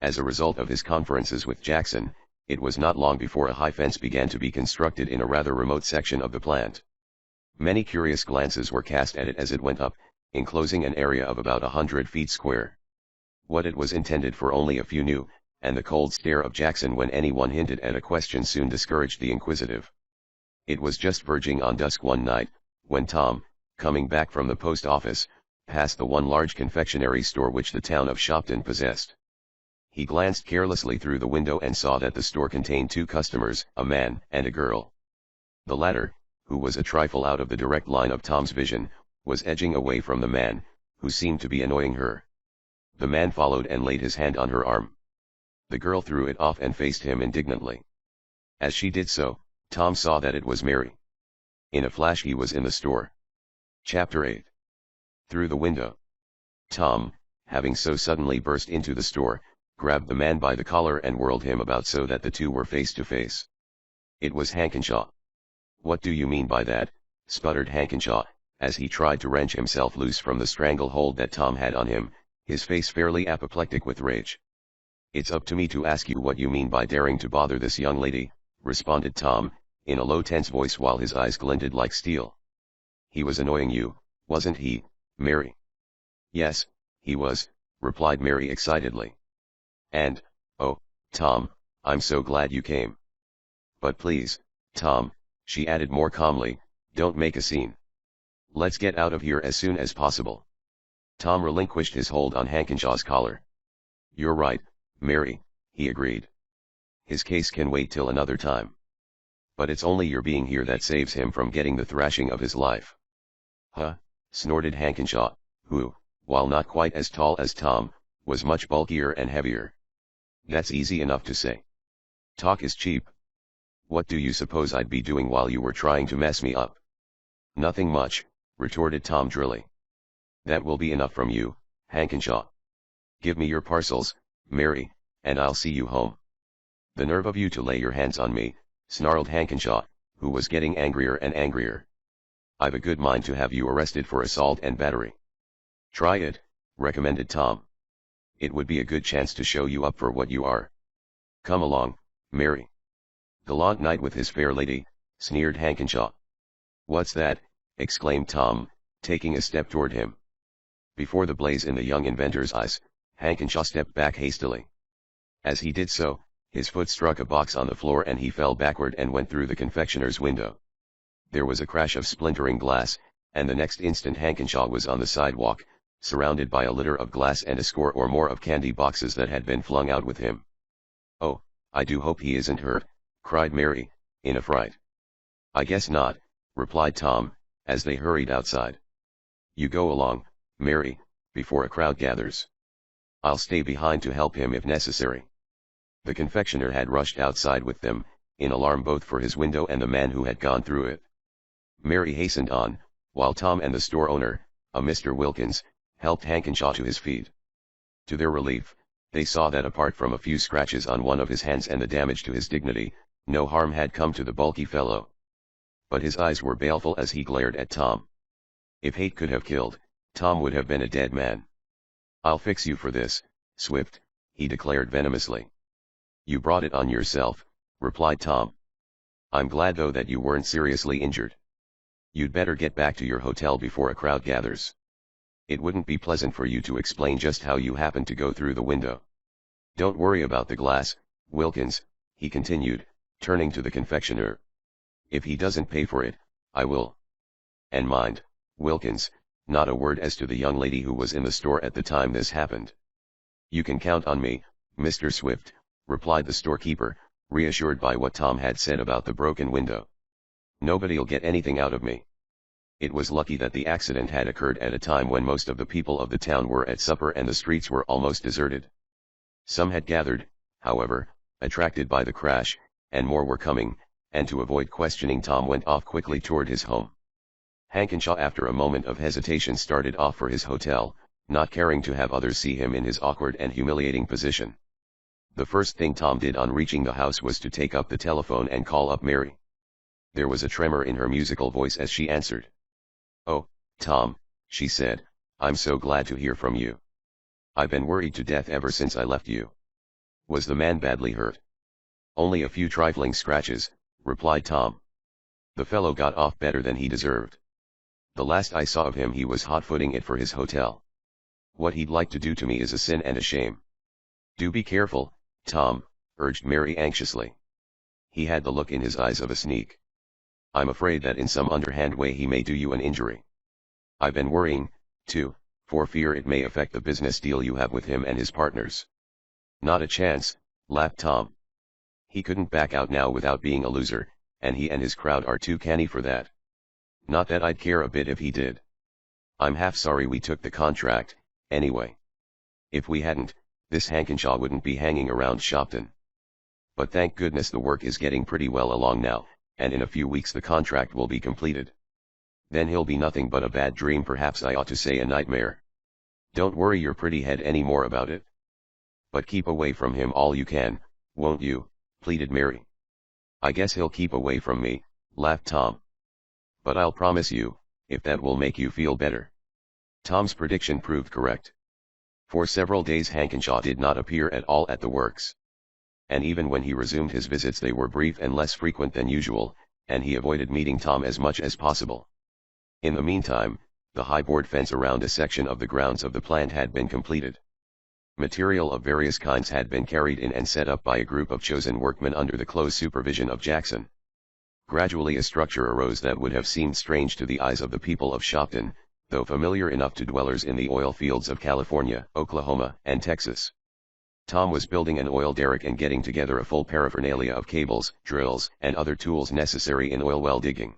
As a result of his conferences with Jackson, it was not long before a high fence began to be constructed in a rather remote section of the plant. Many curious glances were cast at it as it went up, enclosing an area of about 100 feet square. What it was intended for only a few knew, and the cold stare of Jackson when anyone hinted at a question soon discouraged the inquisitive. It was just verging on dusk one night, when Tom, coming back from the post office, passed the one large confectionery store which the town of Shopton possessed. He glanced carelessly through the window and saw that the store contained two customers, a man and a girl. The latter, who was a trifle out of the direct line of Tom's vision, was edging away from the man, who seemed to be annoying her. The man followed and laid his hand on her arm. The girl threw it off and faced him indignantly. As she did so, Tom saw that it was Mary. In a flash he was in the store. Chapter 8. Through the window. Tom, having so suddenly burst into the store, grabbed the man by the collar and whirled him about so that the two were face to face. It was Hankenshaw. "What do you mean by that?" sputtered Hankenshaw, as he tried to wrench himself loose from the stranglehold that Tom had on him, his face fairly apoplectic with rage. "It's up to me to ask you what you mean by daring to bother this young lady," responded Tom, in a low tense voice while his eyes glinted like steel. "He was annoying you, wasn't he, Mary?" "Yes, he was," replied Mary excitedly. "And, oh, Tom, I'm so glad you came. But please, Tom," she added more calmly, "don't make a scene. Let's get out of here as soon as possible." Tom relinquished his hold on Hankenshaw's collar. "You're right, Mary," he agreed. "His case can wait till another time. But it's only your being here that saves him from getting the thrashing of his life." "Huh?" snorted Hankenshaw, who, while not quite as tall as Tom, was much bulkier and heavier. "That's easy enough to say. Talk is cheap. What do you suppose I'd be doing while you were trying to mess me up?" "Nothing much," retorted Tom drily. "That will be enough from you, Hankenshaw. Give me your parcels, Mary, and I'll see you home." "The nerve of you to lay your hands on me," snarled Hankenshaw, who was getting angrier and angrier. "I've a good mind to have you arrested for assault and battery." "Try it," recommended Tom. "It would be a good chance to show you up for what you are. Come along, Mary." "Gallant knight with his fair lady," sneered Hankenshaw. "What's that?" exclaimed Tom, taking a step toward him. Before the blaze in the young inventor's eyes, Hankenshaw stepped back hastily. As he did so, his foot struck a box on the floor and he fell backward and went through the confectioner's window. There was a crash of splintering glass, and the next instant Hankenshaw was on the sidewalk, surrounded by a litter of glass and a score or more of candy boxes that had been flung out with him. "Oh, I do hope he isn't hurt," cried Mary, in a fright. "I guess not," replied Tom, as they hurried outside. "You go along, Mary, before a crowd gathers. I'll stay behind to help him if necessary." The confectioner had rushed outside with them, in alarm both for his window and the man who had gone through it. Mary hastened on, while Tom and the store owner, a Mr. Wilkins, helped Hankenshaw to his feet. To their relief, they saw that apart from a few scratches on one of his hands and the damage to his dignity, no harm had come to the bulky fellow. But his eyes were baleful as he glared at Tom. If hate could have killed, Tom would have been a dead man. "I'll fix you for this, Swift," he declared venomously. "You brought it on yourself," replied Tom. "I'm glad though that you weren't seriously injured. You'd better get back to your hotel before a crowd gathers. It wouldn't be pleasant for you to explain just how you happened to go through the window. Don't worry about the glass, Wilkins," he continued, turning to the confectioner. "If he doesn't pay for it, I will. And mind, Wilkins, not a word as to the young lady who was in the store at the time this happened." "You can count on me, Mr. Swift," replied the storekeeper, reassured by what Tom had said about the broken window. "Nobody'll get anything out of me." It was lucky that the accident had occurred at a time when most of the people of the town were at supper and the streets were almost deserted. Some had gathered, however, attracted by the crash, and more were coming, and to avoid questioning Tom went off quickly toward his home. Hankenshaw after a moment of hesitation started off for his hotel, not caring to have others see him in his awkward and humiliating position. The first thing Tom did on reaching the house was to take up the telephone and call up Mary. There was a tremor in her musical voice as she answered. "Oh, Tom," she said, "I'm so glad to hear from you. I've been worried to death ever since I left you. Was the man badly hurt?" "Only a few trifling scratches," replied Tom. "The fellow got off better than he deserved. The last I saw of him he was hot-footing it for his hotel. What he'd like to do to me is a sin and a shame." "Do be careful, Tom," urged Mary anxiously. "He had the look in his eyes of a sneak. I'm afraid that in some underhand way he may do you an injury. I've been worrying, too, for fear it may affect the business deal you have with him and his partners." "Not a chance," laughed Tom. "He couldn't back out now without being a loser, and he and his crowd are too canny for that. Not that I'd care a bit if he did. I'm half sorry we took the contract, anyway. If we hadn't, this Hankenshaw wouldn't be hanging around Shopton. But thank goodness the work is getting pretty well along now, and in a few weeks the contract will be completed. Then he'll be nothing but a bad dream, perhaps I ought to say a nightmare. Don't worry your pretty head any more about it." But keep away from him all you can, won't you, pleaded Mary. I guess he'll keep away from me, laughed Tom. But I'll promise you, if that will make you feel better. Tom's prediction proved correct. For several days Hankenshaw did not appear at all at the works. And even when he resumed his visits they were brief and less frequent than usual, and he avoided meeting Tom as much as possible. In the meantime, the high board fence around a section of the grounds of the plant had been completed. Material of various kinds had been carried in and set up by a group of chosen workmen under the close supervision of Jackson. Gradually a structure arose that would have seemed strange to the eyes of the people of Shopton, though familiar enough to dwellers in the oil fields of California, Oklahoma, and Texas. Tom was building an oil derrick and getting together a full paraphernalia of cables, drills, and other tools necessary in oil well digging.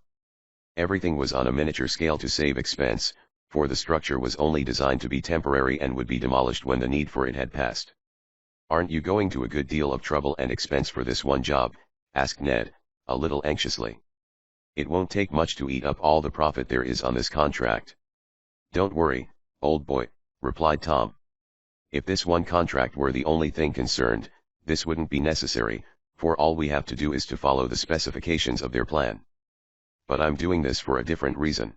Everything was on a miniature scale to save expense, for the structure was only designed to be temporary and would be demolished when the need for it had passed. "Aren't you going to a good deal of trouble and expense for this one job?" asked Ned, a little anxiously. "It won't take much to eat up all the profit there is on this contract." "Don't worry, old boy," replied Tom. "If this one contract were the only thing concerned, this wouldn't be necessary, for all we have to do is to follow the specifications of their plan. But I'm doing this for a different reason.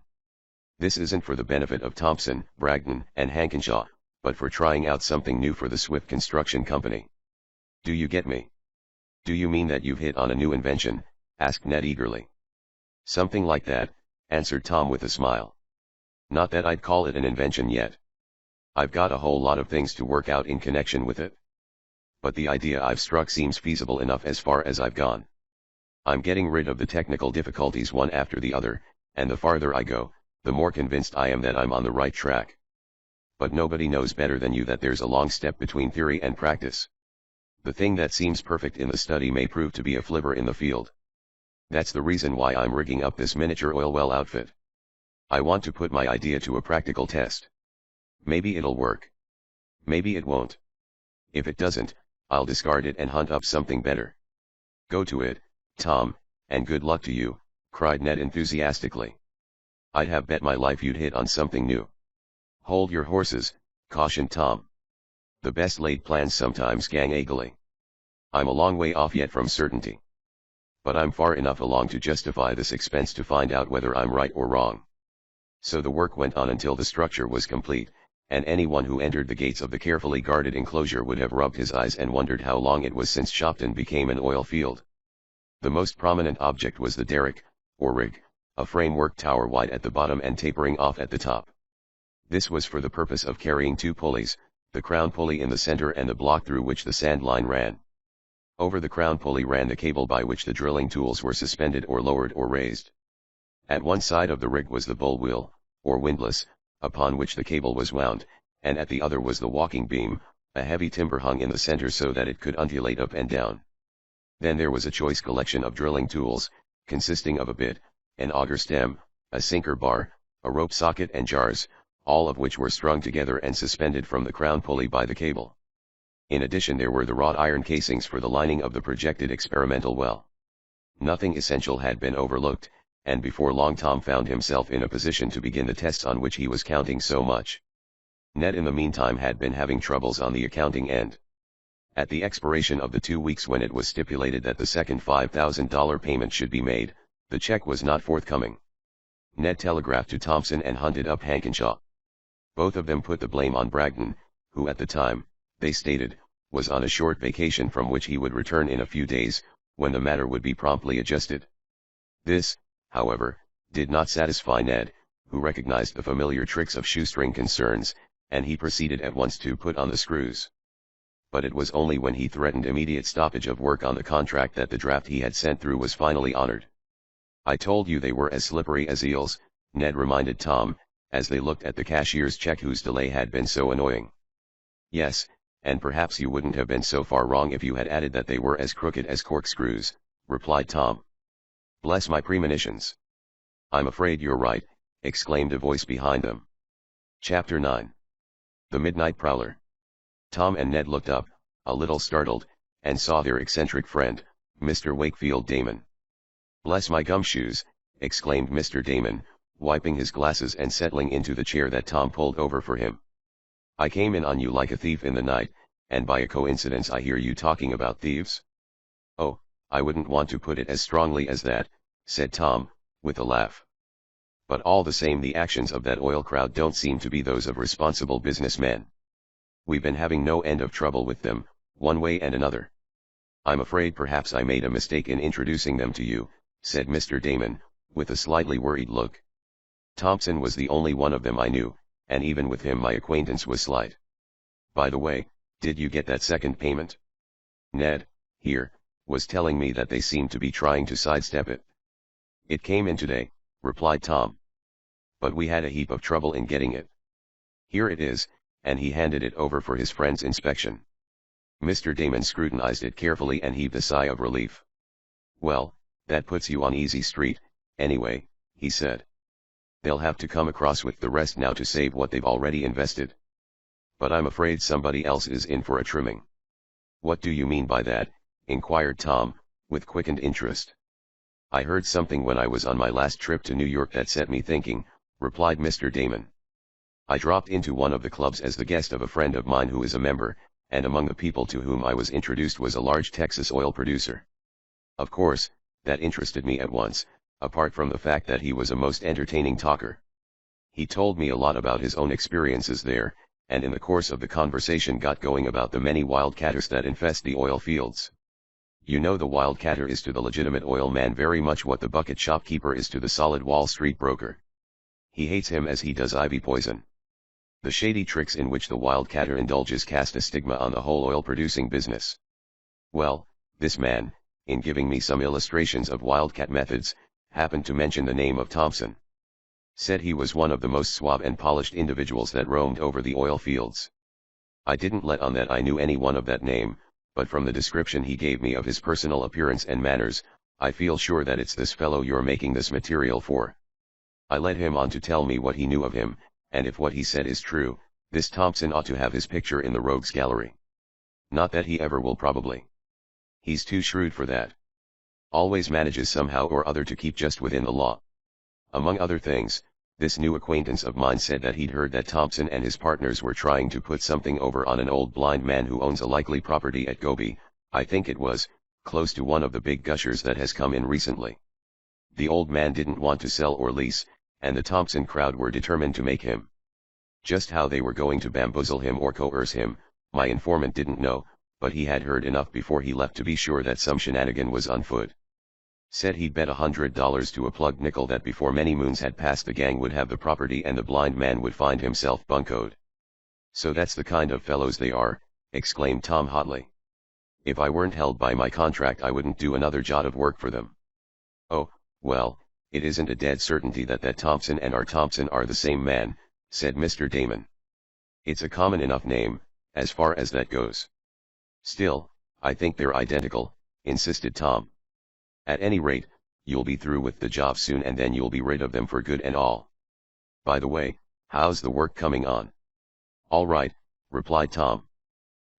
This isn't for the benefit of Thompson, Bragdon, and Hankenshaw, but for trying out something new for the Swift Construction Company. Do you get me?" "Do you mean that you've hit on a new invention?" asked Ned eagerly. "Something like that," answered Tom with a smile. "Not that I'd call it an invention yet. I've got a whole lot of things to work out in connection with it. But the idea I've struck seems feasible enough as far as I've gone. I'm getting rid of the technical difficulties one after the other, and the farther I go, the more convinced I am that I'm on the right track. But nobody knows better than you that there's a long step between theory and practice. The thing that seems perfect in the study may prove to be a flivver in the field. That's the reason why I'm rigging up this miniature oil well outfit. I want to put my idea to a practical test. Maybe it'll work. Maybe it won't. If it doesn't, I'll discard it and hunt up something better." "Go to it, Tom, and good luck to you," cried Ned enthusiastically. "I'd have bet my life you'd hit on something new." "Hold your horses," cautioned Tom. "The best laid plans sometimes gang eggly. I'm a long way off yet from certainty. But I'm far enough along to justify this expense to find out whether I'm right or wrong." So the work went on until the structure was complete, and anyone who entered the gates of the carefully guarded enclosure would have rubbed his eyes and wondered how long it was since Shopton became an oil field. The most prominent object was the derrick, or rig, a framework tower wide at the bottom and tapering off at the top. This was for the purpose of carrying two pulleys, the crown pulley in the center and the block through which the sand line ran. Over the crown pulley ran the cable by which the drilling tools were suspended or lowered or raised. At one side of the rig was the bull wheel, or windlass, upon which the cable was wound, and at the other was the walking beam, a heavy timber hung in the center so that it could undulate up and down. Then there was a choice collection of drilling tools, consisting of a bit, an auger stem, a sinker bar, a rope socket and jars, all of which were strung together and suspended from the crown pulley by the cable. In addition there were the wrought iron casings for the lining of the projected experimental well. Nothing essential had been overlooked, and before long Tom found himself in a position to begin the tests on which he was counting so much. Ned in the meantime had been having troubles on the accounting end. At the expiration of the 2 weeks when it was stipulated that the second $5,000 payment should be made, the check was not forthcoming. Ned telegraphed to Thompson and hunted up Hankenshaw. Both of them put the blame on Bragdon, who at the time, they stated, was on a short vacation from which he would return in a few days, when the matter would be promptly adjusted. This, however, did not satisfy Ned, who recognized the familiar tricks of shoestring concerns, and he proceeded at once to put on the screws. But it was only when he threatened immediate stoppage of work on the contract that the draft he had sent through was finally honored. "I told you they were as slippery as eels," Ned reminded Tom, as they looked at the cashier's check whose delay had been so annoying. "Yes, and perhaps you wouldn't have been so far wrong if you had added that they were as crooked as corkscrews," replied Tom. "Bless my premonitions." "I'm afraid you're right," exclaimed a voice behind them. Chapter 9. The Midnight Prowler. Tom and Ned looked up, a little startled, and saw their eccentric friend, Mr. Wakefield Damon. "Bless my gumshoes," exclaimed Mr. Damon, wiping his glasses and settling into the chair that Tom pulled over for him. "I came in on you like a thief in the night, and by a coincidence I hear you talking about thieves? Oh, I wouldn't want to put it as strongly as that, said Tom, with a laugh. But all the same, the actions of that oil crowd don't seem to be those of responsible businessmen. We've been having no end of trouble with them, one way and another. I'm afraid perhaps I made a mistake in introducing them to you, said Mr. Damon, with a slightly worried look. Thompson was the only one of them I knew, and even with him my acquaintance was slight. By the way, did you get that second payment? Ned, here, was telling me that they seemed to be trying to sidestep it. It came in today, replied Tom. But we had a heap of trouble in getting it. Here it is, and he handed it over for his friend's inspection. Mr. Damon scrutinized it carefully and heaved a sigh of relief. Well, that puts you on easy street, anyway, he said. They'll have to come across with the rest now to save what they've already invested. But I'm afraid somebody else is in for a trimming. What do you mean by that? Inquired Tom, with quickened interest. I heard something when I was on my last trip to New York that set me thinking, replied Mr. Damon. I dropped into one of the clubs as the guest of a friend of mine who is a member, and among the people to whom I was introduced was a large Texas oil producer. Of course, that interested me at once, apart from the fact that he was a most entertaining talker. He told me a lot about his own experiences there, and in the course of the conversation got going about the many wildcatters that infest the oil fields. You know, the wildcatter is to the legitimate oil man very much what the bucket shopkeeper is to the solid Wall Street broker. He hates him as he does ivy poison. The shady tricks in which the wildcatter indulges cast a stigma on the whole oil-producing business. Well, this man, in giving me some illustrations of wildcat methods, happened to mention the name of Thompson. Said he was one of the most suave and polished individuals that roamed over the oil fields. I didn't let on that I knew any one of that name, but from the description he gave me of his personal appearance and manners, I feel sure that it's this fellow you're making this material for. I led him on to tell me what he knew of him, and if what he said is true, this Thompson ought to have his picture in the rogues gallery. Not that he ever will probably. He's too shrewd for that. Always manages somehow or other to keep just within the law. Among other things, this new acquaintance of mine said that he'd heard that Thompson and his partners were trying to put something over on an old blind man who owns a likely property at Gobi, I think it was, close to one of the big gushers that has come in recently. The old man didn't want to sell or lease, and the Thompson crowd were determined to make him. Just how they were going to bamboozle him or coerce him, my informant didn't know, but he had heard enough before he left to be sure that some shenanigan was on foot. Said he'd bet $100 to a plugged nickel that before many moons had passed the gang would have the property and the blind man would find himself buncoed. So that's the kind of fellows they are, exclaimed Tom hotly. If I weren't held by my contract I wouldn't do another jot of work for them. Oh, well, it isn't a dead certainty that Thompson and our Thompson are the same man, said Mr. Damon. It's a common enough name, as far as that goes. Still, I think they're identical, insisted Tom. At any rate, you'll be through with the job soon and then you'll be rid of them for good and all. By the way, how's the work coming on? All right, replied Tom.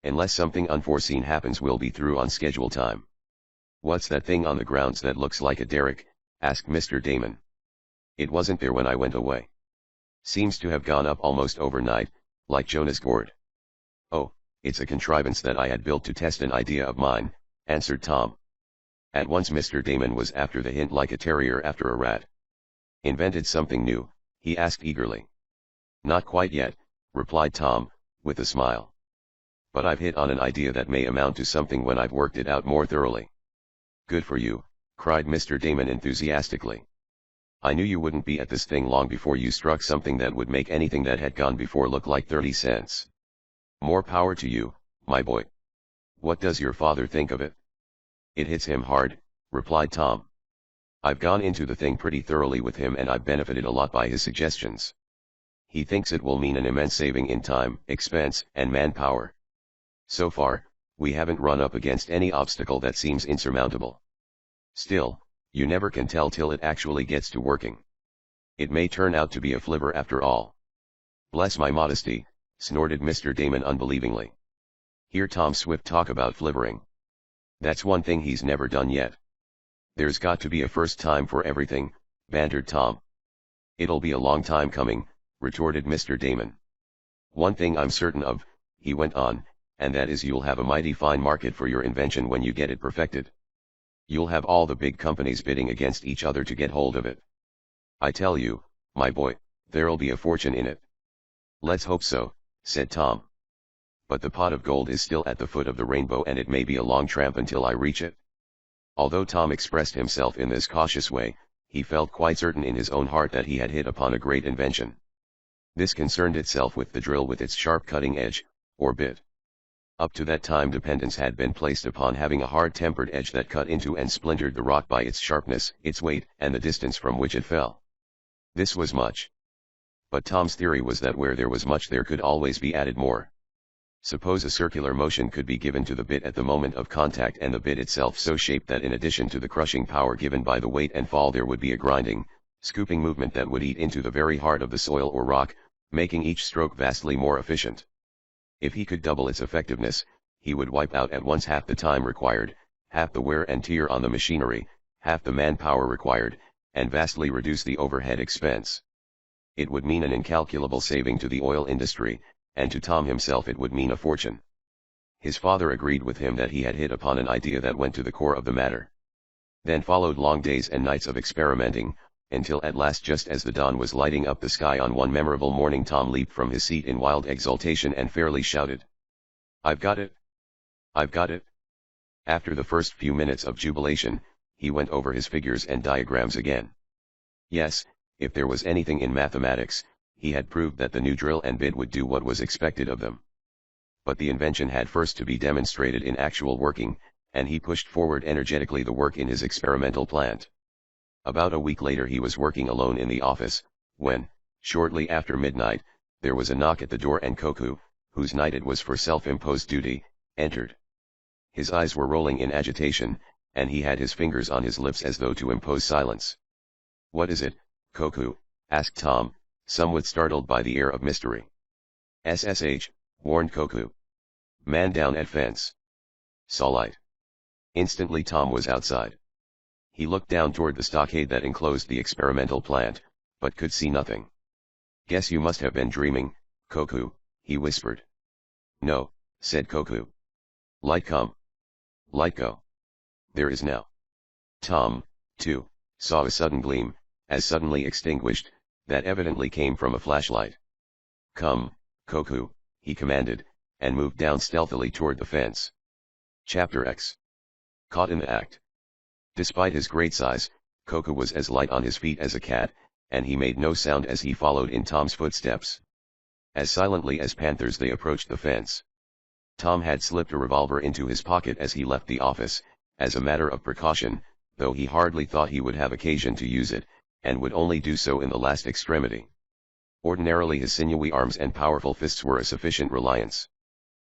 Unless something unforeseen happens we'll be through on schedule time. What's that thing on the grounds that looks like a derrick? Asked Mr. Damon. It wasn't there when I went away. Seems to have gone up almost overnight, like Jonah's gourd. Oh, it's a contrivance that I had built to test an idea of mine, answered Tom. At once Mr. Damon was after the hint like a terrier after a rat. Invented something new? He asked eagerly. Not quite yet, replied Tom, with a smile. But I've hit on an idea that may amount to something when I've worked it out more thoroughly. Good for you, cried Mr. Damon enthusiastically. I knew you wouldn't be at this thing long before you struck something that would make anything that had gone before look like 30 cents. More power to you, my boy. What does your father think of it? It hits him hard, replied Tom. I've gone into the thing pretty thoroughly with him and I've benefited a lot by his suggestions. He thinks it will mean an immense saving in time, expense, and manpower. So far, we haven't run up against any obstacle that seems insurmountable. Still, you never can tell till it actually gets to working. It may turn out to be a flivver after all. Bless my modesty, snorted Mr. Damon unbelievingly. Hear Tom Swift talk about flivvering. That's one thing he's never done yet. There's got to be a first time for everything, bantered Tom. It'll be a long time coming, retorted Mr. Damon. One thing I'm certain of, he went on, and that is you'll have a mighty fine market for your invention when you get it perfected. You'll have all the big companies bidding against each other to get hold of it. I tell you, my boy, there'll be a fortune in it. Let's hope so, said Tom. But the pot of gold is still at the foot of the rainbow and it may be a long tramp until I reach it. Although Tom expressed himself in this cautious way, he felt quite certain in his own heart that he had hit upon a great invention. This concerned itself with the drill with its sharp cutting edge, or bit. Up to that time dependence had been placed upon having a hard-tempered edge that cut into and splintered the rock by its sharpness, its weight, and the distance from which it fell. This was much. But Tom's theory was that where there was much there could always be added more. Suppose a circular motion could be given to the bit at the moment of contact and the bit itself so shaped that in addition to the crushing power given by the weight and fall there would be a grinding, scooping movement that would eat into the very heart of the soil or rock, making each stroke vastly more efficient. If he could double its effectiveness, he would wipe out at once half the time required, half the wear and tear on the machinery, half the manpower required, and vastly reduce the overhead expense. It would mean an incalculable saving to the oil industry, and to Tom himself it would mean a fortune. His father agreed with him that he had hit upon an idea that went to the core of the matter. Then followed long days and nights of experimenting, until at last just as the dawn was lighting up the sky on one memorable morning Tom leaped from his seat in wild exultation and fairly shouted, "I've got it! I've got it!" After the first few minutes of jubilation, he went over his figures and diagrams again. Yes, if there was anything in mathematics, he had proved that the new drill and bit would do what was expected of them. But the invention had first to be demonstrated in actual working, and he pushed forward energetically the work in his experimental plant. About a week later he was working alone in the office, when, shortly after midnight, there was a knock at the door and Koku, whose night it was for self-imposed duty, entered. His eyes were rolling in agitation, and he had his fingers on his lips as though to impose silence. "What is it, Koku?" asked Tom, somewhat startled by the air of mystery. "SSH, warned Koku. Man down at fence. Saw light." Instantly Tom was outside. He looked down toward the stockade that enclosed the experimental plant, but could see nothing. "Guess you must have been dreaming, Koku," he whispered. "No," said Koku. "Light come. Light go. There is now." Tom, too, saw a sudden gleam, as suddenly extinguished, that evidently came from a flashlight. "Come, Koku," he commanded, and moved down stealthily toward the fence. Chapter X. Caught in the act. Despite his great size, Koku was as light on his feet as a cat, and he made no sound as he followed in Tom's footsteps. As silently as panthers they approached the fence. Tom had slipped a revolver into his pocket as he left the office, as a matter of precaution, though he hardly thought he would have occasion to use it, and would only do so in the last extremity. Ordinarily his sinewy arms and powerful fists were a sufficient reliance.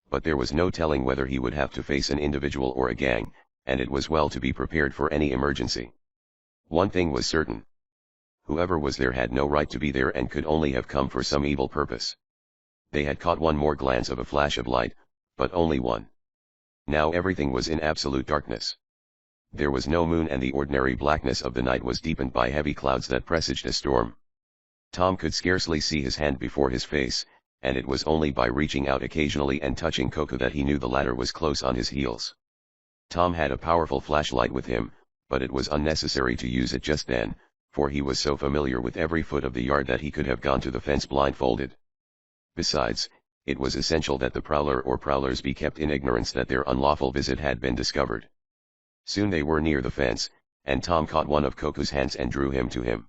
But there was no telling whether he would have to face an individual or a gang, and it was well to be prepared for any emergency. One thing was certain. Whoever was there had no right to be there and could only have come for some evil purpose. They had caught one more glance of a flash of light, but only one. Now everything was in absolute darkness. There was no moon and the ordinary blackness of the night was deepened by heavy clouds that presaged a storm. Tom could scarcely see his hand before his face, and it was only by reaching out occasionally and touching Koku that he knew the latter was close on his heels. Tom had a powerful flashlight with him, but it was unnecessary to use it just then, for he was so familiar with every foot of the yard that he could have gone to the fence blindfolded. Besides, it was essential that the prowler or prowlers be kept in ignorance that their unlawful visit had been discovered. Soon they were near the fence, and Tom caught one of Koku's hands and drew him to him.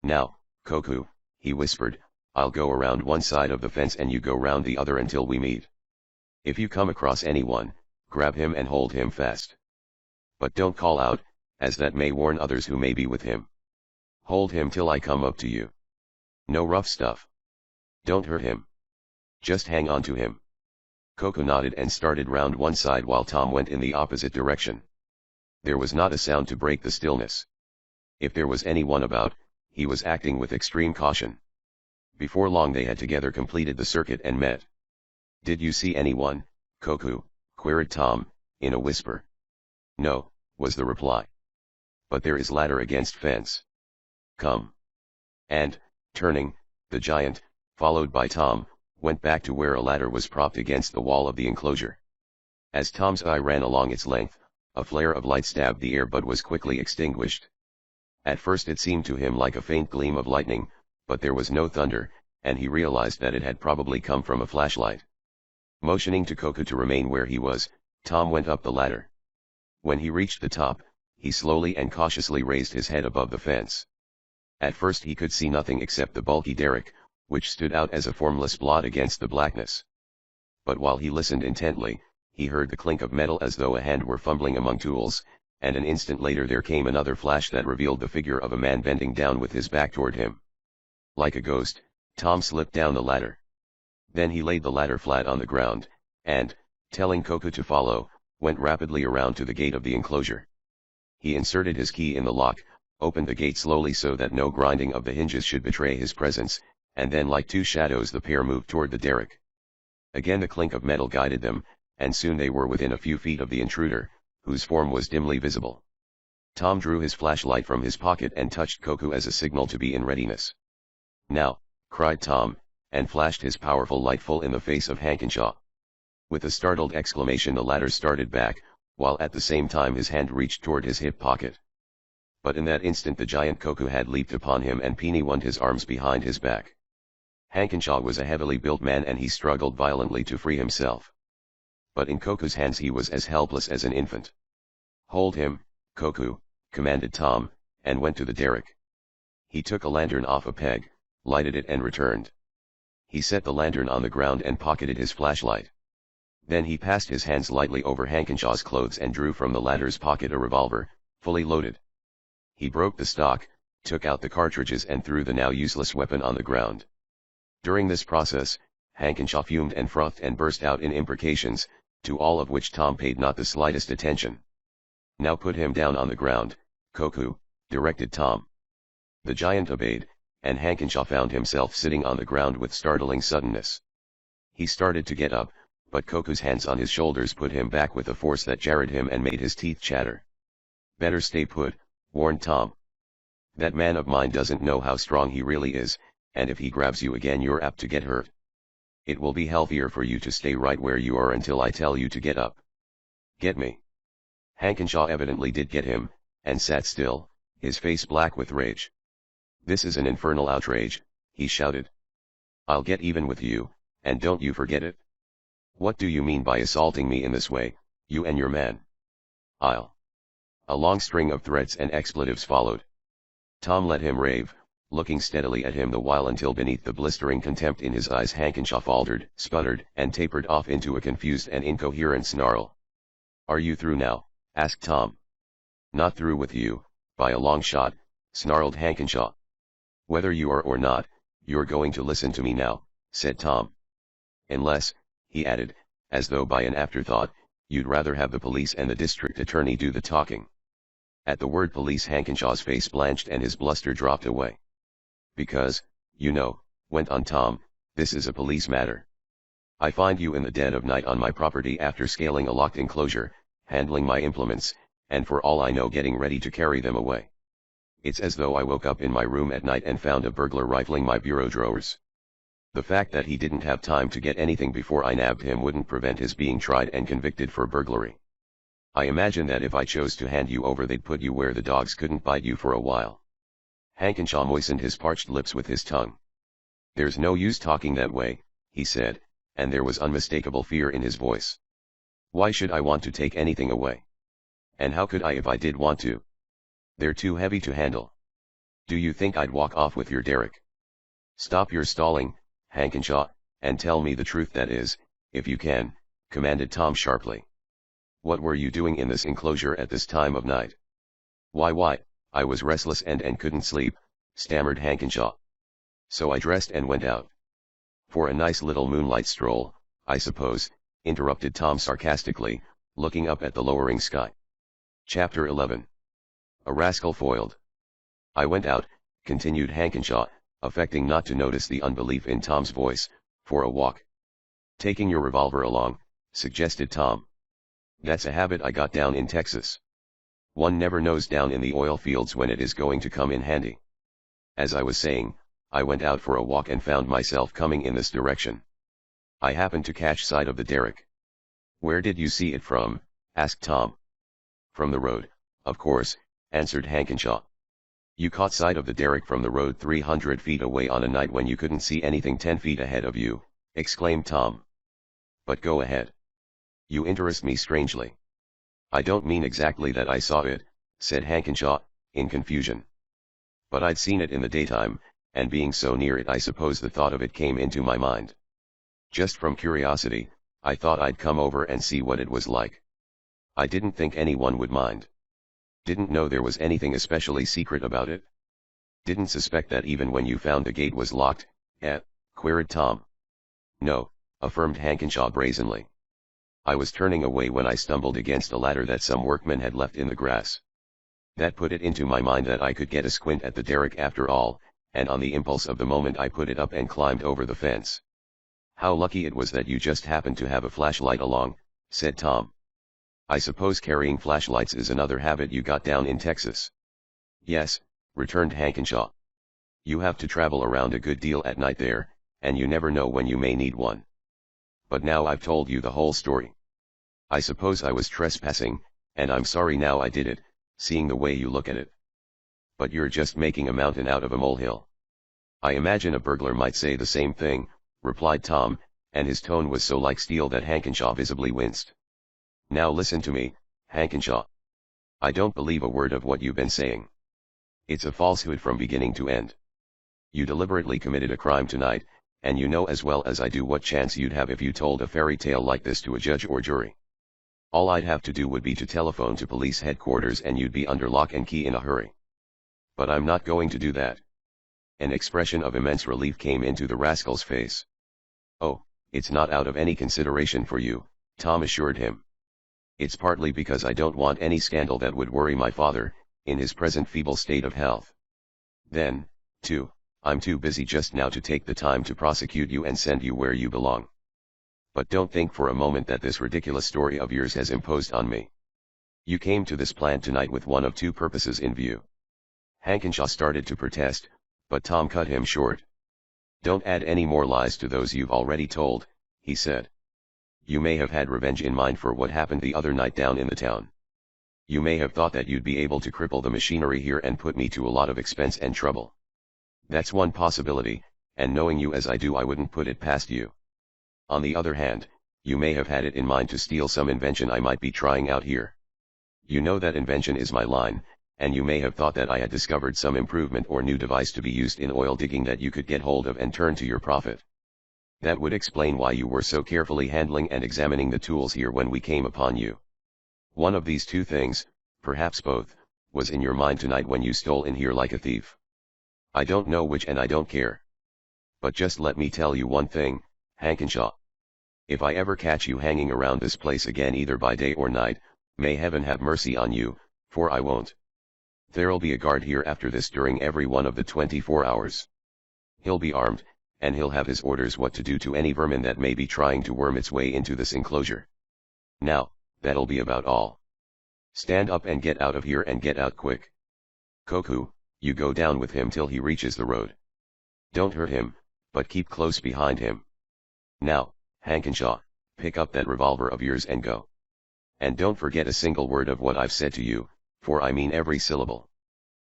"Now, Koku," he whispered, "I'll go around one side of the fence and you go round the other until we meet. If you come across anyone, grab him and hold him fast. But don't call out, as that may warn others who may be with him. Hold him till I come up to you. No rough stuff. Don't hurt him. Just hang on to him." Koku nodded and started round one side while Tom went in the opposite direction. There was not a sound to break the stillness. If there was anyone about, he was acting with extreme caution. Before long they had together completed the circuit and met. "Did you see anyone, Koku?" queried Tom, in a whisper. "No," was the reply. "But there is ladder against fence. Come." And, turning, the giant, followed by Tom, went back to where a ladder was propped against the wall of the enclosure. As Tom's eye ran along its length, a flare of light stabbed the air but was quickly extinguished. At first it seemed to him like a faint gleam of lightning, but there was no thunder, and he realized that it had probably come from a flashlight. Motioning to Koku to remain where he was, Tom went up the ladder. When he reached the top, he slowly and cautiously raised his head above the fence. At first he could see nothing except the bulky derrick, which stood out as a formless blot against the blackness. But while he listened intently, he heard the clink of metal as though a hand were fumbling among tools, and an instant later there came another flash that revealed the figure of a man bending down with his back toward him. Like a ghost, Tom slipped down the ladder. Then he laid the ladder flat on the ground, and, telling Koku to follow, went rapidly around to the gate of the enclosure. He inserted his key in the lock, opened the gate slowly so that no grinding of the hinges should betray his presence, and then like two shadows the pair moved toward the derrick. Again the clink of metal guided them, and soon they were within a few feet of the intruder, whose form was dimly visible. Tom drew his flashlight from his pocket and touched Koku as a signal to be in readiness. "Now," cried Tom, and flashed his powerful light full in the face of Hankenshaw. With a startled exclamation the latter started back, while at the same time his hand reached toward his hip pocket. But in that instant the giant Koku had leaped upon him and pinioned his arms behind his back. Hankenshaw was a heavily built man and he struggled violently to free himself. But in Koku's hands he was as helpless as an infant. "Hold him, Koku," commanded Tom, and went to the derrick. He took a lantern off a peg, lighted it and returned. He set the lantern on the ground and pocketed his flashlight. Then he passed his hands lightly over Hankenshaw's clothes and drew from the latter's pocket a revolver, fully loaded. He broke the stock, took out the cartridges and threw the now useless weapon on the ground. During this process, Hankenshaw fumed and frothed and burst out in imprecations, to all of which Tom paid not the slightest attention. "Now put him down on the ground, Koku," directed Tom. The giant obeyed, and Hankenshaw found himself sitting on the ground with startling suddenness. He started to get up, but Koku's hands on his shoulders put him back with a force that jarred him and made his teeth chatter. "Better stay put," warned Tom. "That man of mine doesn't know how strong he really is, and if he grabs you again you're apt to get hurt. It will be healthier for you to stay right where you are until I tell you to get up. Get me?" Hankenshaw evidently did get him, and sat still, his face black with rage. "This is an infernal outrage," he shouted. "I'll get even with you, and don't you forget it. What do you mean by assaulting me in this way, you and your man?" "I'll..." A long string of threats and expletives followed. Tom let him rave, looking steadily at him the while until beneath the blistering contempt in his eyes Hankenshaw faltered, sputtered, and tapered off into a confused and incoherent snarl. "Are you through now?" asked Tom. "Not through with you, by a long shot," snarled Hankenshaw. "Whether you are or not, you're going to listen to me now," said Tom. "Unless," he added, as though by an afterthought, "you'd rather have the police and the district attorney do the talking." At the word police Hankenshaw's face blanched and his bluster dropped away. "Because, you know," went on Tom, "this is a police matter. I find you in the dead of night on my property after scaling a locked enclosure, handling my implements, and for all I know getting ready to carry them away. It's as though I woke up in my room at night and found a burglar rifling my bureau drawers. The fact that he didn't have time to get anything before I nabbed him wouldn't prevent his being tried and convicted for burglary. I imagine that if I chose to hand you over they'd put you where the dogs couldn't bite you for a while." Hankenshaw moistened his parched lips with his tongue. "There's no use talking that way," he said, and there was unmistakable fear in his voice. "Why should I want to take anything away? And how could I if I did want to? They're too heavy to handle. Do you think I'd walk off with your derrick? Stop your stalling, Hankenshaw, and tell me the truth, that is, if you can," commanded Tom sharply. "What were you doing in this enclosure at this time of night?" Why, I was restless and couldn't sleep," stammered Hankenshaw. "So I dressed and went out." "For a nice little moonlight stroll, I suppose," interrupted Tom sarcastically, looking up at the lowering sky. Chapter 11. A Rascal Foiled. "I went out," continued Hankenshaw, affecting not to notice the unbelief in Tom's voice, "for a walk." "Taking your revolver along," suggested Tom. "That's a habit I got down in Texas. One never knows down in the oil fields when it is going to come in handy. As I was saying, I went out for a walk and found myself coming in this direction. I happened to catch sight of the derrick. Where did you see it from? Asked Tom. From the road, of course, answered Hankenshaw. You caught sight of the derrick from the road 300 feet away on a night when you couldn't see anything 10 feet ahead of you, exclaimed Tom. But go ahead. You interest me strangely. I don't mean exactly that I saw it, said Hankenshaw, in confusion. But I'd seen it in the daytime, and being so near it I suppose the thought of it came into my mind. Just from curiosity, I thought I'd come over and see what it was like. I didn't think anyone would mind. Didn't know there was anything especially secret about it. Didn't suspect that even when you found the gate was locked, queried Tom. No, affirmed Hankenshaw brazenly. I was turning away when I stumbled against a ladder that some workmen had left in the grass. That put it into my mind that I could get a squint at the derrick after all, and on the impulse of the moment I put it up and climbed over the fence. How lucky it was that you just happened to have a flashlight along, said Tom. I suppose carrying flashlights is another habit you got down in Texas. Yes, returned Hankenshaw. You have to travel around a good deal at night there, and you never know when you may need one. But now I've told you the whole story. I suppose I was trespassing, and I'm sorry now I did it, seeing the way you look at it. But you're just making a mountain out of a molehill. I imagine a burglar might say the same thing, replied Tom, and his tone was so like steel that Hankenshaw visibly winced. Now listen to me, Hankenshaw. I don't believe a word of what you've been saying. It's a falsehood from beginning to end. You deliberately committed a crime tonight, and you know as well as I do what chance you'd have if you told a fairy tale like this to a judge or jury. All I'd have to do would be to telephone to police headquarters and you'd be under lock and key in a hurry. But I'm not going to do that. An expression of immense relief came into the rascal's face. Oh, it's not out of any consideration for you, Tom assured him. It's partly because I don't want any scandal that would worry my father, in his present feeble state of health. Then, too, I'm too busy just now to take the time to prosecute you and send you where you belong. But don't think for a moment that this ridiculous story of yours has imposed on me. You came to this plant tonight with one of two purposes in view. Hankenshaw started to protest, but Tom cut him short. Don't add any more lies to those you've already told, he said. You may have had revenge in mind for what happened the other night down in the town. You may have thought that you'd be able to cripple the machinery here and put me to a lot of expense and trouble. That's one possibility, and knowing you as I do I wouldn't put it past you. On the other hand, you may have had it in mind to steal some invention I might be trying out here. You know that invention is my line, and you may have thought that I had discovered some improvement or new device to be used in oil digging that you could get hold of and turn to your profit. That would explain why you were so carefully handling and examining the tools here when we came upon you. One of these two things, perhaps both, was in your mind tonight when you stole in here like a thief. I don't know which and I don't care. But just let me tell you one thing, Hankenshaw. If I ever catch you hanging around this place again either by day or night, may heaven have mercy on you, for I won't. There'll be a guard here after this during every one of the 24 hours. He'll be armed, and he'll have his orders what to do to any vermin that may be trying to worm its way into this enclosure. Now, that'll be about all. Stand up and get out of here and get out quick. Koku, you go down with him till he reaches the road. Don't hurt him, but keep close behind him. Now, Hankenshaw, pick up that revolver of yours and go. And don't forget a single word of what I've said to you, for I mean every syllable.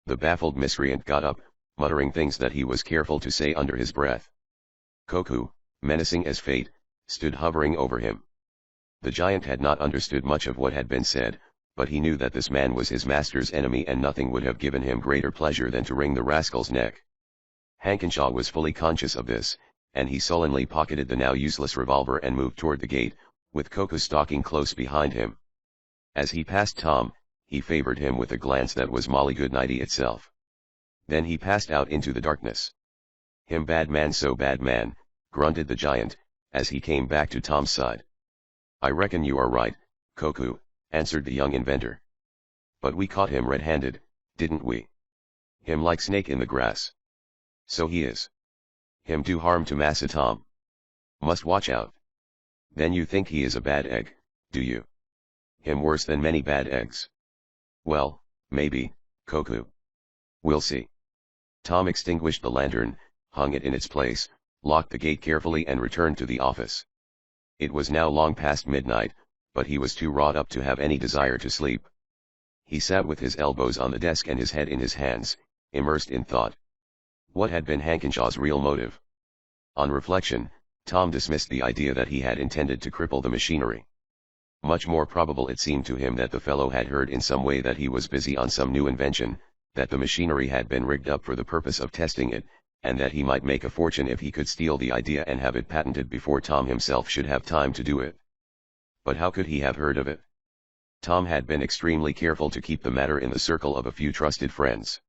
The baffled miscreant got up, muttering things that he was careful to say under his breath. Koku, menacing as fate, stood hovering over him. The giant had not understood much of what had been said, but he knew that this man was his master's enemy and nothing would have given him greater pleasure than to wring the rascal's neck. Hankenshaw was fully conscious of this, and he sullenly pocketed the now useless revolver and moved toward the gate, with Koku stalking close behind him. As he passed Tom, he favored him with a glance that was Molly Goodnighty itself. Then he passed out into the darkness. Him bad man so bad man, grunted the giant, as he came back to Tom's side. I reckon you are right, Koku, answered the young inventor. But we caught him red-handed, didn't we? Him like snake in the grass. So he is. Him do harm to Massa Tom. Must watch out. Then you think he is a bad egg, do you? Him worse than many bad eggs. Well, maybe, Koku. We'll see. Tom extinguished the lantern, hung it in its place, locked the gate carefully and returned to the office. It was now long past midnight, but he was too wrought up to have any desire to sleep. He sat with his elbows on the desk and his head in his hands, immersed in thought. What had been Hankenshaw's real motive? On reflection, Tom dismissed the idea that he had intended to cripple the machinery. Much more probable it seemed to him that the fellow had heard in some way that he was busy on some new invention, that the machinery had been rigged up for the purpose of testing it, and that he might make a fortune if he could steal the idea and have it patented before Tom himself should have time to do it. But how could he have heard of it? Tom had been extremely careful to keep the matter in the circle of a few trusted friends.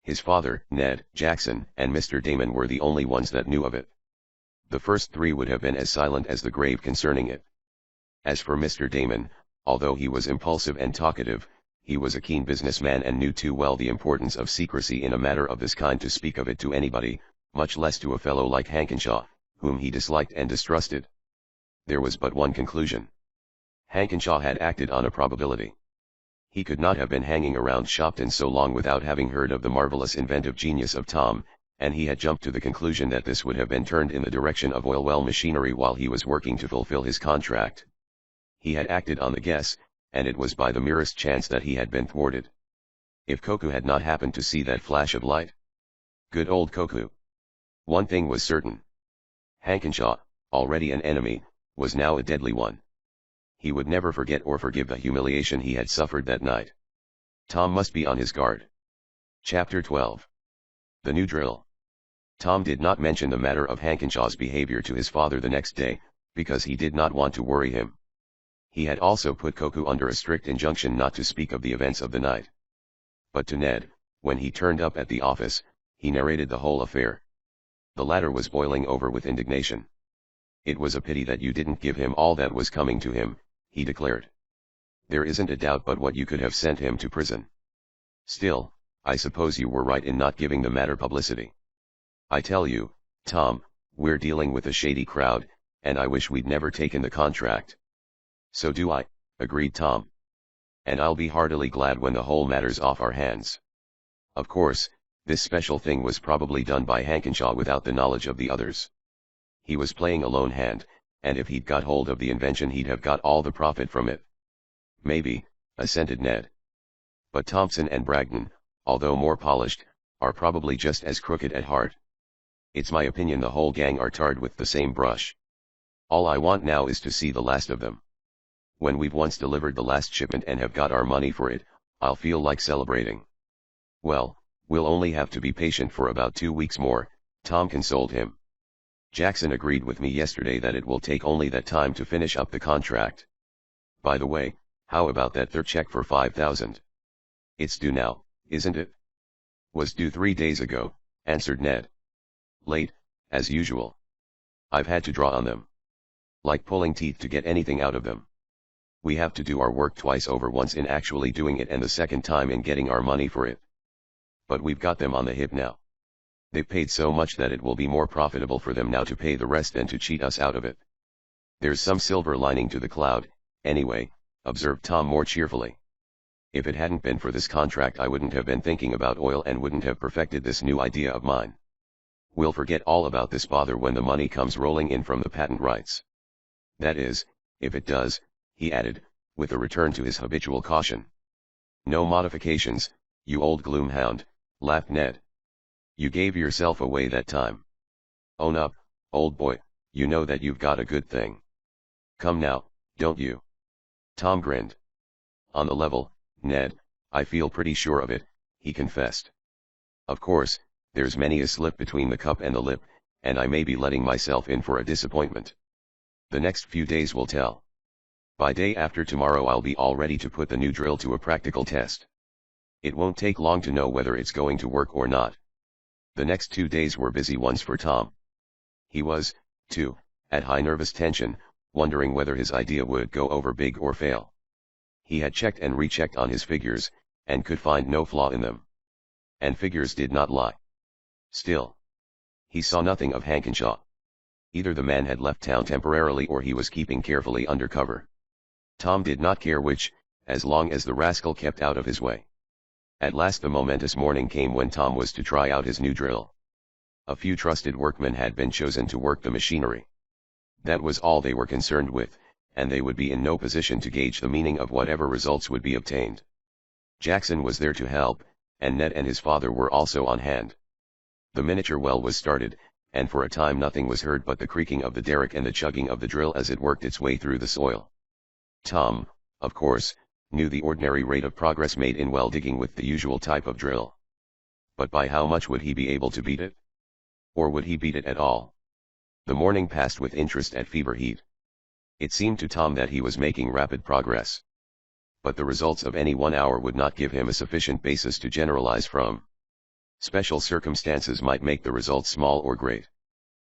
His father, Ned, Jackson, and Mr. Damon were the only ones that knew of it. The first three would have been as silent as the grave concerning it. As for Mr. Damon, although he was impulsive and talkative, he was a keen businessman and knew too well the importance of secrecy in a matter of this kind to speak of it to anybody, much less to a fellow like Hankenshaw, whom he disliked and distrusted. There was but one conclusion. Hankenshaw had acted on a probability. He could not have been hanging around Shopton so long without having heard of the marvelous inventive genius of Tom, and he had jumped to the conclusion that this would have been turned in the direction of oil well machinery while he was working to fulfill his contract. He had acted on the guess, and it was by the merest chance that he had been thwarted. If Koku had not happened to see that flash of light. Good old Koku. One thing was certain. Hankenshaw, already an enemy, was now a deadly one. He would never forget or forgive the humiliation he had suffered that night. Tom must be on his guard. Chapter 12. The new drill. Tom did not mention the matter of Hankenshaw's behavior to his father the next day, because he did not want to worry him. He had also put Koku under a strict injunction not to speak of the events of the night. But to Ned, when he turned up at the office, he narrated the whole affair. The latter was boiling over with indignation. "It was a pity that you didn't give him all that was coming to him," he declared. "There isn't a doubt but what you could have sent him to prison. Still, I suppose you were right in not giving the matter publicity. I tell you, Tom, we're dealing with a shady crowd, and I wish we'd never taken the contract." "So do I," agreed Tom. "And I'll be heartily glad when the whole matter's off our hands. Of course, this special thing was probably done by Hankenshaw without the knowledge of the others. He was playing a lone hand, and if he'd got hold of the invention he'd have got all the profit from it." "Maybe," assented Ned. "But Thompson and Bragdon, although more polished, are probably just as crooked at heart. It's my opinion the whole gang are tarred with the same brush. All I want now is to see the last of them. When we've once delivered the last shipment and have got our money for it, I'll feel like celebrating." "Well, we'll only have to be patient for about 2 weeks more," Tom consoled him. "Jackson agreed with me yesterday that it will take only that time to finish up the contract. By the way, how about that third check for $5,000? It's due now, isn't it?" "Was due 3 days ago," answered Ned. "Late, as usual. I've had to draw on them. Like pulling teeth to get anything out of them. We have to do our work twice over, once in actually doing it and the second time in getting our money for it. But we've got them on the hip now. They've paid so much that it will be more profitable for them now to pay the rest than to cheat us out of it. There's some silver lining to the cloud, anyway," observed Tom more cheerfully. "If it hadn't been for this contract I wouldn't have been thinking about oil and wouldn't have perfected this new idea of mine. We'll forget all about this bother when the money comes rolling in from the patent rights. That is, if it does," he added, with a return to his habitual caution. "No modifications, you old gloomhound," laughed Ned. "You gave yourself away that time. Own up, old boy, you know that you've got a good thing. Come now, don't you?" Tom grinned. "On the level, Ned, I feel pretty sure of it," he confessed. "Of course, there's many a slip between the cup and the lip, and I may be letting myself in for a disappointment. The next few days will tell. By day after tomorrow I'll be all ready to put the new drill to a practical test. It won't take long to know whether it's going to work or not." The next 2 days were busy ones for Tom. He was, too, at high nervous tension, wondering whether his idea would go over big or fail. He had checked and rechecked on his figures, and could find no flaw in them. And figures did not lie. Still, he saw nothing of Hankenshaw. Either the man had left town temporarily or he was keeping carefully under cover. Tom did not care which, as long as the rascal kept out of his way. At last the momentous morning came when Tom was to try out his new drill. A few trusted workmen had been chosen to work the machinery. That was all they were concerned with, and they would be in no position to gauge the meaning of whatever results would be obtained. Jackson was there to help, and Ned and his father were also on hand. The miniature well was started, and for a time nothing was heard but the creaking of the derrick and the chugging of the drill as it worked its way through the soil. Tom, of course, knew the ordinary rate of progress made in well digging with the usual type of drill. But by how much would he be able to beat it? Or would he beat it at all? The morning passed with interest at fever heat. It seemed to Tom that he was making rapid progress. But the results of any 1 hour would not give him a sufficient basis to generalize from. Special circumstances might make the results small or great.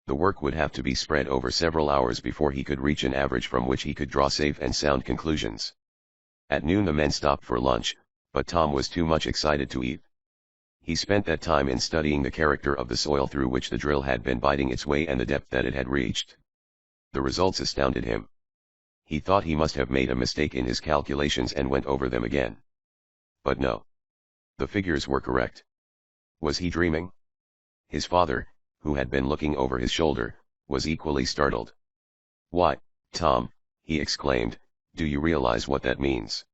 The work would have to be spread over several hours before he could reach an average from which he could draw safe and sound conclusions. At noon the men stopped for lunch, but Tom was too much excited to eat. He spent that time in studying the character of the soil through which the drill had been biting its way and the depth that it had reached. The results astounded him. He thought he must have made a mistake in his calculations and went over them again. But no. The figures were correct. Was he dreaming? His father, who had been looking over his shoulder, was equally startled. "Why, Tom," he exclaimed, "do you realize what that means?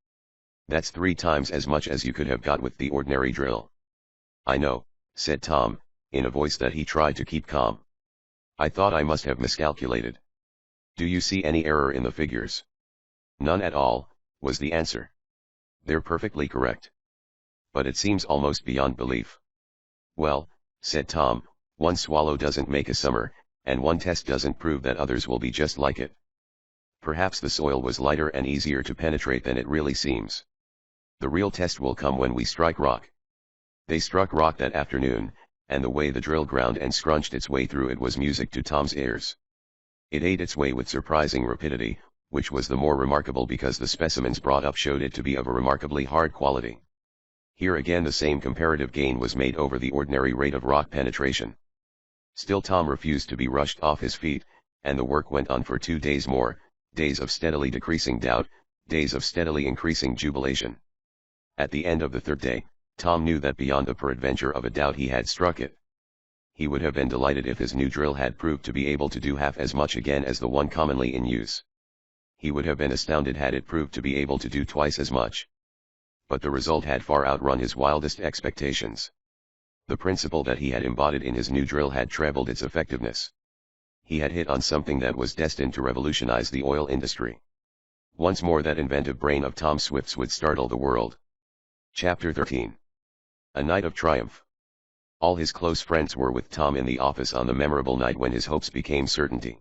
That's 3 times as much as you could have got with the ordinary drill." "I know," said Tom, in a voice that he tried to keep calm. "I thought I must have miscalculated. Do you see any error in the figures?" "None at all," was the answer. "They're perfectly correct. But it seems almost beyond belief." "Well," said Tom, "one swallow doesn't make a summer, and one test doesn't prove that others will be just like it. Perhaps the soil was lighter and easier to penetrate than it really seems. The real test will come when we strike rock." They struck rock that afternoon, and the way the drill ground and scrunched its way through it was music to Tom's ears. It ate its way with surprising rapidity, which was the more remarkable because the specimens brought up showed it to be of a remarkably hard quality. Here again the same comparative gain was made over the ordinary rate of rock penetration. Still Tom refused to be rushed off his feet, and the work went on for 2 days more, days of steadily decreasing doubt, days of steadily increasing jubilation. At the end of the 3rd day, Tom knew that beyond the peradventure of a doubt he had struck it. He would have been delighted if his new drill had proved to be able to do half as much again as the one commonly in use. He would have been astounded had it proved to be able to do twice as much. But the result had far outrun his wildest expectations. The principle that he had embodied in his new drill had trebled its effectiveness. He had hit on something that was destined to revolutionize the oil industry. Once more that inventive brain of Tom Swift's would startle the world. Chapter 13. A night of triumph. All his close friends were with Tom in the office on the memorable night when his hopes became certainty.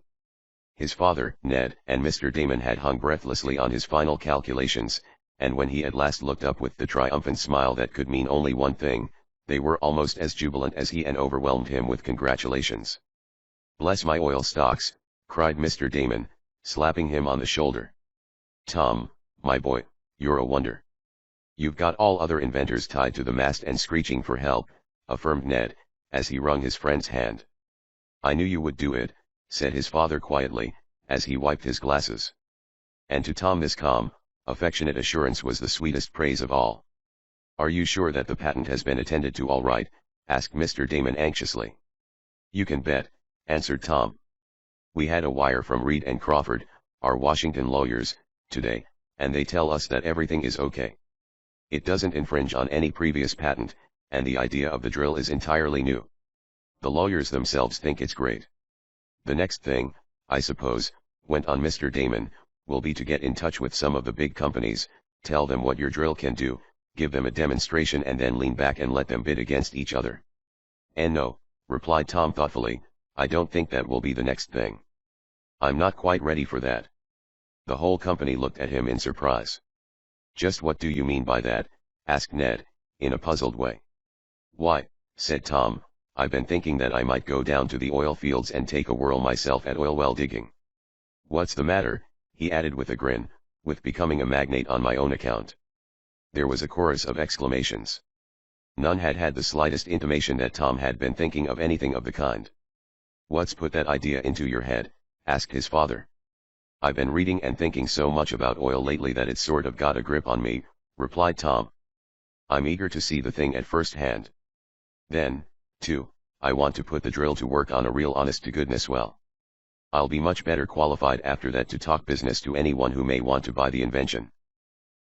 His father, Ned, and Mr. Damon had hung breathlessly on his final calculations, and when he at last looked up with the triumphant smile that could mean only one thing, they were almost as jubilant as he and overwhelmed him with congratulations. "Bless my oil stocks," cried Mr. Damon, slapping him on the shoulder. "Tom, my boy, you're a wonder. You've got all other inventors tied to the mast and screeching for help," affirmed Ned, as he wrung his friend's hand. "I knew you would do it," said his father quietly, as he wiped his glasses. And to Tom this calm, affectionate assurance was the sweetest praise of all. "Are you sure that the patent has been attended to all right?" asked Mr. Damon anxiously. "You can bet," answered Tom. "We had a wire from Reed and Crawford, our Washington lawyers, today, and they tell us that everything is okay. It doesn't infringe on any previous patent, and the idea of the drill is entirely new. The lawyers themselves think it's great. The next thing, I suppose," went on Mr. Damon, "will be to get in touch with some of the big companies, tell them what your drill can do, give them a demonstration and then lean back and let them bid against each other." "And no," replied Tom thoughtfully, "I don't think that will be the next thing. I'm not quite ready for that." The whole company looked at him in surprise. "Just what do you mean by that?" asked Ned, in a puzzled way. "Why," said Tom, "I've been thinking that I might go down to the oil fields and take a whirl myself at oil well digging. What's the matter?" he added with a grin, "with becoming a magnate on my own account?" There was a chorus of exclamations. None had had the slightest intimation that Tom had been thinking of anything of the kind. "What's put that idea into your head?" asked his father. "I've been reading and thinking so much about oil lately that it's sort of got a grip on me," replied Tom. "I'm eager to see the thing at first hand. Then, too, I want to put the drill to work on a real honest-to-goodness well. I'll be much better qualified after that to talk business to anyone who may want to buy the invention.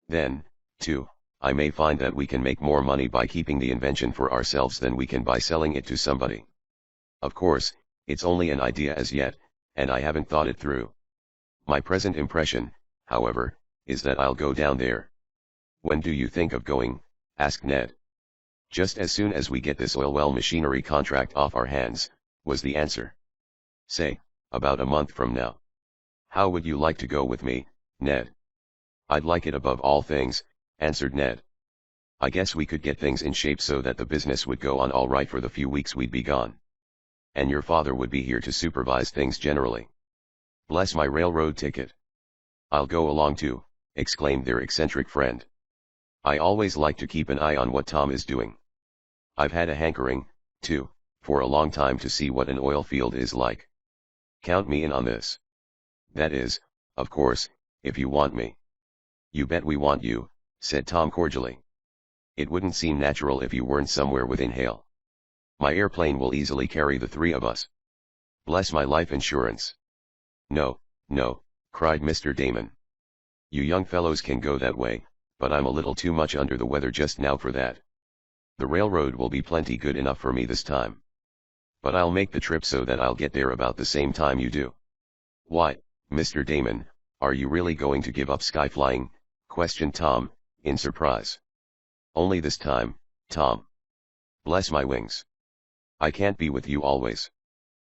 Then, too, I may find that we can make more money by keeping the invention for ourselves than we can by selling it to somebody. Of course, it's only an idea as yet, and I haven't thought it through. My present impression, however, is that I'll go down there. When do you think of going? Asked Ned. Just as soon as we get this oil well machinery contract off our hands, was the answer. Say, about a month from now. How would you like to go with me, Ned? I'd like it above all things, answered Ned. I guess we could get things in shape so that the business would go on all right for the few weeks we'd be gone. And your father would be here to supervise things generally. Bless my railroad ticket. I'll go along too, exclaimed their eccentric friend. I always like to keep an eye on what Tom is doing. I've had a hankering, too, for a long time to see what an oil field is like. Count me in on this. That is, of course, if you want me. You bet we want you, said Tom cordially. It wouldn't seem natural if you weren't somewhere within hail. My airplane will easily carry the three of us. Bless my life insurance. No, no, cried Mr. Damon. You young fellows can go that way, but I'm a little too much under the weather just now for that. The railroad will be plenty good enough for me this time. But I'll make the trip so that I'll get there about the same time you do. Why, Mr. Damon, are you really going to give up sky flying? Questioned Tom, in surprise. Only this time, Tom. Bless my wings. I can't be with you always.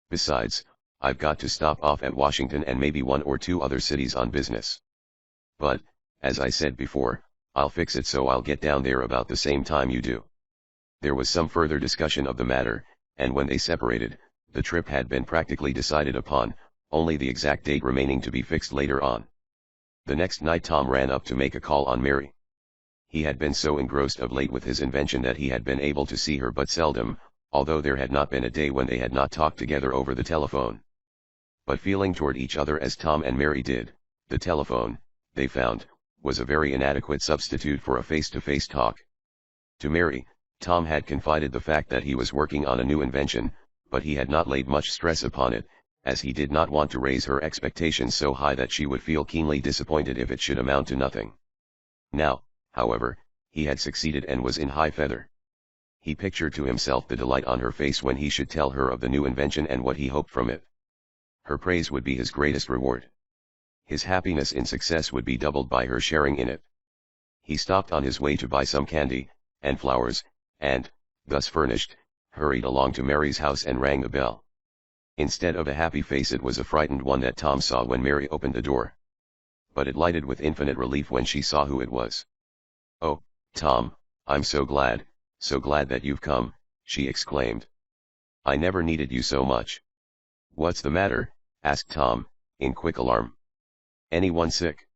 Besides, I've got to stop off at Washington and maybe one or two other cities on business. But, as I said before, I'll fix it so I'll get down there about the same time you do. There was some further discussion of the matter, and when they separated, the trip had been practically decided upon, only the exact date remaining to be fixed later on. The next night Tom ran up to make a call on Mary. He had been so engrossed of late with his invention that he had been able to see her but seldom, although there had not been a day when they had not talked together over the telephone. But feeling toward each other as Tom and Mary did, the telephone, they found, was a very inadequate substitute for a face-to-face talk. To Mary, Tom had confided the fact that he was working on a new invention, but he had not laid much stress upon it, as he did not want to raise her expectations so high that she would feel keenly disappointed if it should amount to nothing. Now, however, he had succeeded and was in high feather. He pictured to himself the delight on her face when he should tell her of the new invention and what he hoped from it. Her praise would be his greatest reward. His happiness in success would be doubled by her sharing in it. He stopped on his way to buy some candy, and flowers, and, thus furnished, hurried along to Mary's house and rang the bell. Instead of a happy face it was a frightened one that Tom saw when Mary opened the door. But it lighted with infinite relief when she saw who it was. "Oh, Tom, I'm so glad that you've come," she exclaimed. "I never needed you so much." "What's the matter?" asked Tom, in quick alarm. "Anyone sick?"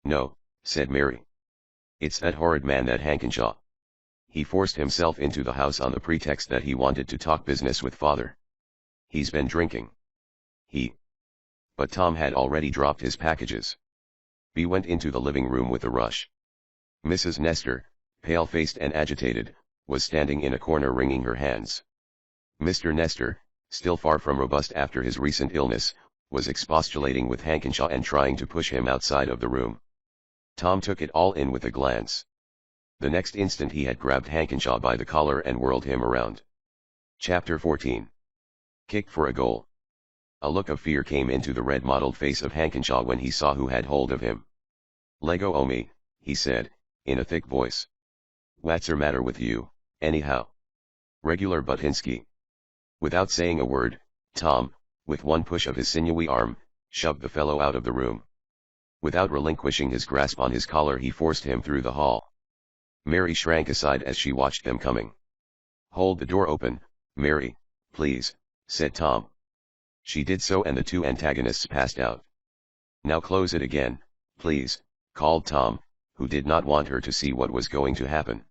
"No," said Mary. "It's that horrid man, that Hankenshaw. He forced himself into the house on the pretext that he wanted to talk business with father. He's been drinking. But Tom had already dropped his packages. Bea went into the living room with a rush. Mrs. Nestor, pale-faced and agitated, was standing in a corner wringing her hands. Mr. Nestor, still far from robust after his recent illness, was expostulating with Hankenshaw and trying to push him outside of the room. Tom took it all in with a glance. The next instant he had grabbed Hankenshaw by the collar and whirled him around. Chapter 14. Kicked for a goal. A look of fear came into the red-mottled face of Hankenshaw when he saw who had hold of him. "Leggo o' me," he said, in a thick voice. "What's the matter with you, anyhow? Regular Buttinsky." Without saying a word, Tom, with one push of his sinewy arm, shoved the fellow out of the room. Without relinquishing his grasp on his collar he forced him through the hall. Mary shrank aside as she watched them coming. "Hold the door open, Mary, please," said Tom. She did so and the two antagonists passed out. "Now close it again, please," called Tom, who did not want her to see what was going to happen.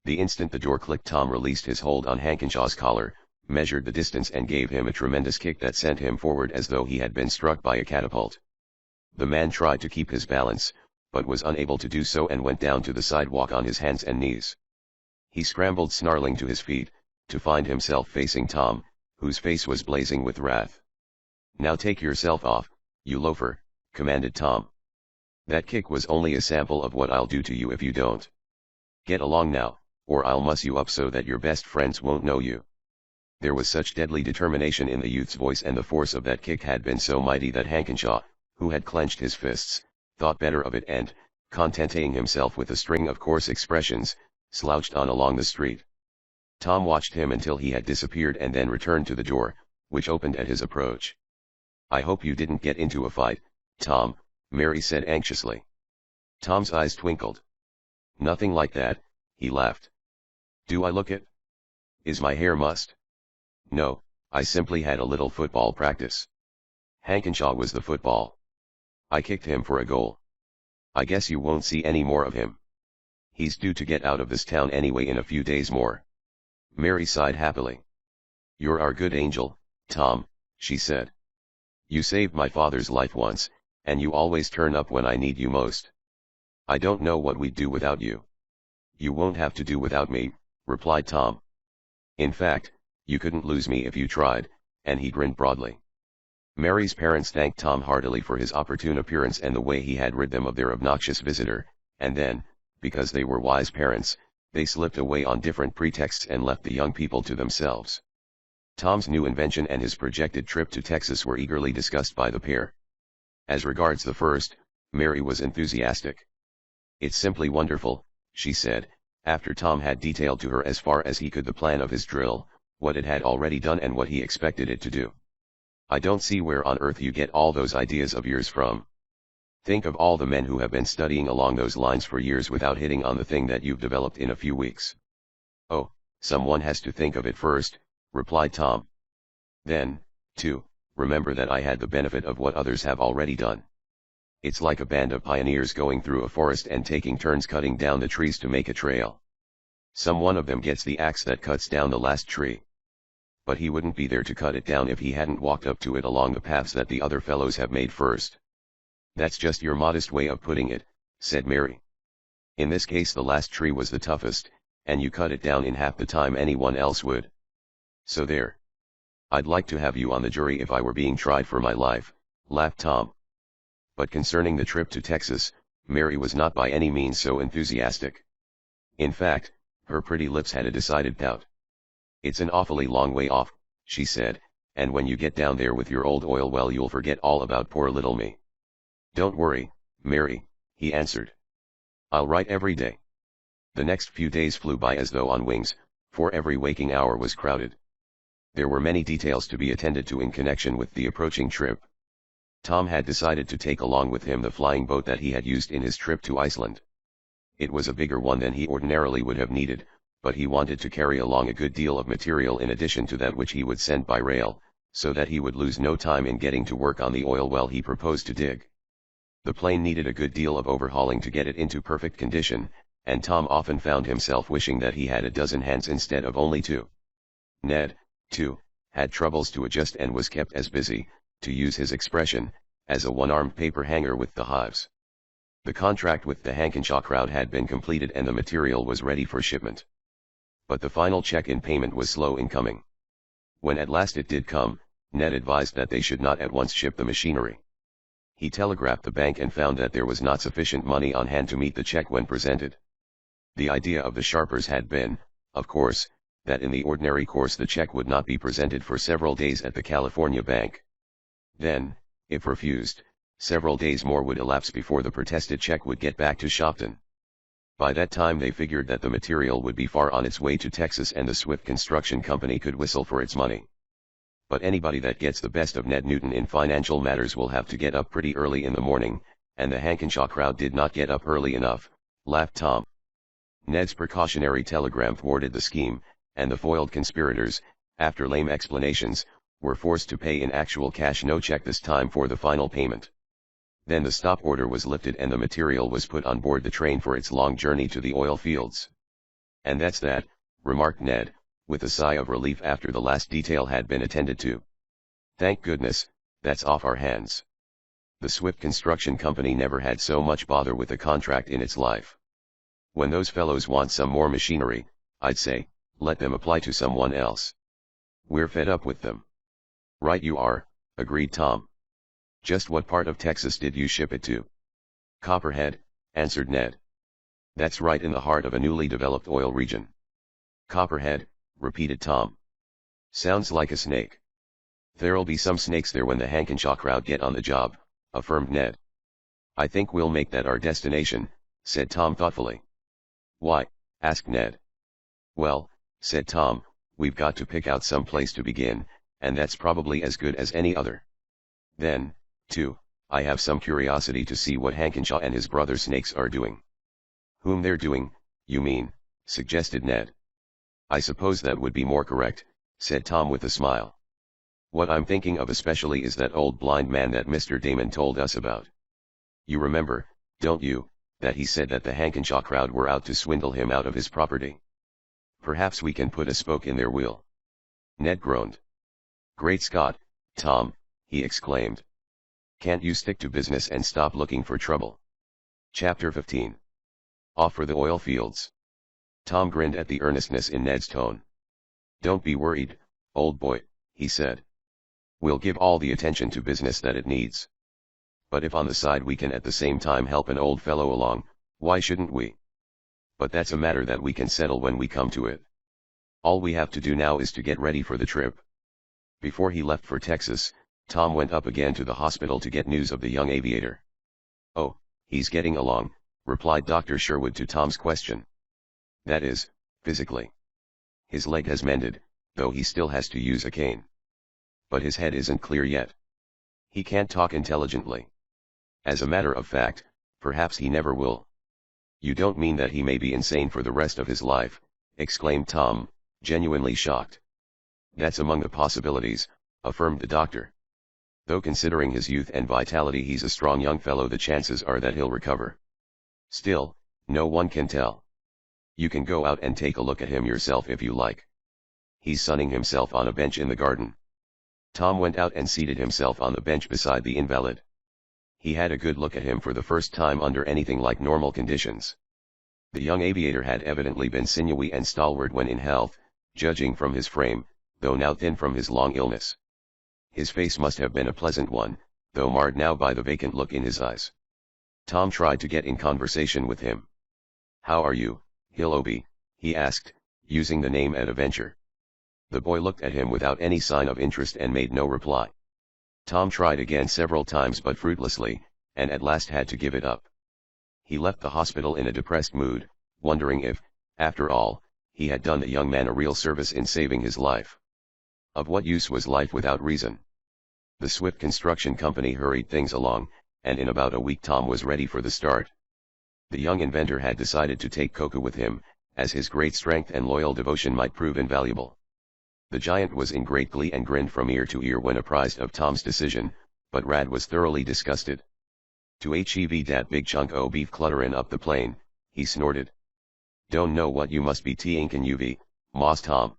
The instant the door clicked Tom released his hold on Hankenshaw's collar, measured the distance and gave him a tremendous kick that sent him forward as though he had been struck by a catapult. The man tried to keep his balance, but was unable to do so and went down to the sidewalk on his hands and knees. He scrambled snarling to his feet, to find himself facing Tom, whose face was blazing with wrath. Now take yourself off, you loafer, commanded Tom. That kick was only a sample of what I'll do to you if you don't. Get along now, or I'll muss you up so that your best friends won't know you. There was such deadly determination in the youth's voice, and the force of that kick had been so mighty that Hankenshaw, who had clenched his fists, thought better of it and, contenting himself with a string of coarse expressions, slouched on along the street. Tom watched him until he had disappeared and then returned to the door, which opened at his approach. "I hope you didn't get into a fight, Tom," Mary said anxiously. Tom's eyes twinkled. "Nothing like that," he laughed. "Do I look it? Is my hair mussed?" "No, I simply had a little football practice." Hankenshaw was the football. "I kicked him for a goal. I guess you won't see any more of him. He's due to get out of this town anyway in a few days more." Mary sighed happily. "You're our good angel, Tom," she said. "You saved my father's life once, and you always turn up when I need you most. I don't know what we'd do without you." "You won't have to do without me," replied Tom. "In fact, you couldn't lose me if you tried," and he grinned broadly. Mary's parents thanked Tom heartily for his opportune appearance and the way he had rid them of their obnoxious visitor, and then, because they were wise parents, they slipped away on different pretexts and left the young people to themselves. Tom's new invention and his projected trip to Texas were eagerly discussed by the pair. As regards the first, Mary was enthusiastic. "It's simply wonderful," she said, after Tom had detailed to her as far as he could the plan of his drill, what it had already done and what he expected it to do. "I don't see where on earth you get all those ideas of yours from. Think of all the men who have been studying along those lines for years without hitting on the thing that you've developed in a few weeks." "Oh, someone has to think of it first," replied Tom. "Then, too, remember that I had the benefit of what others have already done. It's like a band of pioneers going through a forest and taking turns cutting down the trees to make a trail. Some one of them gets the axe that cuts down the last tree. But he wouldn't be there to cut it down if he hadn't walked up to it along the paths that the other fellows have made first." "That's just your modest way of putting it," said Mary. "In this case the last tree was the toughest, and you cut it down in half the time anyone else would. So there. I'd like to have you on the jury if I were being tried for my life," laughed Tom. But concerning the trip to Texas, Mary was not by any means so enthusiastic. In fact, her pretty lips had a decided pout. "It's an awfully long way off," she said, "and when you get down there with your old oil well you'll forget all about poor little me." "Don't worry, Mary," he answered. "I'll write every day." The next few days flew by as though on wings, for every waking hour was crowded. There were many details to be attended to in connection with the approaching trip. Tom had decided to take along with him the flying boat that he had used in his trip to Iceland. It was a bigger one than he ordinarily would have needed, but he wanted to carry along a good deal of material in addition to that which he would send by rail, so that he would lose no time in getting to work on the oil well he proposed to dig. The plane needed a good deal of overhauling to get it into perfect condition, and Tom often found himself wishing that he had a dozen hands instead of only two. Ned, too, had troubles to adjust and was kept as busy, to use his expression, as a one-armed paper hanger with the hives. The contract with the Hankenshaw crowd had been completed and the material was ready for shipment. But the final check in payment was slow in coming. When at last it did come, Ned advised that they should not at once ship the machinery. He telegraphed the bank and found that there was not sufficient money on hand to meet the check when presented. The idea of the sharpers had been, of course, that in the ordinary course the check would not be presented for several days at the California bank. Then, if refused, several days more would elapse before the protested check would get back to Shopton. By that time they figured that the material would be far on its way to Texas and the Swift Construction Company could whistle for its money. "But anybody that gets the best of Ned Newton in financial matters will have to get up pretty early in the morning, and the Hankenshaw crowd did not get up early enough," laughed Tom. Ned's precautionary telegram thwarted the scheme, and the foiled conspirators, after lame explanations, were forced to pay in actual cash, no check this time, for the final payment. Then the stop order was lifted and the material was put on board the train for its long journey to the oil fields. "And that's that," remarked Ned, with a sigh of relief after the last detail had been attended to. "Thank goodness, that's off our hands. The Swift Construction Company never had so much bother with a contract in its life. When those fellows want some more machinery, I'd say, let them apply to someone else. We're fed up with them." "Right you are," agreed Tom. Just what part of Texas did you ship it to? Copperhead, answered Ned. That's right in the heart of a newly developed oil region. Copperhead, repeated Tom. Sounds like a snake. There'll be some snakes there when the Hankenshaw crowd get on the job, affirmed Ned. I think we'll make that our destination, said Tom thoughtfully. Why? Asked Ned. Well, said Tom, we've got to pick out some place to begin, and that's probably as good as any other. Then, too, I have some curiosity to see what Hankenshaw and his brother snakes are doing. Whom they're doing, you mean, suggested Ned. I suppose that would be more correct, said Tom with a smile. What I'm thinking of especially is that old blind man that Mr. Damon told us about. You remember, don't you, that he said that the Hankenshaw crowd were out to swindle him out of his property? Perhaps we can put a spoke in their wheel. Ned groaned. Great Scott, Tom, he exclaimed. Can't you stick to business and stop looking for trouble? Chapter 15. Off for the oil fields. Tom grinned at the earnestness in Ned's tone. Don't be worried, old boy, he said. We'll give all the attention to business that it needs. But if on the side we can at the same time help an old fellow along, why shouldn't we? But that's a matter that we can settle when we come to it. All we have to do now is to get ready for the trip. Before he left for Texas, Tom went up again to the hospital to get news of the young aviator. Oh, he's getting along, replied Dr. Sherwood to Tom's question. That is, physically. His leg has mended, though he still has to use a cane. But his head isn't clear yet. He can't talk intelligently. As a matter of fact, perhaps he never will. You don't mean that he may be insane for the rest of his life, exclaimed Tom, genuinely shocked. That's among the possibilities, affirmed the doctor. Though considering his youth and vitality he's a strong young fellow, the chances are that he'll recover. Still, no one can tell. You can go out and take a look at him yourself if you like. He's sunning himself on a bench in the garden. Tom went out and seated himself on the bench beside the invalid. He had a good look at him for the first time under anything like normal conditions. The young aviator had evidently been sinewy and stalwart when in health, judging from his frame, though now thin from his long illness. His face must have been a pleasant one, though marred now by the vacant look in his eyes. Tom tried to get in conversation with him. How are you, Hilobi? He asked, using the name at a venture. The boy looked at him without any sign of interest and made no reply. Tom tried again several times but fruitlessly, and at last had to give it up. He left the hospital in a depressed mood, wondering if, after all, he had done the young man a real service in saving his life. Of what use was life without reason? The Swift Construction Company hurried things along, and in about a week Tom was ready for the start. The young inventor had decided to take Coco with him, as his great strength and loyal devotion might prove invaluable. The giant was in great glee and grinned from ear to ear when apprised of Tom's decision, but Rad was thoroughly disgusted. To hev dat big chunk o' beef clutterin' up the plane, he snorted. Don't know what you must be t'inkin' uv, Moss Tom.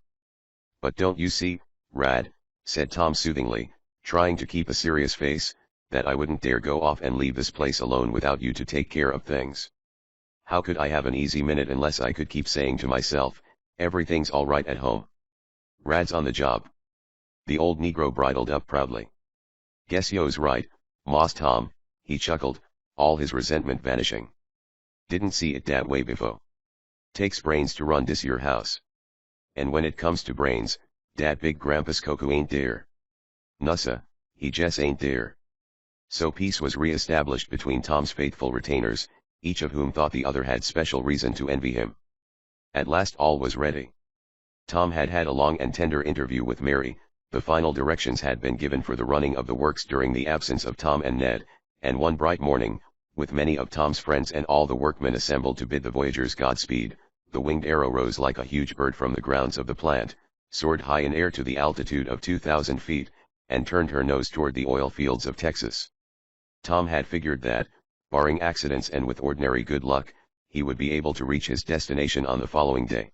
But don't you see, Rad, said Tom soothingly, trying to keep a serious face, that I wouldn't dare go off and leave this place alone without you to take care of things. How could I have an easy minute unless I could keep saying to myself, everything's all right at home? Rad's on the job. The old Negro bridled up proudly. Guess yo's right, Moss Tom, he chuckled, all his resentment vanishing. Didn't see it dat way befo'. Takes brains to run dis yer house. And when it comes to brains, dat big Grampus Coco ain't there. Nussa, he jes' ain't there. So peace was re-established between Tom's faithful retainers, each of whom thought the other had special reason to envy him. At last all was ready. Tom had had a long and tender interview with Mary, the final directions had been given for the running of the works during the absence of Tom and Ned, and one bright morning, with many of Tom's friends and all the workmen assembled to bid the voyagers Godspeed, the winged arrow rose like a huge bird from the grounds of the plant, soared high in air to the altitude of 2,000 feet, and turned her nose toward the oil fields of Texas. Tom had figured that, barring accidents and with ordinary good luck, he would be able to reach his destination on the following day.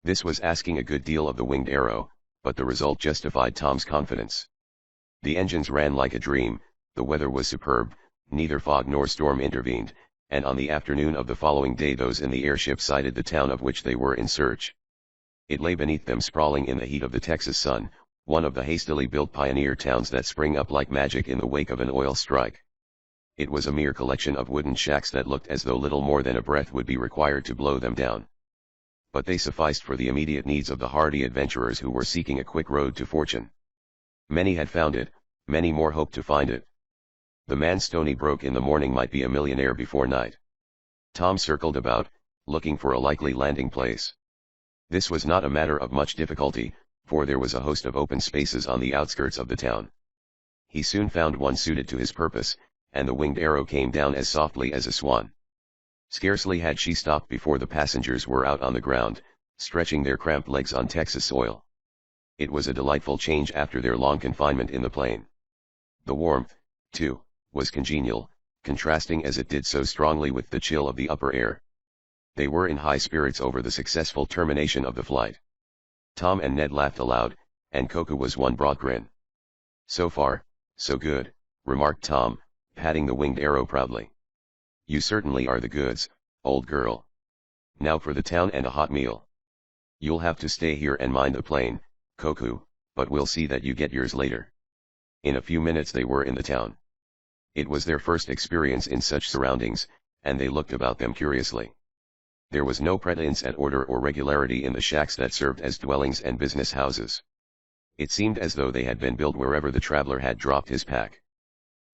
This was asking a good deal of the winged arrow, but the result justified Tom's confidence. The engines ran like a dream, the weather was superb, neither fog nor storm intervened, and on the afternoon of the following day those in the airship sighted the town of which they were in search. It lay beneath them sprawling in the heat of the Texas sun, one of the hastily built pioneer towns that spring up like magic in the wake of an oil strike. It was a mere collection of wooden shacks that looked as though little more than a breath would be required to blow them down. But they sufficed for the immediate needs of the hardy adventurers who were seeking a quick road to fortune. Many had found it, many more hoped to find it. The man Stoney Broke in the morning might be a millionaire before night. Tom circled about, looking for a likely landing place. This was not a matter of much difficulty, for there was a host of open spaces on the outskirts of the town. He soon found one suited to his purpose, and the winged arrow came down as softly as a swan. Scarcely had she stopped before the passengers were out on the ground, stretching their cramped legs on Texas soil. It was a delightful change after their long confinement in the plane. The warmth, too, was congenial, contrasting as it did so strongly with the chill of the upper air. They were in high spirits over the successful termination of the flight. Tom and Ned laughed aloud, and Coco was one broad grin. "So far, so good," remarked Tom, patting the winged arrow proudly. "You certainly are the goods, old girl. Now for the town and a hot meal. You'll have to stay here and mind the plane, Coco, but we'll see that you get yours later." In a few minutes they were in the town. It was their first experience in such surroundings, and they looked about them curiously. There was no pretense at order or regularity in the shacks that served as dwellings and business houses. It seemed as though they had been built wherever the traveler had dropped his pack.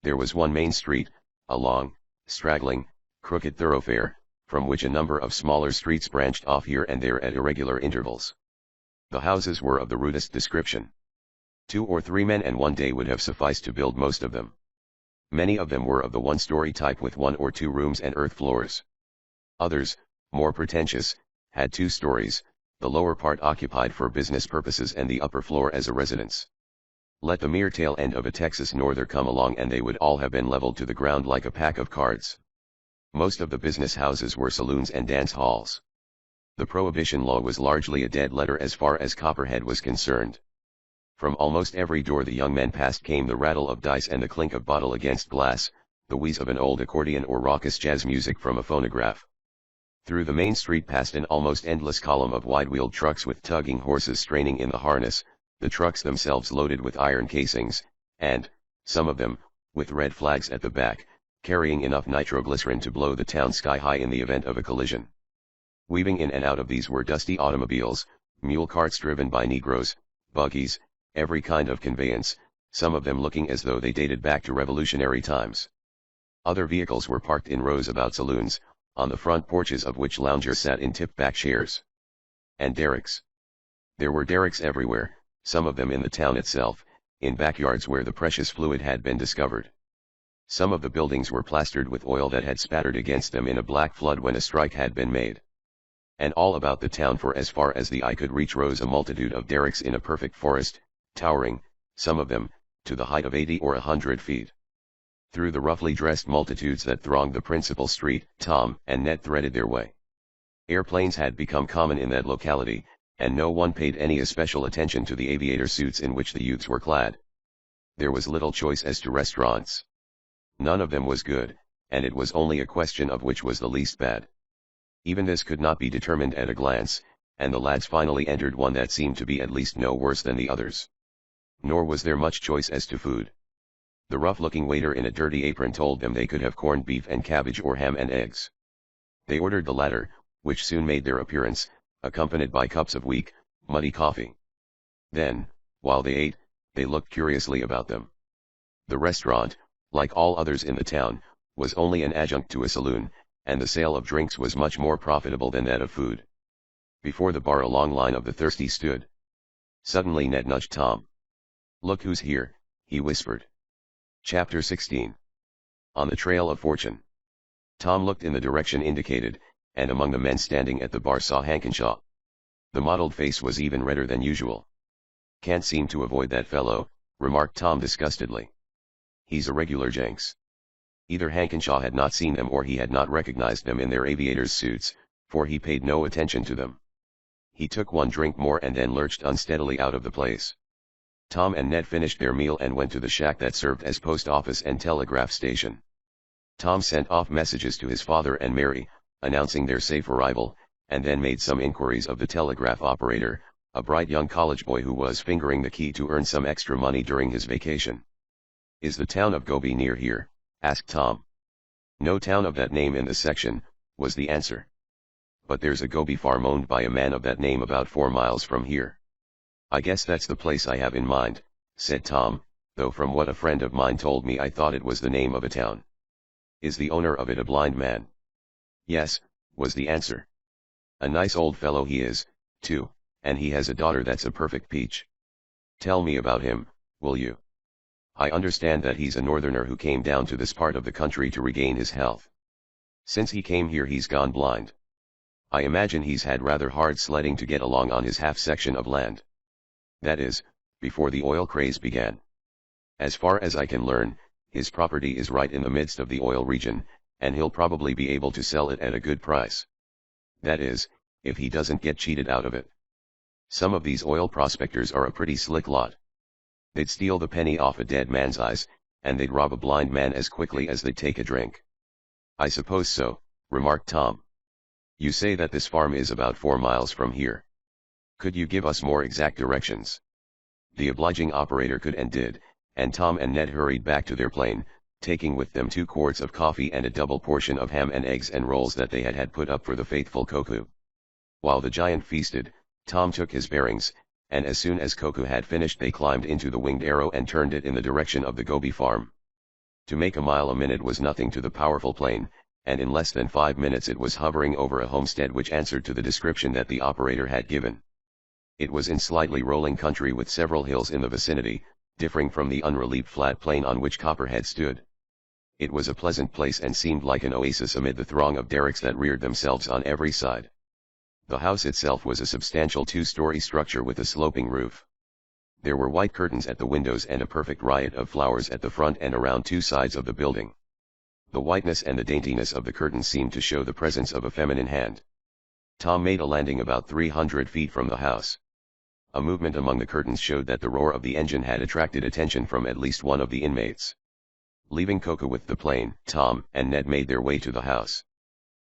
There was one main street, a long, straggling, crooked thoroughfare, from which a number of smaller streets branched off here and there at irregular intervals. The houses were of the rudest description. 2 or 3 men and 1 day would have sufficed to build most of them. Many of them were of the one-story type with 1 or 2 rooms and earth floors. Others, more pretentious, had 2 stories, the lower part occupied for business purposes and the upper floor as a residence. Let the mere tail end of a Texas norther come along and they would all have been leveled to the ground like a pack of cards. Most of the business houses were saloons and dance halls. The prohibition law was largely a dead letter as far as Copperhead was concerned. From almost every door the young men passed came the rattle of dice and the clink of bottle against glass, the wheeze of an old accordion or raucous jazz music from a phonograph. Through the main street passed an almost endless column of wide-wheeled trucks with tugging horses straining in the harness, the trucks themselves loaded with iron casings, and, some of them, with red flags at the back, carrying enough nitroglycerin to blow the town sky high in the event of a collision. Weaving in and out of these were dusty automobiles, mule carts driven by Negroes, buggies, every kind of conveyance, some of them looking as though they dated back to revolutionary times. Other vehicles were parked in rows about saloons, on the front porches of which loungers sat in tip-back chairs. And derricks. There were derricks everywhere, some of them in the town itself, in backyards where the precious fluid had been discovered. Some of the buildings were plastered with oil that had spattered against them in a black flood when a strike had been made. And all about the town for as far as the eye could reach rose a multitude of derricks in a perfect forest, towering, some of them, to the height of 80 or 100 feet. Through the roughly dressed multitudes that thronged the principal street, Tom and Ned threaded their way. Airplanes had become common in that locality, and no one paid any especial attention to the aviator suits in which the youths were clad. There was little choice as to restaurants. None of them was good, and it was only a question of which was the least bad. Even this could not be determined at a glance, and the lads finally entered one that seemed to be at least no worse than the others. Nor was there much choice as to food. The rough-looking waiter in a dirty apron told them they could have corned beef and cabbage or ham and eggs. They ordered the latter, which soon made their appearance, accompanied by cups of weak, muddy coffee. Then, while they ate, they looked curiously about them. The restaurant, like all others in the town, was only an adjunct to a saloon, and the sale of drinks was much more profitable than that of food. Before the bar a long line of the thirsty stood. Suddenly Ned nudged Tom. "Look who's here," he whispered. Chapter 16. On the Trail of Fortune. Tom looked in the direction indicated, and among the men standing at the bar saw Hankenshaw. The mottled face was even redder than usual. "Can't seem to avoid that fellow," remarked Tom disgustedly. "He's a regular Jenks." Either Hankenshaw had not seen them or he had not recognized them in their aviators' suits, for he paid no attention to them. He took one drink more and then lurched unsteadily out of the place. Tom and Ned finished their meal and went to the shack that served as post office and telegraph station. Tom sent off messages to his father and Mary, announcing their safe arrival, and then made some inquiries of the telegraph operator, a bright young college boy who was fingering the key to earn some extra money during his vacation. "Is the town of Gobi near here?" asked Tom. "No town of that name in the section," was the answer. "But there's a Gobi farm owned by a man of that name about 4 miles from here." "I guess that's the place I have in mind," said Tom, "though from what a friend of mine told me I thought it was the name of a town." "Is the owner of it a blind man?" "Yes," was the answer. "A nice old fellow he is, too, and he has a daughter that's a perfect peach." "Tell me about him, will you? I understand that he's a northerner who came down to this part of the country to regain his health. Since he came here he's gone blind. I imagine he's had rather hard sledding to get along on his half section of land. That is, before the oil craze began. As far as I can learn, his property is right in the midst of the oil region, and he'll probably be able to sell it at a good price. That is, if he doesn't get cheated out of it. Some of these oil prospectors are a pretty slick lot. They'd steal the penny off a dead man's eyes, and they'd rob a blind man as quickly as they'd take a drink." "I suppose so," remarked Tom. "You say that this farm is about 4 miles from here. Could you give us more exact directions?" The obliging operator could and did, and Tom and Ned hurried back to their plane, taking with them 2 quarts of coffee and a double portion of ham and eggs and rolls that they had put up for the faithful Koku. While the giant feasted, Tom took his bearings, and as soon as Koku had finished they climbed into the winged arrow and turned it in the direction of the Gobi farm. To make a mile a minute was nothing to the powerful plane, and in less than 5 minutes it was hovering over a homestead which answered to the description that the operator had given. It was in slightly rolling country with several hills in the vicinity, differing from the unrelieved flat plain on which Copperhead stood. It was a pleasant place and seemed like an oasis amid the throng of derricks that reared themselves on every side. The house itself was a substantial 2-story structure with a sloping roof. There were white curtains at the windows and a perfect riot of flowers at the front and around 2 sides of the building. The whiteness and the daintiness of the curtains seemed to show the presence of a feminine hand. Tom made a landing about 300 feet from the house. A movement among the curtains showed that the roar of the engine had attracted attention from at least one of the inmates. Leaving Koku with the plane, Tom and Ned made their way to the house.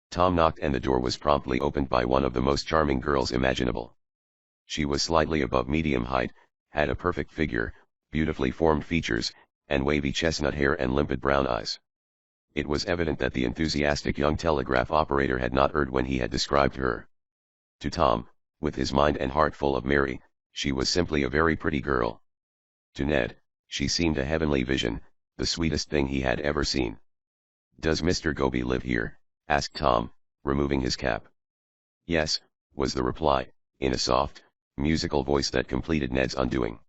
Tom knocked and the door was promptly opened by one of the most charming girls imaginable. She was slightly above medium height, had a perfect figure, beautifully formed features, and wavy chestnut hair and limpid brown eyes. It was evident that the enthusiastic young telegraph operator had not erred when he had described her. To Tom, with his mind and heart full of Mary, she was simply a very pretty girl. To Ned, she seemed a heavenly vision, the sweetest thing he had ever seen. "Does Mr. Gobi live here?" asked Tom, removing his cap. "Yes," was the reply, in a soft, musical voice that completed Ned's undoing.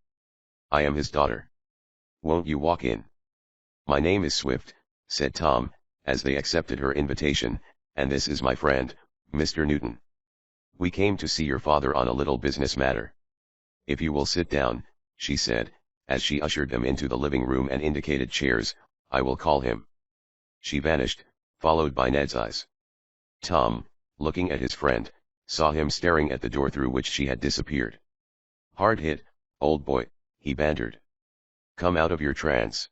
"I am his daughter. Won't you walk in?" "My name is Swift," said Tom, as they accepted her invitation, "and this is my friend, Mr. Newton. We came to see your father on a little business matter. If you will sit down," she said, as she ushered them into the living room and indicated chairs, "I will call him." She vanished, followed by Ned's eyes. Tom, looking at his friend, saw him staring at the door through which she had disappeared. "Hard hit, old boy," he bantered. "Come out of your trance."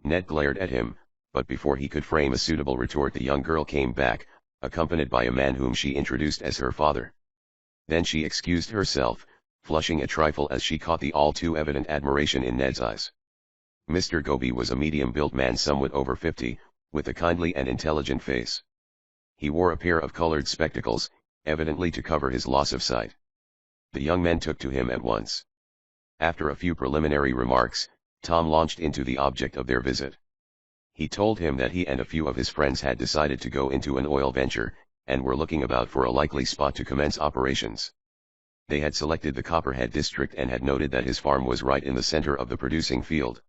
Ned glared at him, but before he could frame a suitable retort the young girl came back, accompanied by a man whom she introduced as her father. Then she excused herself, flushing a trifle as she caught the all too evident admiration in Ned's eyes. Mr. Gobi was a medium-built man somewhat over 50, with a kindly and intelligent face. He wore a pair of colored spectacles, evidently to cover his loss of sight. The young men took to him at once. After a few preliminary remarks, Tom launched into the object of their visit. He told him that he and a few of his friends had decided to go into an oil venture, and were looking about for a likely spot to commence operations. They had selected the Copperhead district and had noted that his farm was right in the center of the producing field.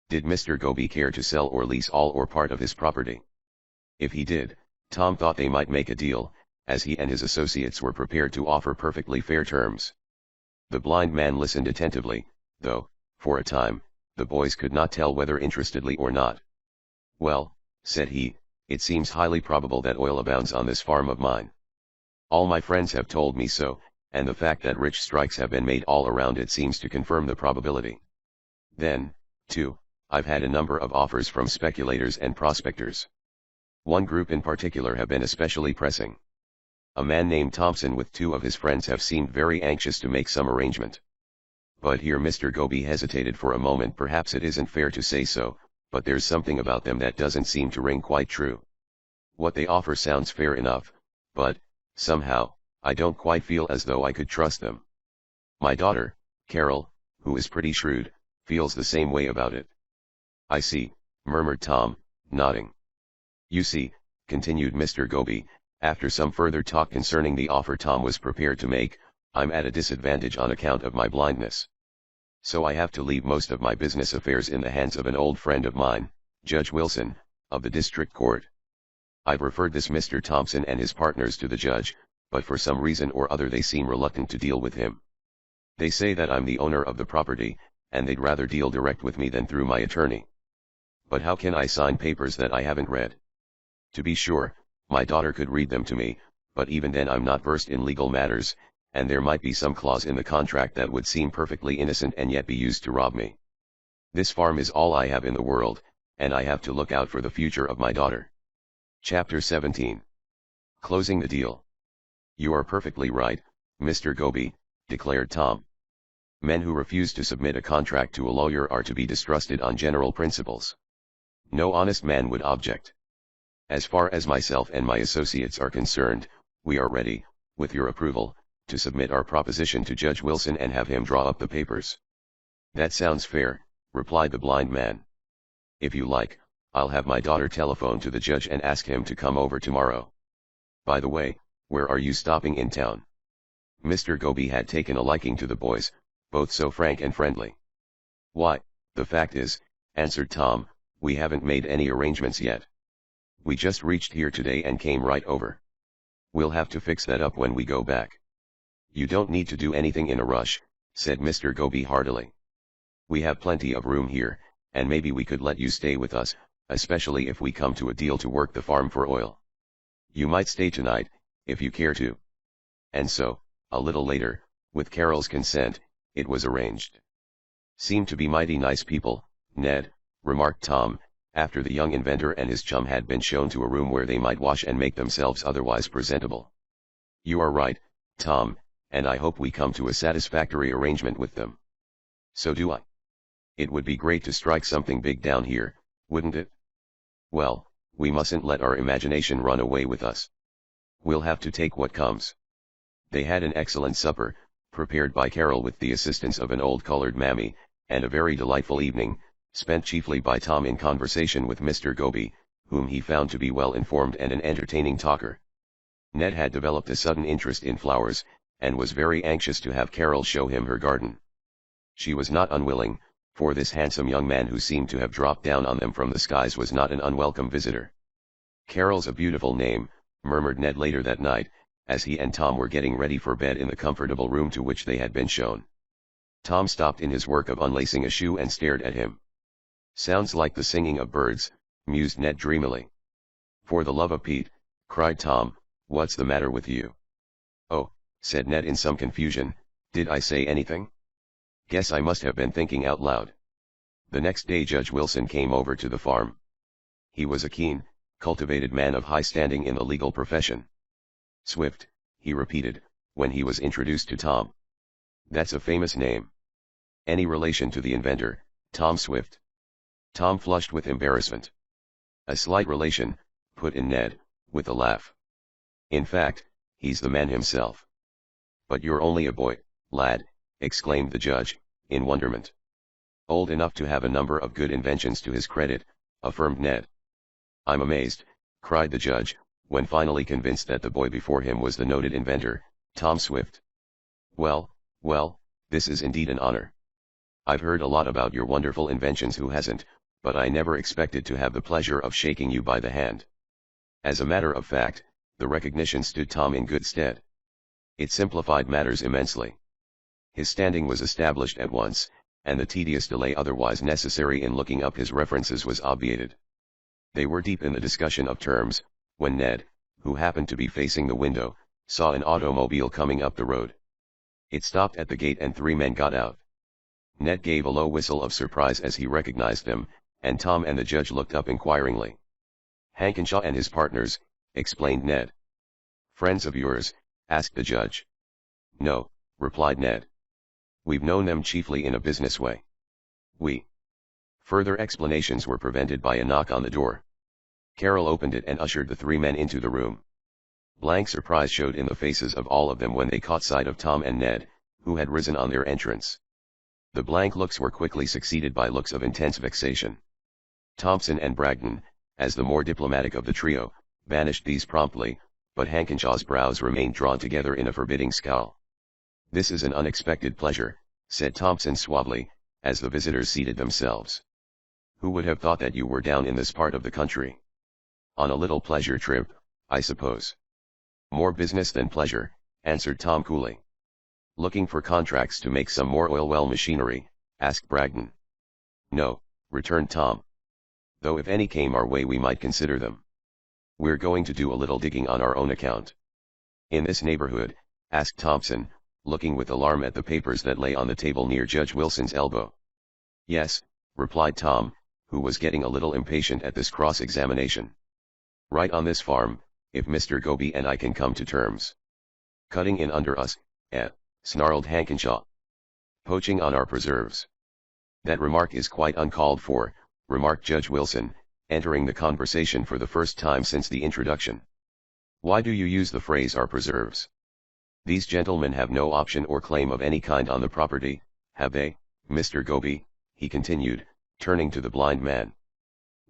Did Mr. Gobi care to sell or lease all or part of his property? If he did, Tom thought they might make a deal, as he and his associates were prepared to offer perfectly fair terms. The blind man listened attentively, though, for a time, the boys could not tell whether interestedly or not. "Well," said he, "it seems highly probable that oil abounds on this farm of mine. All my friends have told me so, and the fact that rich strikes have been made all around it seems to confirm the probability. Then, too, I've had a number of offers from speculators and prospectors. One group in particular have been especially pressing. A man named Thompson with two of his friends have seemed very anxious to make some arrangement. But here Mr. Goby hesitated for a moment. Perhaps it isn't fair to say so, but there's something about them that doesn't seem to ring quite true. What they offer sounds fair enough, but, somehow, I don't quite feel as though I could trust them. My daughter, Carol, who is pretty shrewd, feels the same way about it. I see, murmured Tom, nodding. You see, continued Mr. Goby, after some further talk concerning the offer Tom was prepared to make, I'm at a disadvantage on account of my blindness. So I have to leave most of my business affairs in the hands of an old friend of mine, Judge Wilson, of the District Court. I've referred this Mr. Thompson and his partners to the judge, but for some reason or other they seem reluctant to deal with him. They say that I'm the owner of the property, and they'd rather deal direct with me than through my attorney. But how can I sign papers that I haven't read? To be sure, my daughter could read them to me, but even then I'm not versed in legal matters, and there might be some clause in the contract that would seem perfectly innocent and yet be used to rob me. This farm is all I have in the world, and I have to look out for the future of my daughter. Chapter 17. Closing the deal. You are perfectly right, Mr. Goby, declared Tom. Men who refuse to submit a contract to a lawyer are to be distrusted on general principles. No honest man would object. As far as myself and my associates are concerned, we are ready, with your approval, to submit our proposition to Judge Wilson and have him draw up the papers. That sounds fair, replied the blind man. If you like, I'll have my daughter telephone to the judge and ask him to come over tomorrow. By the way, where are you stopping in town? Mr. Goby had taken a liking to the boys, both so frank and friendly. Why, the fact is, answered Tom, we haven't made any arrangements yet. We just reached here today and came right over. We'll have to fix that up when we go back. You don't need to do anything in a rush, said Mr. Goby heartily. We have plenty of room here, and maybe we could let you stay with us, especially if we come to a deal to work the farm for oil. You might stay tonight, if you care to. And so, a little later, with Carol's consent, it was arranged. Seemed to be mighty nice people, Ned, remarked Tom, after the young inventor and his chum had been shown to a room where they might wash and make themselves otherwise presentable. You are right, Tom, and I hope we come to a satisfactory arrangement with them. So do I. It would be great to strike something big down here, wouldn't it? Well, we mustn't let our imagination run away with us. We'll have to take what comes. They had an excellent supper, prepared by Carol with the assistance of an old colored mammy, and a very delightful evening, spent chiefly by Tom in conversation with Mr. Goby, whom he found to be well informed and an entertaining talker. Ned had developed a sudden interest in flowers, and was very anxious to have Carol show him her garden. She was not unwilling, for this handsome young man who seemed to have dropped down on them from the skies was not an unwelcome visitor. Carol's a beautiful name, murmured Ned later that night, as he and Tom were getting ready for bed in the comfortable room to which they had been shown. Tom stopped in his work of unlacing a shoe and stared at him. Sounds like the singing of birds, mused Ned dreamily. For the love of Pete, cried Tom, what's the matter with you? Oh, said Ned in some confusion, did I say anything? Guess I must have been thinking out loud. The next day Judge Wilson came over to the farm. He was a keen, cultivated man of high standing in the legal profession. Swift, he repeated, when he was introduced to Tom. That's a famous name. Any relation to the inventor, Tom Swift? Tom flushed with embarrassment. A slight relation, put in Ned, with a laugh. In fact, he's the man himself. But you're only a boy, lad, exclaimed the judge, in wonderment. Old enough to have a number of good inventions to his credit, affirmed Ned. I'm amazed, cried the judge, when finally convinced that the boy before him was the noted inventor, Tom Swift. Well, this is indeed an honor. I've heard a lot about your wonderful inventions, who hasn't, but I never expected to have the pleasure of shaking you by the hand. As a matter of fact, the recognition stood Tom in good stead. It simplified matters immensely. His standing was established at once, and the tedious delay otherwise necessary in looking up his references was obviated. They were deep in the discussion of terms, when Ned, who happened to be facing the window, saw an automobile coming up the road. It stopped at the gate and 3 men got out. Ned gave a low whistle of surprise as he recognized them, and Tom and the judge looked up inquiringly. Hankenshaw and his partners, explained Ned. Friends of yours? Asked the judge. No, replied Ned. We've known them chiefly in a business way. Further explanations were prevented by a knock on the door. Carol opened it and ushered the three men into the room. Blank surprise showed in the faces of all of them when they caught sight of Tom and Ned, who had risen on their entrance. The blank looks were quickly succeeded by looks of intense vexation. Thompson and Bragdon, as the more diplomatic of the trio, banished these promptly, but Hankenshaw's brows remained drawn together in a forbidding scowl. This is an unexpected pleasure, said Thompson suavely, as the visitors seated themselves. Who would have thought that you were down in this part of the country? On a little pleasure trip, I suppose. More business than pleasure, answered Tom coolly. Looking for contracts to make some more oil well machinery? Asked Bragdon. No, returned Tom. Though if any came our way we might consider them. We're going to do a little digging on our own account. In this neighborhood? Asked Thompson, looking with alarm at the papers that lay on the table near Judge Wilson's elbow. Yes, replied Tom, who was getting a little impatient at this cross-examination. Right on this farm, if Mr. Goby and I can come to terms. Cutting in under us, snarled Hankenshaw. Poaching on our preserves. That remark is quite uncalled for, remarked Judge Wilson, entering the conversation for the first time since the introduction. Why do you use the phrase our preserves? These gentlemen have no option or claim of any kind on the property, have they, Mr. Goby? He continued, turning to the blind man.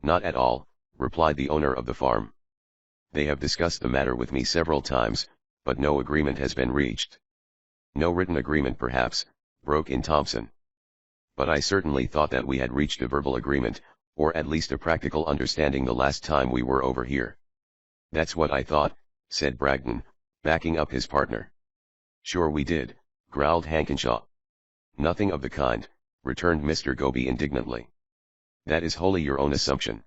Not at all, replied the owner of the farm. They have discussed the matter with me several times, but no agreement has been reached. No written agreement perhaps, broke in Thompson. But I certainly thought that we had reached a verbal agreement, or at least a practical understanding the last time we were over here. That's what I thought, said Bragdon, backing up his partner. Sure we did, growled Hankenshaw. Nothing of the kind, returned Mr. Goby indignantly. That is wholly your own assumption.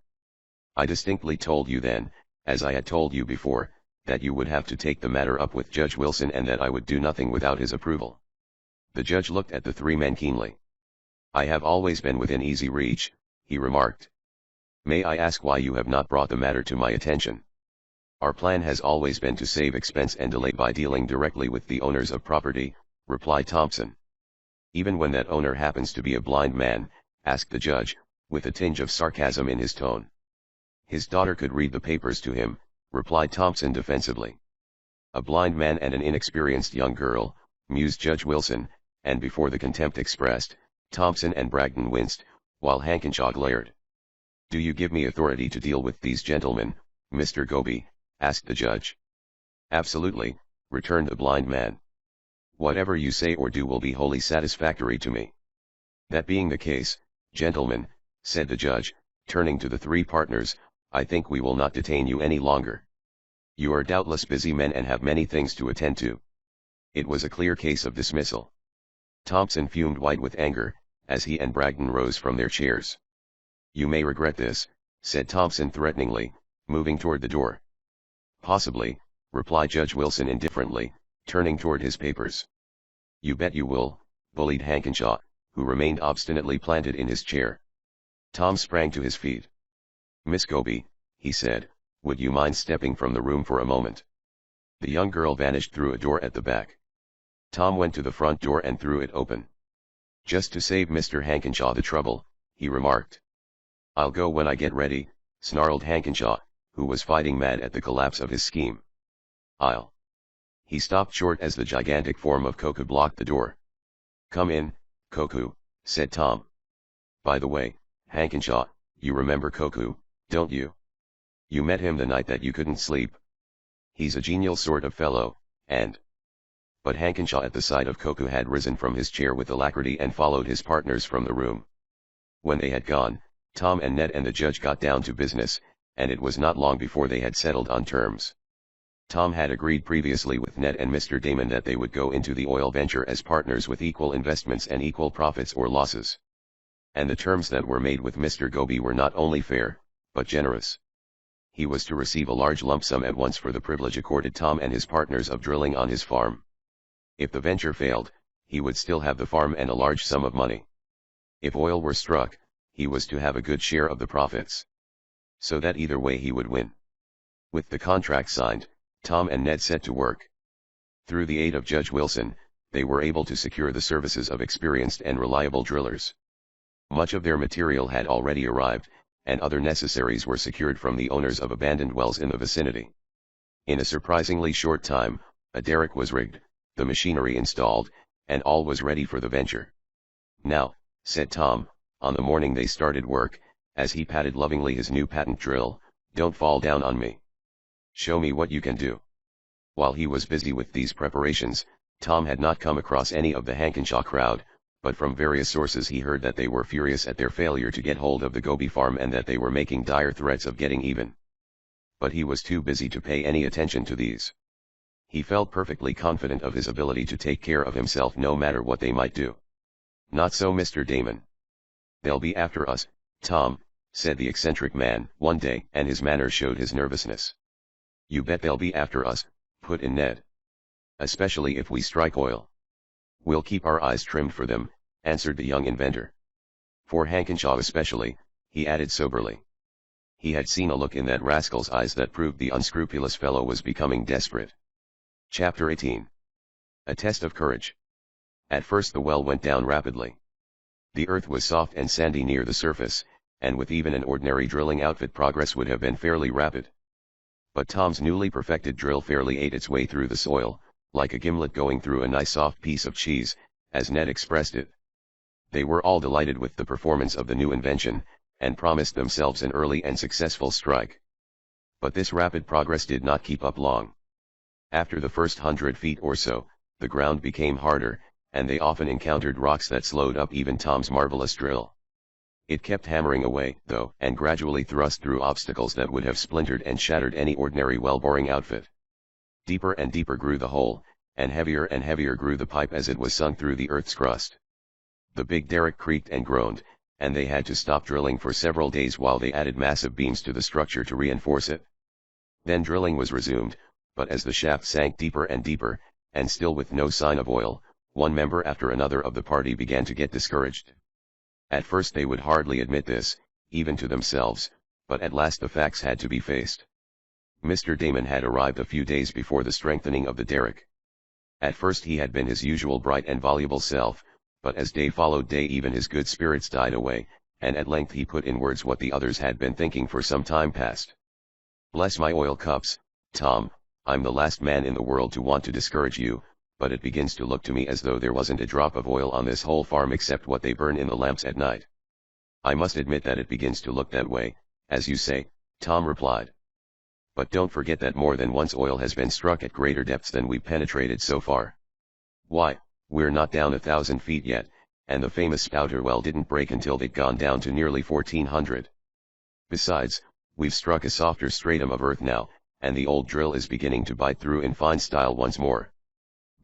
I distinctly told you then, as I had told you before, that you would have to take the matter up with Judge Wilson and that I would do nothing without his approval. The judge looked at the three men keenly. I have always been within easy reach, he remarked. May I ask why you have not brought the matter to my attention? Our plan has always been to save expense and delay by dealing directly with the owners of property, replied Thompson. Even when that owner happens to be a blind man, asked the judge, with a tinge of sarcasm in his tone. His daughter could read the papers to him, replied Thompson defensively. A blind man and an inexperienced young girl, mused Judge Wilson, and before the contempt expressed, Thompson and Bragdon winced, while Hankenshaw glared. Do you give me authority to deal with these gentlemen, Mr. Goby? Asked the judge. Absolutely, returned the blind man. Whatever you say or do will be wholly satisfactory to me. That being the case, gentlemen, said the judge, turning to the three partners, I think we will not detain you any longer. You are doubtless busy men and have many things to attend to. It was a clear case of dismissal. Thompson fumed white with anger, as he and Bragdon rose from their chairs. You may regret this, said Thompson threateningly, moving toward the door. Possibly, replied Judge Wilson indifferently, turning toward his papers. You bet you will, bullied Hankenshaw, who remained obstinately planted in his chair. Tom sprang to his feet. Miss Goby, he said, would you mind stepping from the room for a moment? The young girl vanished through a door at the back. Tom went to the front door and threw it open. Just to save Mr. Hankenshaw the trouble, he remarked. I'll go when I get ready, snarled Hankenshaw, who was fighting mad at the collapse of his scheme. I'll. He stopped short as the gigantic form of Koku blocked the door. Come in, Koku, said Tom. By the way, Hankenshaw, you remember Koku, don't you? You met him the night that you couldn't sleep. He's a genial sort of fellow, and... But Hankenshaw at the sight of Koku had risen from his chair with alacrity and followed his partners from the room. When they had gone, Tom and Ned and the judge got down to business, and it was not long before they had settled on terms. Tom had agreed previously with Ned and Mr. Damon that they would go into the oil venture as partners with equal investments and equal profits or losses. And the terms that were made with Mr. Goby were not only fair, but generous. He was to receive a large lump sum at once for the privilege accorded Tom and his partners of drilling on his farm. If the venture failed, he would still have the farm and a large sum of money. If oil were struck, he was to have a good share of the profits. So that either way he would win. With the contract signed, Tom and Ned set to work. Through the aid of Judge Wilson, they were able to secure the services of experienced and reliable drillers. Much of their material had already arrived, and other necessaries were secured from the owners of abandoned wells in the vicinity. In a surprisingly short time, a derrick was rigged, the machinery installed, and all was ready for the venture. "Now," said Tom, on the morning they started work, as he patted lovingly his new patent drill, "don't fall down on me. Show me what you can do." While he was busy with these preparations, Tom had not come across any of the Hankenshaw crowd, but from various sources he heard that they were furious at their failure to get hold of the Gobi farm and that they were making dire threats of getting even. But he was too busy to pay any attention to these. He felt perfectly confident of his ability to take care of himself no matter what they might do. "Not so, Mr. Damon. They'll be after us, Tom," said the eccentric man one day, and his manner showed his nervousness. "You bet they'll be after us," put in Ned. "Especially if we strike oil." "We'll keep our eyes trimmed for them," answered the young inventor. "For Hankenshaw especially," he added soberly. He had seen a look in that rascal's eyes that proved the unscrupulous fellow was becoming desperate. Chapter 18. A Test of Courage. At first the well went down rapidly. The earth was soft and sandy near the surface, and with even an ordinary drilling outfit progress would have been fairly rapid. But Tom's newly perfected drill fairly ate its way through the soil, like a gimlet going through a nice soft piece of cheese, as Ned expressed it. They were all delighted with the performance of the new invention, and promised themselves an early and successful strike. But this rapid progress did not keep up long. After the first 100 feet or so, the ground became harder, and they often encountered rocks that slowed up even Tom's marvelous drill. It kept hammering away, though, and gradually thrust through obstacles that would have splintered and shattered any ordinary well-boring outfit. Deeper and deeper grew the hole, and heavier grew the pipe as it was sunk through the earth's crust. The big derrick creaked and groaned, and they had to stop drilling for several days while they added massive beams to the structure to reinforce it. Then drilling was resumed, but as the shaft sank deeper and deeper, and still with no sign of oil, one member after another of the party began to get discouraged. At first they would hardly admit this, even to themselves, but at last the facts had to be faced. Mr. Damon had arrived a few days before the strengthening of the derrick. At first he had been his usual bright and voluble self, but as day followed day even his good spirits died away, and at length he put in words what the others had been thinking for some time past. "Bless my oil cups, Tom, I'm the last man in the world to want to discourage you, but it begins to look to me as though there wasn't a drop of oil on this whole farm except what they burn in the lamps at night." "I must admit that it begins to look that way, as you say," Tom replied. "But don't forget that more than once oil has been struck at greater depths than we've penetrated so far. Why, we're not down 1,000 feet yet, and the famous Spouter well didn't break until they'd gone down to nearly 1,400. Besides, we've struck a softer stratum of earth now, and the old drill is beginning to bite through in fine style once more.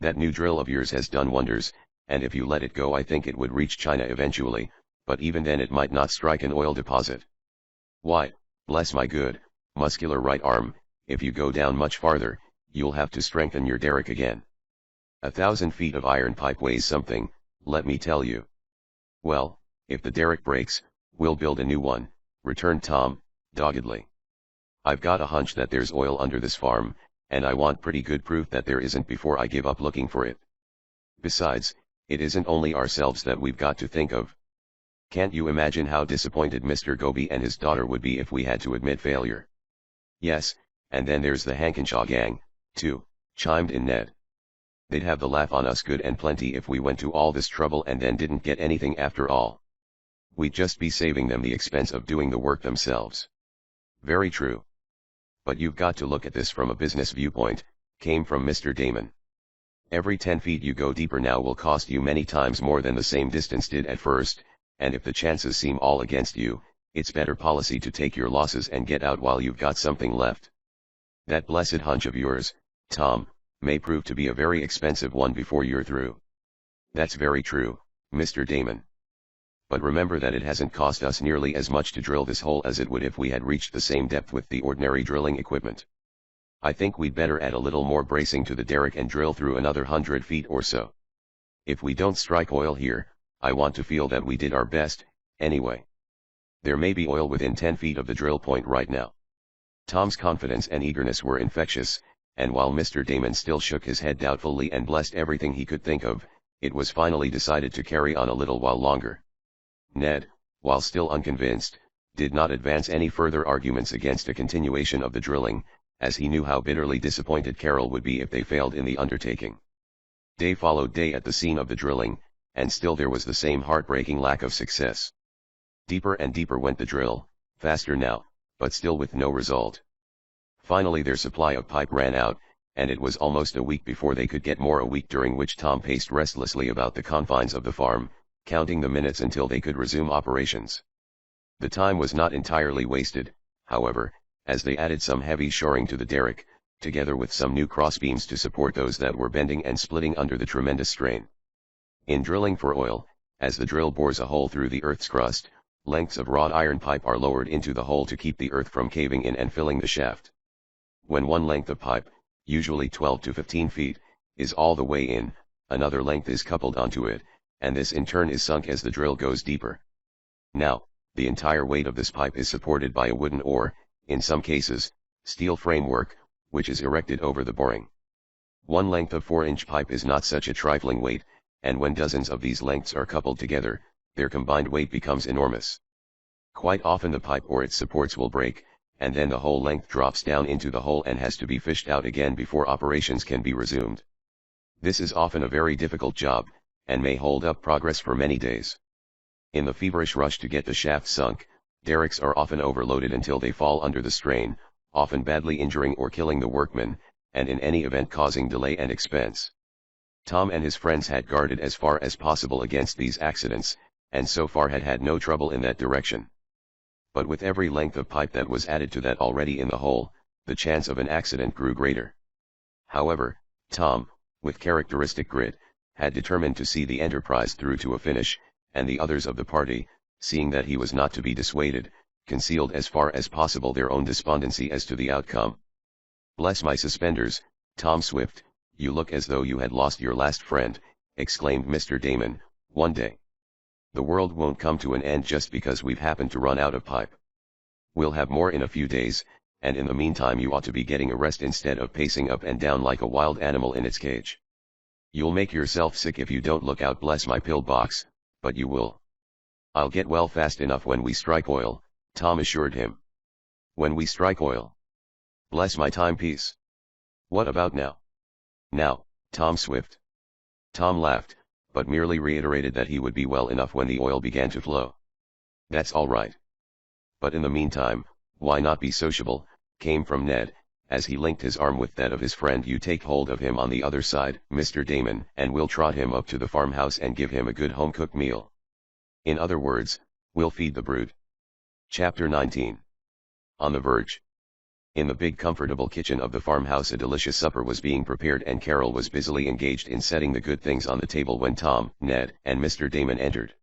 That new drill of yours has done wonders, and if you let it go I think it would reach China eventually, but even then it might not strike an oil deposit. Why, bless my good, muscular right arm, if you go down much farther, you'll have to strengthen your derrick again. 1,000 feet of iron pipe weighs something, let me tell you." "Well, if the derrick breaks, we'll build a new one," returned Tom, doggedly. "I've got a hunch that there's oil under this farm, and I want pretty good proof that there isn't before I give up looking for it. Besides, it isn't only ourselves that we've got to think of. Can't you imagine how disappointed Mr. Gobi and his daughter would be if we had to admit failure?" "Yes, and then there's the Hankenshaw gang, too," chimed in Ned. "They'd have the laugh on us good and plenty if we went to all this trouble and then didn't get anything after all. We'd just be saving them the expense of doing the work themselves." "Very true. But you've got to look at this from a business viewpoint," came from Mr. Damon. "Every 10 feet you go deeper now will cost you many times more than the same distance did at first, and if the chances seem all against you, it's better policy to take your losses and get out while you've got something left. That blessed hunch of yours, Tom, may prove to be a very expensive one before you're through." "That's very true, Mr. Damon. But remember that it hasn't cost us nearly as much to drill this hole as it would if we had reached the same depth with the ordinary drilling equipment. I think we'd better add a little more bracing to the derrick and drill through another 100 feet or so. If we don't strike oil here, I want to feel that we did our best, anyway. There may be oil within 10 feet of the drill point right now." Tom's confidence and eagerness were infectious, and while Mr. Damon still shook his head doubtfully and blessed everything he could think of, it was finally decided to carry on a little while longer. Ned, while still unconvinced, did not advance any further arguments against a continuation of the drilling, as he knew how bitterly disappointed Carol would be if they failed in the undertaking. Day followed day at the scene of the drilling, and still there was the same heartbreaking lack of success. Deeper and deeper went the drill, faster now, but still with no result. Finally their supply of pipe ran out, and it was almost a week before they could get more, a week during which Tom paced restlessly about the confines of the farm, counting the minutes until they could resume operations. The time was not entirely wasted, however, as they added some heavy shoring to the derrick, together with some new crossbeams to support those that were bending and splitting under the tremendous strain. In drilling for oil, as the drill bores a hole through the earth's crust, lengths of wrought iron pipe are lowered into the hole to keep the earth from caving in and filling the shaft. When one length of pipe, usually 12 to 15 feet, is all the way in, another length is coupled onto it, and this in turn is sunk as the drill goes deeper. Now, the entire weight of this pipe is supported by a wooden or, in some cases, steel framework, which is erected over the boring. One length of 4-inch pipe is not such a trifling weight, and when dozens of these lengths are coupled together, their combined weight becomes enormous. Quite often the pipe or its supports will break, and then the whole length drops down into the hole and has to be fished out again before operations can be resumed. This is often a very difficult job, and may hold up progress for many days. In the feverish rush to get the shaft sunk, derricks are often overloaded until they fall under the strain, often badly injuring or killing the workmen, and in any event causing delay and expense. Tom and his friends had guarded as far as possible against these accidents, and so far had had no trouble in that direction. But with every length of pipe that was added to that already in the hole, the chance of an accident grew greater. However, Tom, with characteristic grit, had determined to see the enterprise through to a finish, and the others of the party, seeing that he was not to be dissuaded, concealed as far as possible their own despondency as to the outcome. "Bless my suspenders, Tom Swift, you look as though you had lost your last friend," exclaimed Mr. Damon, one day. "The world won't come to an end just because we've happened to run out of pipe. We'll have more in a few days, and in the meantime you ought to be getting a rest instead of pacing up and down like a wild animal in its cage. You'll make yourself sick if you don't look out, bless my pillbox, but you will." "I'll get well fast enough when we strike oil," Tom assured him. "When we strike oil? Bless my timepiece. What about now?" "Now, Tom Swift." Tom laughed, but merely reiterated that he would be well enough when the oil began to flow. "That's all right. But in the meantime, why not be sociable?" came from Ned, as he linked his arm with that of his friend. "You take hold of him on the other side, Mr. Damon, and we'll trot him up to the farmhouse and give him a good home-cooked meal. In other words, we'll feed the brood." Chapter 19. On the verge. In the big comfortable kitchen of the farmhouse a delicious supper was being prepared, and Carol was busily engaged in setting the good things on the table when Tom, Ned, and Mr. Damon entered.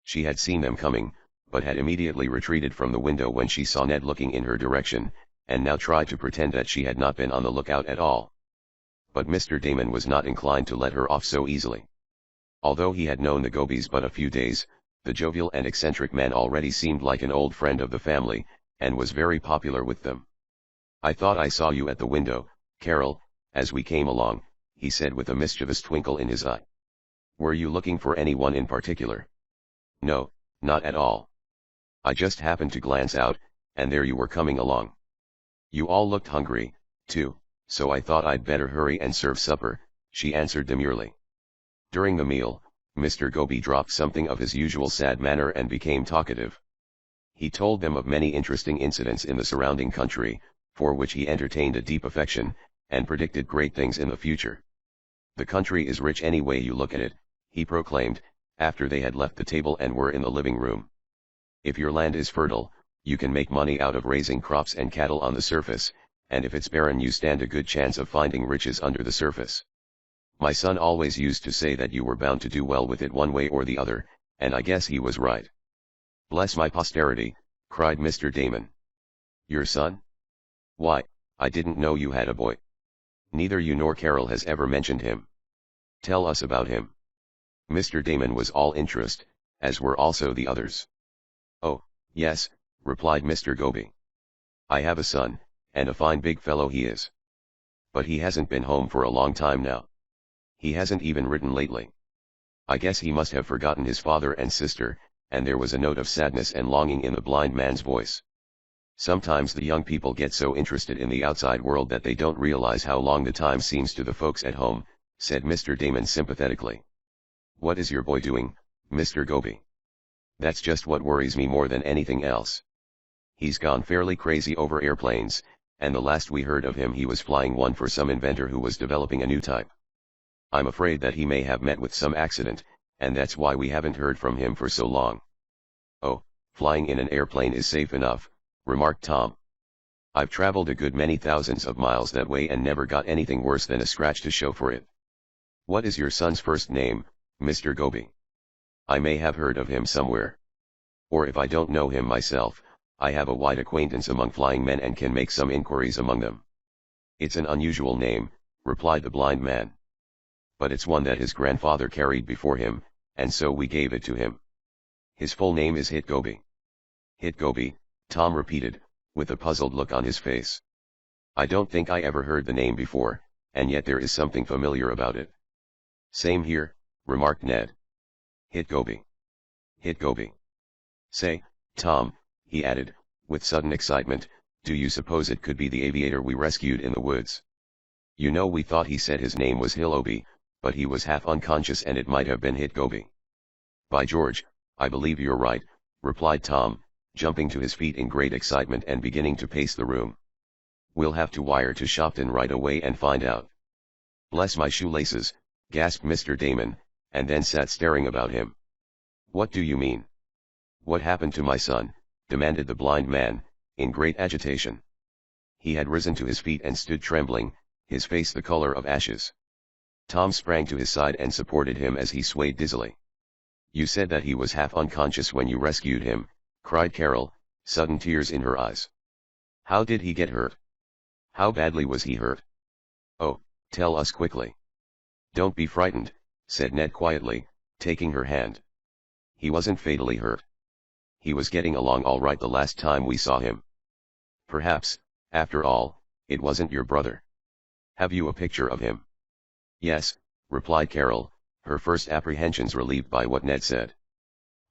She had seen them coming, but had immediately retreated from the window when she saw Ned looking in her direction, and now tried to pretend that she had not been on the lookout at all. But Mr. Damon was not inclined to let her off so easily. Although he had known the Gobies but a few days, the jovial and eccentric man already seemed like an old friend of the family, and was very popular with them. "I thought I saw you at the window, Carol, as we came along," he said with a mischievous twinkle in his eye. "Were you looking for anyone in particular?" "No, not at all. I just happened to glance out, and there you were coming along. You all looked hungry, too, so I thought I'd better hurry and serve supper," she answered demurely. During the meal, Mr. Gobi dropped something of his usual sad manner and became talkative. He told them of many interesting incidents in the surrounding country, for which he entertained a deep affection, and predicted great things in the future. "The country is rich any way you look at it," he proclaimed, after they had left the table and were in the living room. "If your land is fertile, you can make money out of raising crops and cattle on the surface, and if it's barren you stand a good chance of finding riches under the surface. My son always used to say that you were bound to do well with it one way or the other, and I guess he was right." "Bless my posterity," cried Mr. Damon. "Your son? Why, I didn't know you had a boy. Neither you nor Carol has ever mentioned him. Tell us about him." Mr. Damon was all interest, as were also the others. "Oh, yes," replied Mr. Gobi. "I have a son, and a fine big fellow he is. But he hasn't been home for a long time now. He hasn't even written lately. I guess he must have forgotten his father and sister," and there was a note of sadness and longing in the blind man's voice. "Sometimes the young people get so interested in the outside world that they don't realize how long the time seems to the folks at home," said Mr. Damon sympathetically. "What is your boy doing, Mr. Gobi?" "That's just what worries me more than anything else. He's gone fairly crazy over airplanes, and the last we heard of him he was flying one for some inventor who was developing a new type. I'm afraid that he may have met with some accident, and that's why we haven't heard from him for so long." "Oh, flying in an airplane is safe enough," remarked Tom. "I've traveled a good many thousands of miles that way and never got anything worse than a scratch to show for it. What is your son's first name, Mr. Gobi? I may have heard of him somewhere. Or if I don't know him myself, I have a wide acquaintance among flying men and can make some inquiries among them." "It's an unusual name," replied the blind man. "But it's one that his grandfather carried before him, and so we gave it to him. His full name is Hit Gobi." "Hit Gobi," Tom repeated, with a puzzled look on his face. "I don't think I ever heard the name before, and yet there is something familiar about it." "Same here," remarked Ned. "Hit Gobi. Hit Gobi. Say, Tom," he added, with sudden excitement, "do you suppose it could be the aviator we rescued in the woods? You know, we thought he said his name was Hilobi, but he was half unconscious and it might have been Hit Gobi." "By George, I believe you're right," replied Tom, jumping to his feet in great excitement and beginning to pace the room. "We'll have to wire to Shopton right away and find out." "Bless my shoelaces," gasped Mr. Damon, and then sat staring about him. "What do you mean? What happened to my son?" demanded the blind man, in great agitation. He had risen to his feet and stood trembling, his face the color of ashes. Tom sprang to his side and supported him as he swayed dizzily. "You said that he was half unconscious when you rescued him," cried Carol, sudden tears in her eyes. "How did he get hurt? How badly was he hurt? Oh, tell us quickly." "Don't be frightened," said Ned quietly, taking her hand. "He wasn't fatally hurt. He was getting along all right the last time we saw him. Perhaps, after all, it wasn't your brother. Have you a picture of him?" "Yes," replied Carol, her first apprehensions relieved by what Ned said.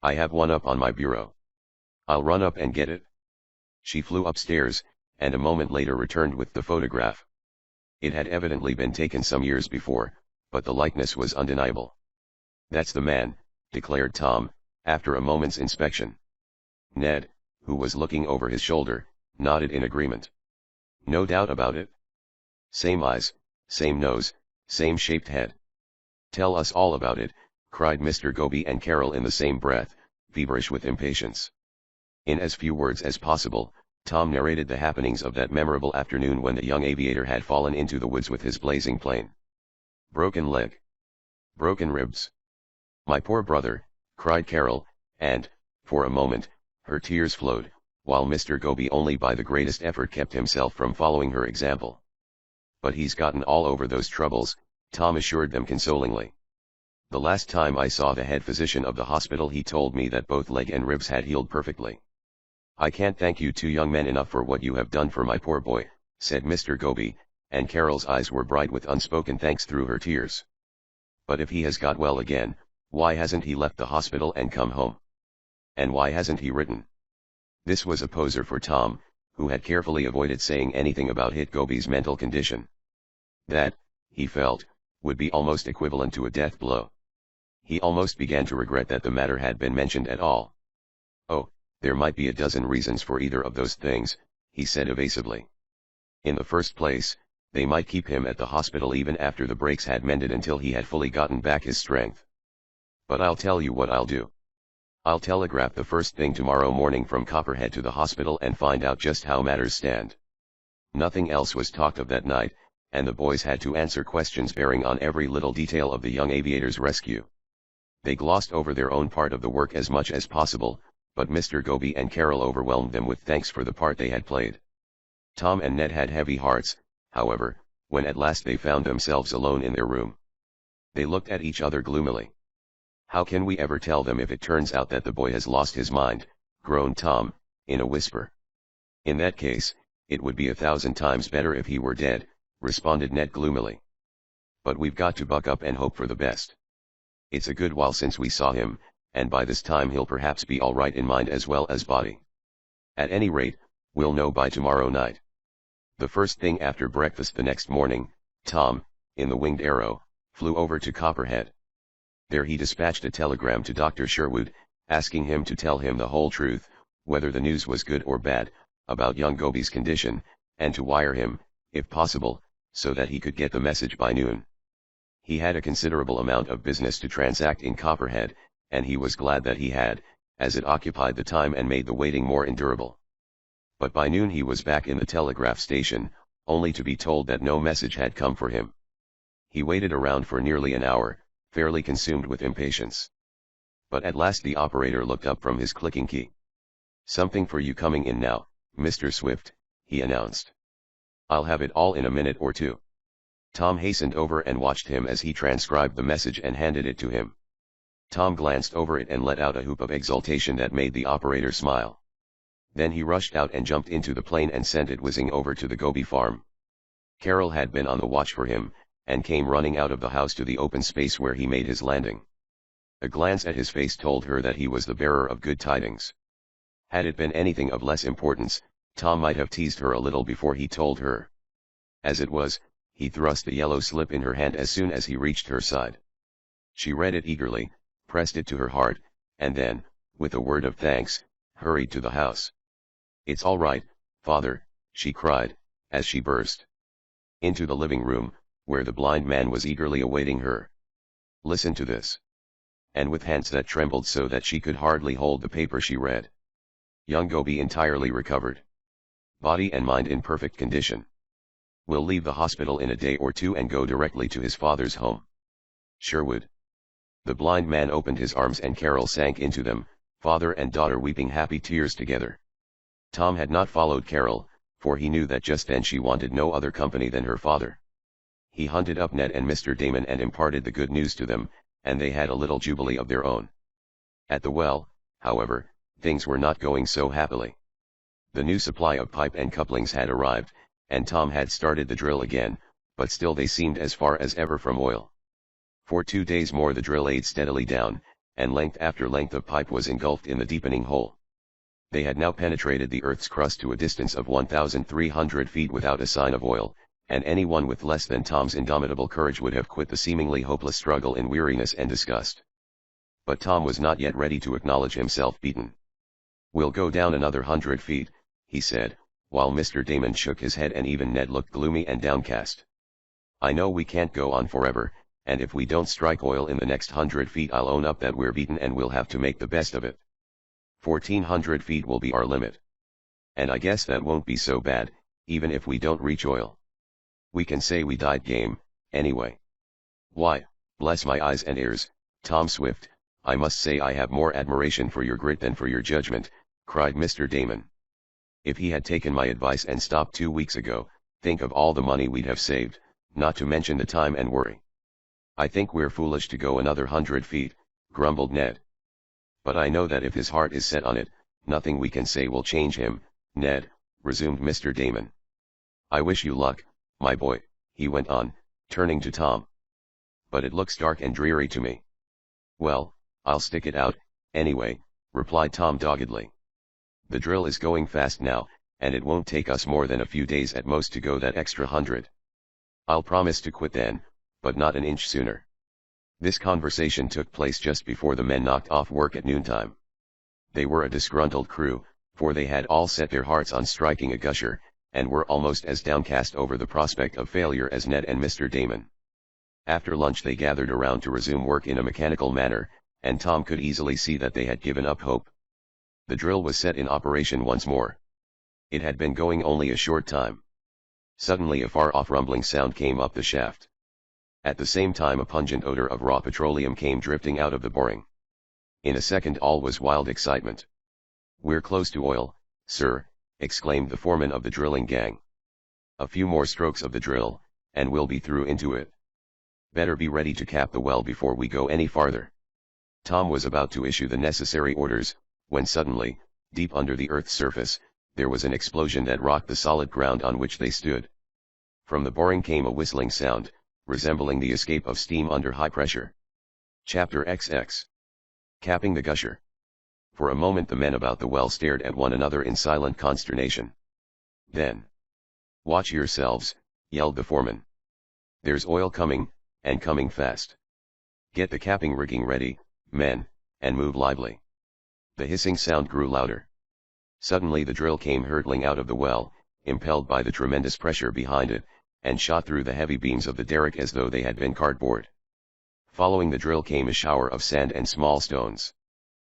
"I have one up on my bureau. I'll run up and get it." She flew upstairs, and a moment later returned with the photograph. It had evidently been taken some years before, but the likeness was undeniable. "That's the man," declared Tom, after a moment's inspection. Ned, who was looking over his shoulder, nodded in agreement. "No doubt about it. Same eyes, same nose, same shaped head." "Tell us all about it," cried Mr. Gobi and Carol in the same breath, feverish with impatience. In as few words as possible, Tom narrated the happenings of that memorable afternoon when the young aviator had fallen into the woods with his blazing plane. "Broken leg. Broken ribs. My poor brother," cried Carol, and, for a moment, her tears flowed, while Mr. Gobi only by the greatest effort kept himself from following her example. "But he's gotten all over those troubles," Tom assured them consolingly. "The last time I saw the head physician of the hospital he told me that both leg and ribs had healed perfectly." "I can't thank you two young men enough for what you have done for my poor boy," said Mr. Gobi, and Carol's eyes were bright with unspoken thanks through her tears. "But if he has got well again, why hasn't he left the hospital and come home? And why hasn't he written?" This was a poser for Tom, who had carefully avoided saying anything about Hit Gobi's mental condition. That, he felt, would be almost equivalent to a death blow. He almost began to regret that the matter had been mentioned at all. "Oh, there might be a dozen reasons for either of those things," he said evasively. "In the first place, they might keep him at the hospital even after the breaks had mended until he had fully gotten back his strength. But I'll tell you what I'll do. I'll telegraph the first thing tomorrow morning from Copperhead to the hospital and find out just how matters stand." Nothing else was talked of that night, and the boys had to answer questions bearing on every little detail of the young aviator's rescue. They glossed over their own part of the work as much as possible, but Mr. Gobi and Carol overwhelmed them with thanks for the part they had played. Tom and Ned had heavy hearts, however, when at last they found themselves alone in their room. They looked at each other gloomily. "How can we ever tell them if it turns out that the boy has lost his mind?" groaned Tom, in a whisper. "In that case, it would be 1,000 times better if he were dead," responded Ned gloomily. But we've got to buck up and hope for the best. It's a good while since we saw him, and by this time he'll perhaps be all right in mind as well as body. At any rate, we'll know by tomorrow night. The first thing after breakfast the next morning, Tom, in the Winged Arrow, flew over to Copperhead. There he dispatched a telegram to Dr. Sherwood, asking him to tell him the whole truth, whether the news was good or bad, about young Goby's condition, and to wire him, if possible, so that he could get the message by noon. He had a considerable amount of business to transact in Copperhead, and he was glad that he had, as it occupied the time and made the waiting more endurable. But by noon he was back in the telegraph station, only to be told that no message had come for him. He waited around for nearly an hour, fairly consumed with impatience. But at last the operator looked up from his clicking key. "Something for you coming in now, Mr. Swift," he announced. "I'll have it all in a minute or two." Tom hastened over and watched him as he transcribed the message and handed it to him. Tom glanced over it and let out a whoop of exultation that made the operator smile. Then he rushed out and jumped into the plane and sent it whizzing over to the Goby farm. Carol had been on the watch for him, and came running out of the house to the open space where he made his landing. A glance at his face told her that he was the bearer of good tidings. Had it been anything of less importance, Tom might have teased her a little before he told her. As it was, he thrust the yellow slip in her hand as soon as he reached her side. She read it eagerly, pressed it to her heart, and then, with a word of thanks, hurried to the house. "It's all right, Father," she cried, as she burst into the living room, where the blind man was eagerly awaiting her. "Listen to this." And with hands that trembled so that she could hardly hold the paper she read. "Young Goby entirely recovered. Body and mind in perfect condition. Will leave the hospital in a day or two and go directly to his father's home. Sherwood." The blind man opened his arms and Carol sank into them, father and daughter weeping happy tears together. Tom had not followed Carol, for he knew that just then she wanted no other company than her father. He hunted up Ned and Mr. Damon and imparted the good news to them, and they had a little jubilee of their own. At the well, however, things were not going so happily. The new supply of pipe and couplings had arrived, and Tom had started the drill again, but still they seemed as far as ever from oil. For 2 days more the drill laid steadily down, and length after length of pipe was engulfed in the deepening hole. They had now penetrated the earth's crust to a distance of 1,300 feet without a sign of oil, and anyone with less than Tom's indomitable courage would have quit the seemingly hopeless struggle in weariness and disgust. But Tom was not yet ready to acknowledge himself beaten. "We'll go down another 100 feet, he said, while Mr. Damon shook his head and even Ned looked gloomy and downcast. "I know we can't go on forever, and if we don't strike oil in the next 100 feet I'll own up that we're beaten and we'll have to make the best of it. 1,400 feet will be our limit. And I guess that won't be so bad, even if we don't reach oil. We can say we died game, anyway. Why, bless my eyes and ears, Tom Swift, I must say I have more admiration for your grit than for your judgment," cried Mr. Damon. "If he had taken my advice and stopped 2 weeks ago, think of all the money we'd have saved, not to mention the time and worry." "I think we're foolish to go another 100 feet, grumbled Ned. "But I know that if his heart is set on it, nothing we can say will change him, Ned," resumed Mr. Damon. "I wish you luck, my boy," he went on, turning to Tom. "But it looks dark and dreary to me." "Well, I'll stick it out, anyway," replied Tom doggedly. "The drill is going fast now, and it won't take us more than a few days at most to go that extra 100. I'll promise to quit then, but not an inch sooner." This conversation took place just before the men knocked off work at noontime. They were a disgruntled crew, for they had all set their hearts on striking a gusher, and were almost as downcast over the prospect of failure as Ned and Mr. Damon. After lunch they gathered around to resume work in a mechanical manner, and Tom could easily see that they had given up hope. The drill was set in operation once more. It had been going only a short time. Suddenly a far-off rumbling sound came up the shaft. At the same time a pungent odor of raw petroleum came drifting out of the boring. In a second all was wild excitement. "We're close to oil, sir," exclaimed the foreman of the drilling gang. "A few more strokes of the drill, and we'll be through into it. Better be ready to cap the well before we go any farther." Tom was about to issue the necessary orders, when suddenly, deep under the earth's surface, there was an explosion that rocked the solid ground on which they stood. From the boring came a whistling sound, resembling the escape of steam under high pressure. Chapter XX. Capping the Gusher. For a moment the men about the well stared at one another in silent consternation. Then, "Watch yourselves," yelled the foreman. "There's oil coming, and coming fast. Get the capping rigging ready, men, and move lively." The hissing sound grew louder. Suddenly the drill came hurtling out of the well, impelled by the tremendous pressure behind it, and shot through the heavy beams of the derrick as though they had been cardboard. Following the drill came a shower of sand and small stones.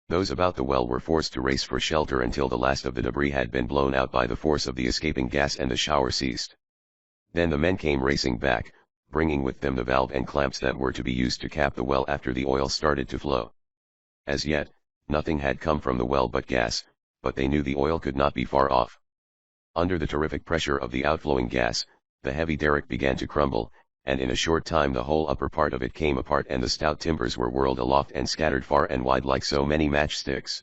Those about the well were forced to race for shelter until the last of the debris had been blown out by the force of the escaping gas and the shower ceased. Then the men came racing back, bringing with them the valve and clamps that were to be used to cap the well after the oil started to flow. As yet, nothing had come from the well but gas, but they knew the oil could not be far off. Under the terrific pressure of the outflowing gas, the heavy derrick began to crumble, and in a short time the whole upper part of it came apart and the stout timbers were whirled aloft and scattered far and wide like so many matchsticks.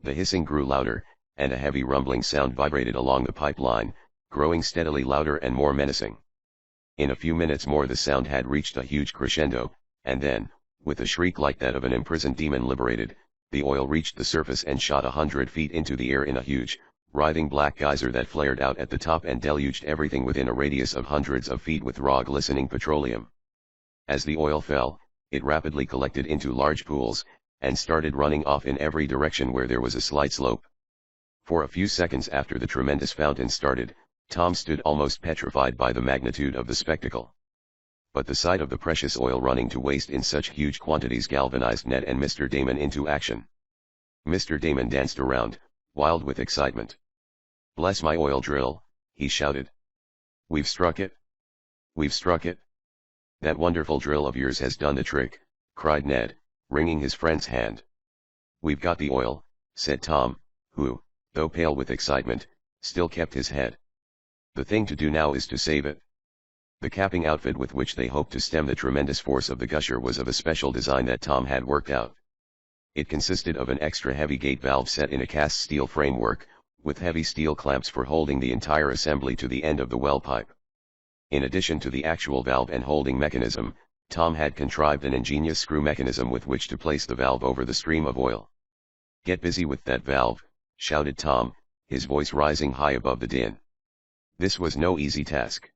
The hissing grew louder, and a heavy rumbling sound vibrated along the pipeline, growing steadily louder and more menacing. In a few minutes more the sound had reached a huge crescendo, and then, with a shriek like that of an imprisoned demon liberated, the oil reached the surface and shot 100 feet into the air in a huge, writhing black geyser that flared out at the top and deluged everything within a radius of hundreds of feet with raw glistening petroleum. As the oil fell, it rapidly collected into large pools, and started running off in every direction where there was a slight slope. For a few seconds after the tremendous fountain started, Tom stood almost petrified by the magnitude of the spectacle. But the sight of the precious oil running to waste in such huge quantities galvanized Ned and Mr. Damon into action. Mr. Damon danced around, wild with excitement. "Bless my oil drill," he shouted. "We've struck it! We've struck it! That wonderful drill of yours has done the trick," cried Ned, wringing his friend's hand. "We've got the oil," said Tom, who, though pale with excitement, still kept his head. "The thing to do now is to save it." The capping outfit with which they hoped to stem the tremendous force of the Gusher was of a special design that Tom had worked out. It consisted of an extra heavy gate valve set in a cast steel framework, with heavy steel clamps for holding the entire assembly to the end of the well pipe. In addition to the actual valve and holding mechanism, Tom had contrived an ingenious screw mechanism with which to place the valve over the stream of oil. "Get busy with that valve," shouted Tom, his voice rising high above the din. This was no easy task.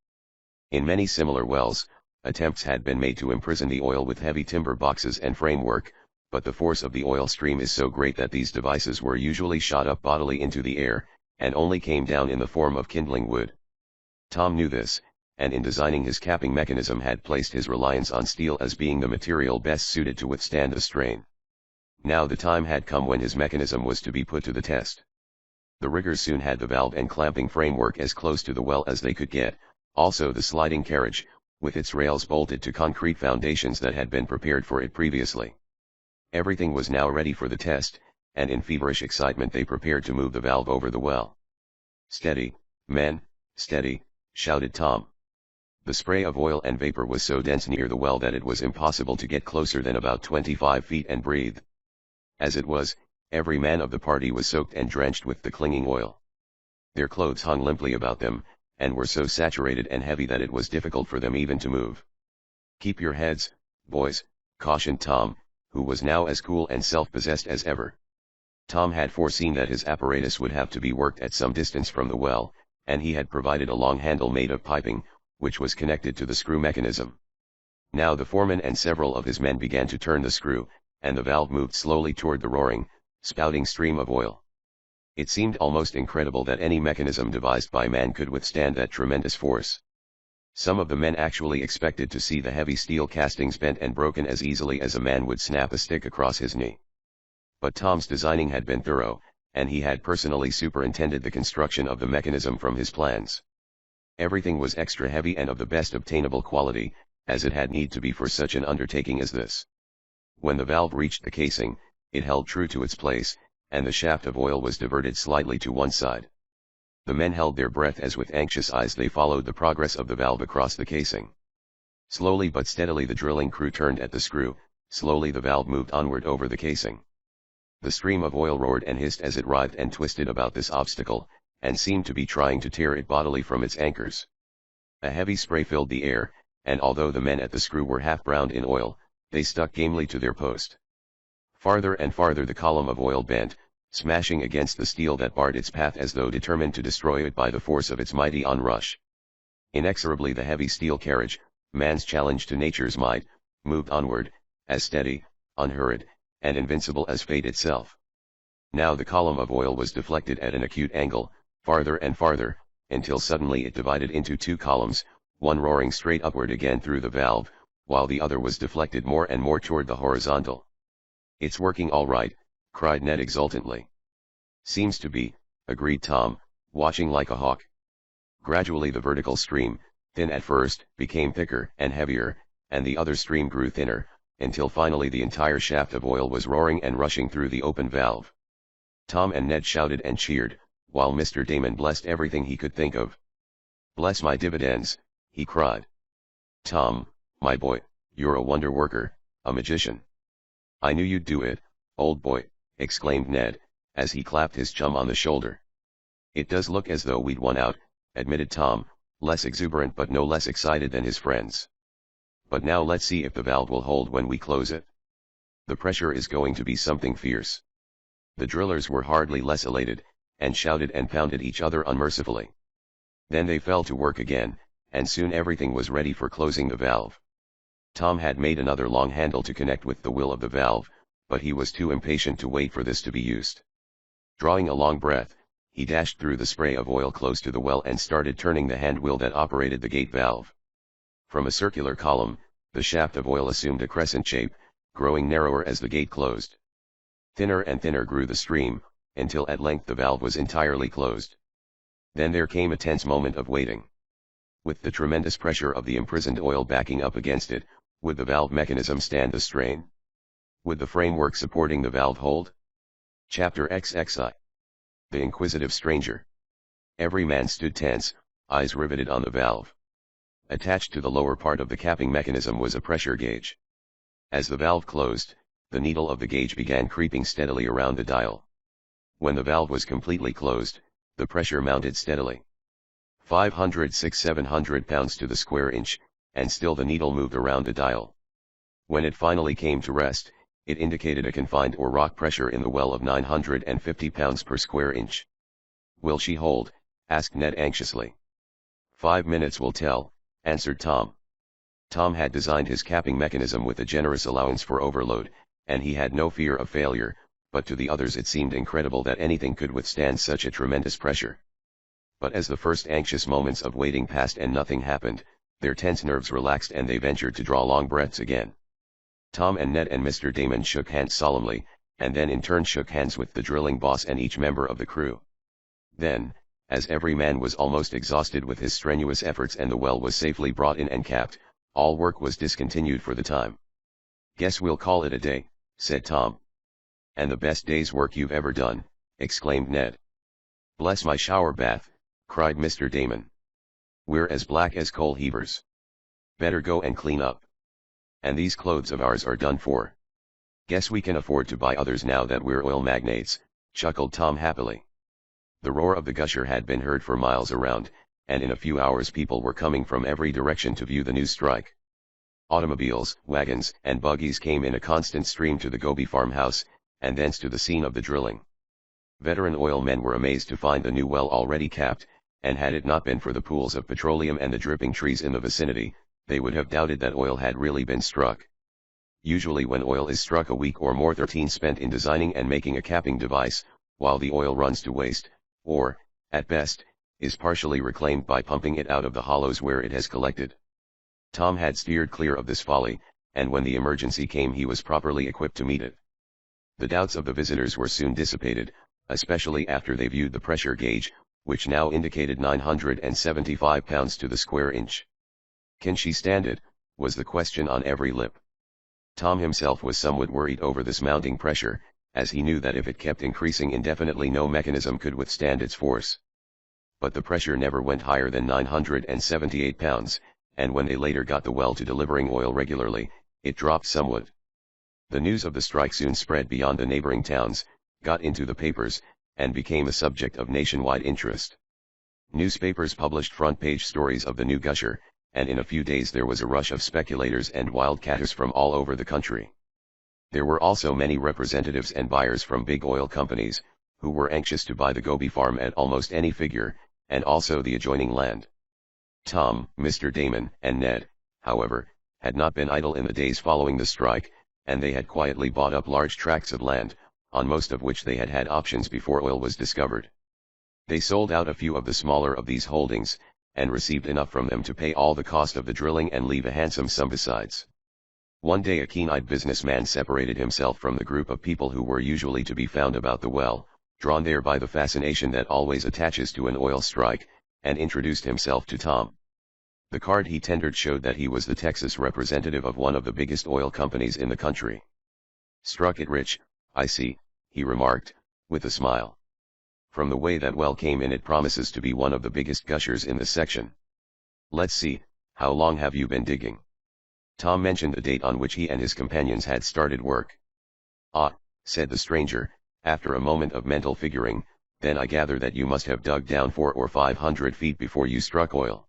In many similar wells, attempts had been made to imprison the oil with heavy timber boxes and framework, but the force of the oil stream is so great that these devices were usually shot up bodily into the air, and only came down in the form of kindling wood. Tom knew this, and in designing his capping mechanism had placed his reliance on steel as being the material best suited to withstand the strain. Now the time had come when his mechanism was to be put to the test. The riggers soon had the valve and clamping framework as close to the well as they could get, also the sliding carriage, with its rails bolted to concrete foundations that had been prepared for it previously. Everything was now ready for the test, and in feverish excitement they prepared to move the valve over the well. "Steady, men, steady," shouted Tom. The spray of oil and vapor was so dense near the well that it was impossible to get closer than about 25 feet and breathe. As it was, every man of the party was soaked and drenched with the clinging oil. Their clothes hung limply about them, and were so saturated and heavy that it was difficult for them even to move. "Keep your heads, boys," cautioned Tom, who was now as cool and self-possessed as ever. Tom had foreseen that his apparatus would have to be worked at some distance from the well, and he had provided a long handle made of piping, which was connected to the screw mechanism. Now the foreman and several of his men began to turn the screw, and the valve moved slowly toward the roaring, spouting stream of oil. It seemed almost incredible that any mechanism devised by man could withstand that tremendous force. Some of the men actually expected to see the heavy steel castings bent and broken as easily as a man would snap a stick across his knee. But Tom's designing had been thorough, and he had personally superintended the construction of the mechanism from his plans. Everything was extra heavy and of the best obtainable quality, as it had need to be for such an undertaking as this. When the valve reached the casing, it held true to its place, and the shaft of oil was diverted slightly to one side. The men held their breath as with anxious eyes they followed the progress of the valve across the casing. Slowly but steadily the drilling crew turned at the screw, slowly the valve moved onward over the casing. The stream of oil roared and hissed as it writhed and twisted about this obstacle, and seemed to be trying to tear it bodily from its anchors. A heavy spray filled the air, and although the men at the screw were half browned in oil, they stuck gamely to their post. Farther and farther the column of oil bent, smashing against the steel that barred its path as though determined to destroy it by the force of its mighty onrush. Inexorably the heavy steel carriage, man's challenge to nature's might, moved onward, as steady, unhurried, and invincible as fate itself. Now the column of oil was deflected at an acute angle, farther and farther, until suddenly it divided into two columns, one roaring straight upward again through the valve, while the other was deflected more and more toward the horizontal. "It's working all right," cried Ned exultantly. "Seems to be," agreed Tom, watching like a hawk. Gradually the vertical stream, thin at first, became thicker and heavier, and the other stream grew thinner, until finally the entire shaft of oil was roaring and rushing through the open valve. Tom and Ned shouted and cheered, while Mr. Damon blessed everything he could think of. "Bless my dividends," he cried. "Tom, my boy, you're a wonder worker, a magician." "I knew you'd do it, old boy," exclaimed Ned, as he clapped his chum on the shoulder. "It does look as though we'd won out," admitted Tom, less exuberant but no less excited than his friends. "But now let's see if the valve will hold when we close it. The pressure is going to be something fierce." The drillers were hardly less elated, and shouted and pounded each other unmercifully. Then they fell to work again, and soon everything was ready for closing the valve. Tom had made another long handle to connect with the will of the valve, but he was too impatient to wait for this to be used. Drawing a long breath, he dashed through the spray of oil close to the well and started turning the hand wheel that operated the gate valve. From a circular column, the shaft of oil assumed a crescent shape, growing narrower as the gate closed. Thinner and thinner grew the stream, until at length the valve was entirely closed. Then there came a tense moment of waiting. With the tremendous pressure of the imprisoned oil backing up against it, would the valve mechanism stand the strain? Would the framework supporting the valve hold? Chapter XXI. The Inquisitive Stranger. Every man stood tense, eyes riveted on the valve. Attached to the lower part of the capping mechanism was a pressure gauge. As the valve closed, the needle of the gauge began creeping steadily around the dial. When the valve was completely closed, the pressure mounted steadily. 500–700 pounds to the square inch, and still the needle moved around the dial. When it finally came to rest, it indicated a confined or rock pressure in the well of 950 pounds per square inch. "Will she hold?" asked Ned anxiously. 5 minutes will tell," answered Tom. Tom had designed his capping mechanism with a generous allowance for overload, and he had no fear of failure, but to the others it seemed incredible that anything could withstand such a tremendous pressure. But as the first anxious moments of waiting passed and nothing happened, their tense nerves relaxed and they ventured to draw long breaths again. Tom and Ned and Mr. Damon shook hands solemnly, and then in turn shook hands with the drilling boss and each member of the crew. Then, as every man was almost exhausted with his strenuous efforts and the well was safely brought in and capped, all work was discontinued for the time. "Guess we'll call it a day," said Tom. "And the best day's work you've ever done," exclaimed Ned. "Bless my shower bath," cried Mr. Damon. "We're as black as coal heavers. Better go and clean up. And these clothes of ours are done for. Guess we can afford to buy others now that we're oil magnates," chuckled Tom happily. The roar of the Gusher had been heard for miles around, and in a few hours people were coming from every direction to view the new strike. Automobiles, wagons, and buggies came in a constant stream to the Gobi farmhouse, and thence to the scene of the drilling. Veteran oil men were amazed to find the new well already capped, and had it not been for the pools of petroleum and the dripping trees in the vicinity, they would have doubted that oil had really been struck. Usually when oil is struck a week or more 13 spent in designing and making a capping device, while the oil runs to waste, or, at best, is partially reclaimed by pumping it out of the hollows where it has collected. Tom had steered clear of this folly, and when the emergency came he was properly equipped to meet it. The doubts of the visitors were soon dissipated, especially after they viewed the pressure gauge, which now indicated 975 pounds to the square inch. "Can she stand it?" was the question on every lip. Tom himself was somewhat worried over this mounting pressure, as he knew that if it kept increasing indefinitely no mechanism could withstand its force. But the pressure never went higher than 978 pounds, and when they later got the well to delivering oil regularly, it dropped somewhat. The news of the strike soon spread beyond the neighboring towns, got into the papers, and became a subject of nationwide interest. Newspapers published front-page stories of the new Gusher, and in a few days there was a rush of speculators and wildcatters from all over the country. There were also many representatives and buyers from big oil companies, who were anxious to buy the Gobi farm at almost any figure, and also the adjoining land. Tom, Mr. Damon, and Ned, however, had not been idle in the days following the strike, and they had quietly bought up large tracts of land, on most of which they had had options before oil was discovered. They sold out a few of the smaller of these holdings, and received enough from them to pay all the cost of the drilling and leave a handsome sum besides. One day a keen-eyed businessman separated himself from the group of people who were usually to be found about the well, drawn there by the fascination that always attaches to an oil strike, and introduced himself to Tom. The card he tendered showed that he was the Texas representative of one of the biggest oil companies in the country. "Struck it rich, I see," he remarked, with a smile. "From the way that well came in, it promises to be one of the biggest gushers in the section. Let's see, how long have you been digging?" Tom mentioned the date on which he and his companions had started work. "Ah," said the stranger, after a moment of mental figuring, "then I gather that you must have dug down 400 or 500 feet before you struck oil."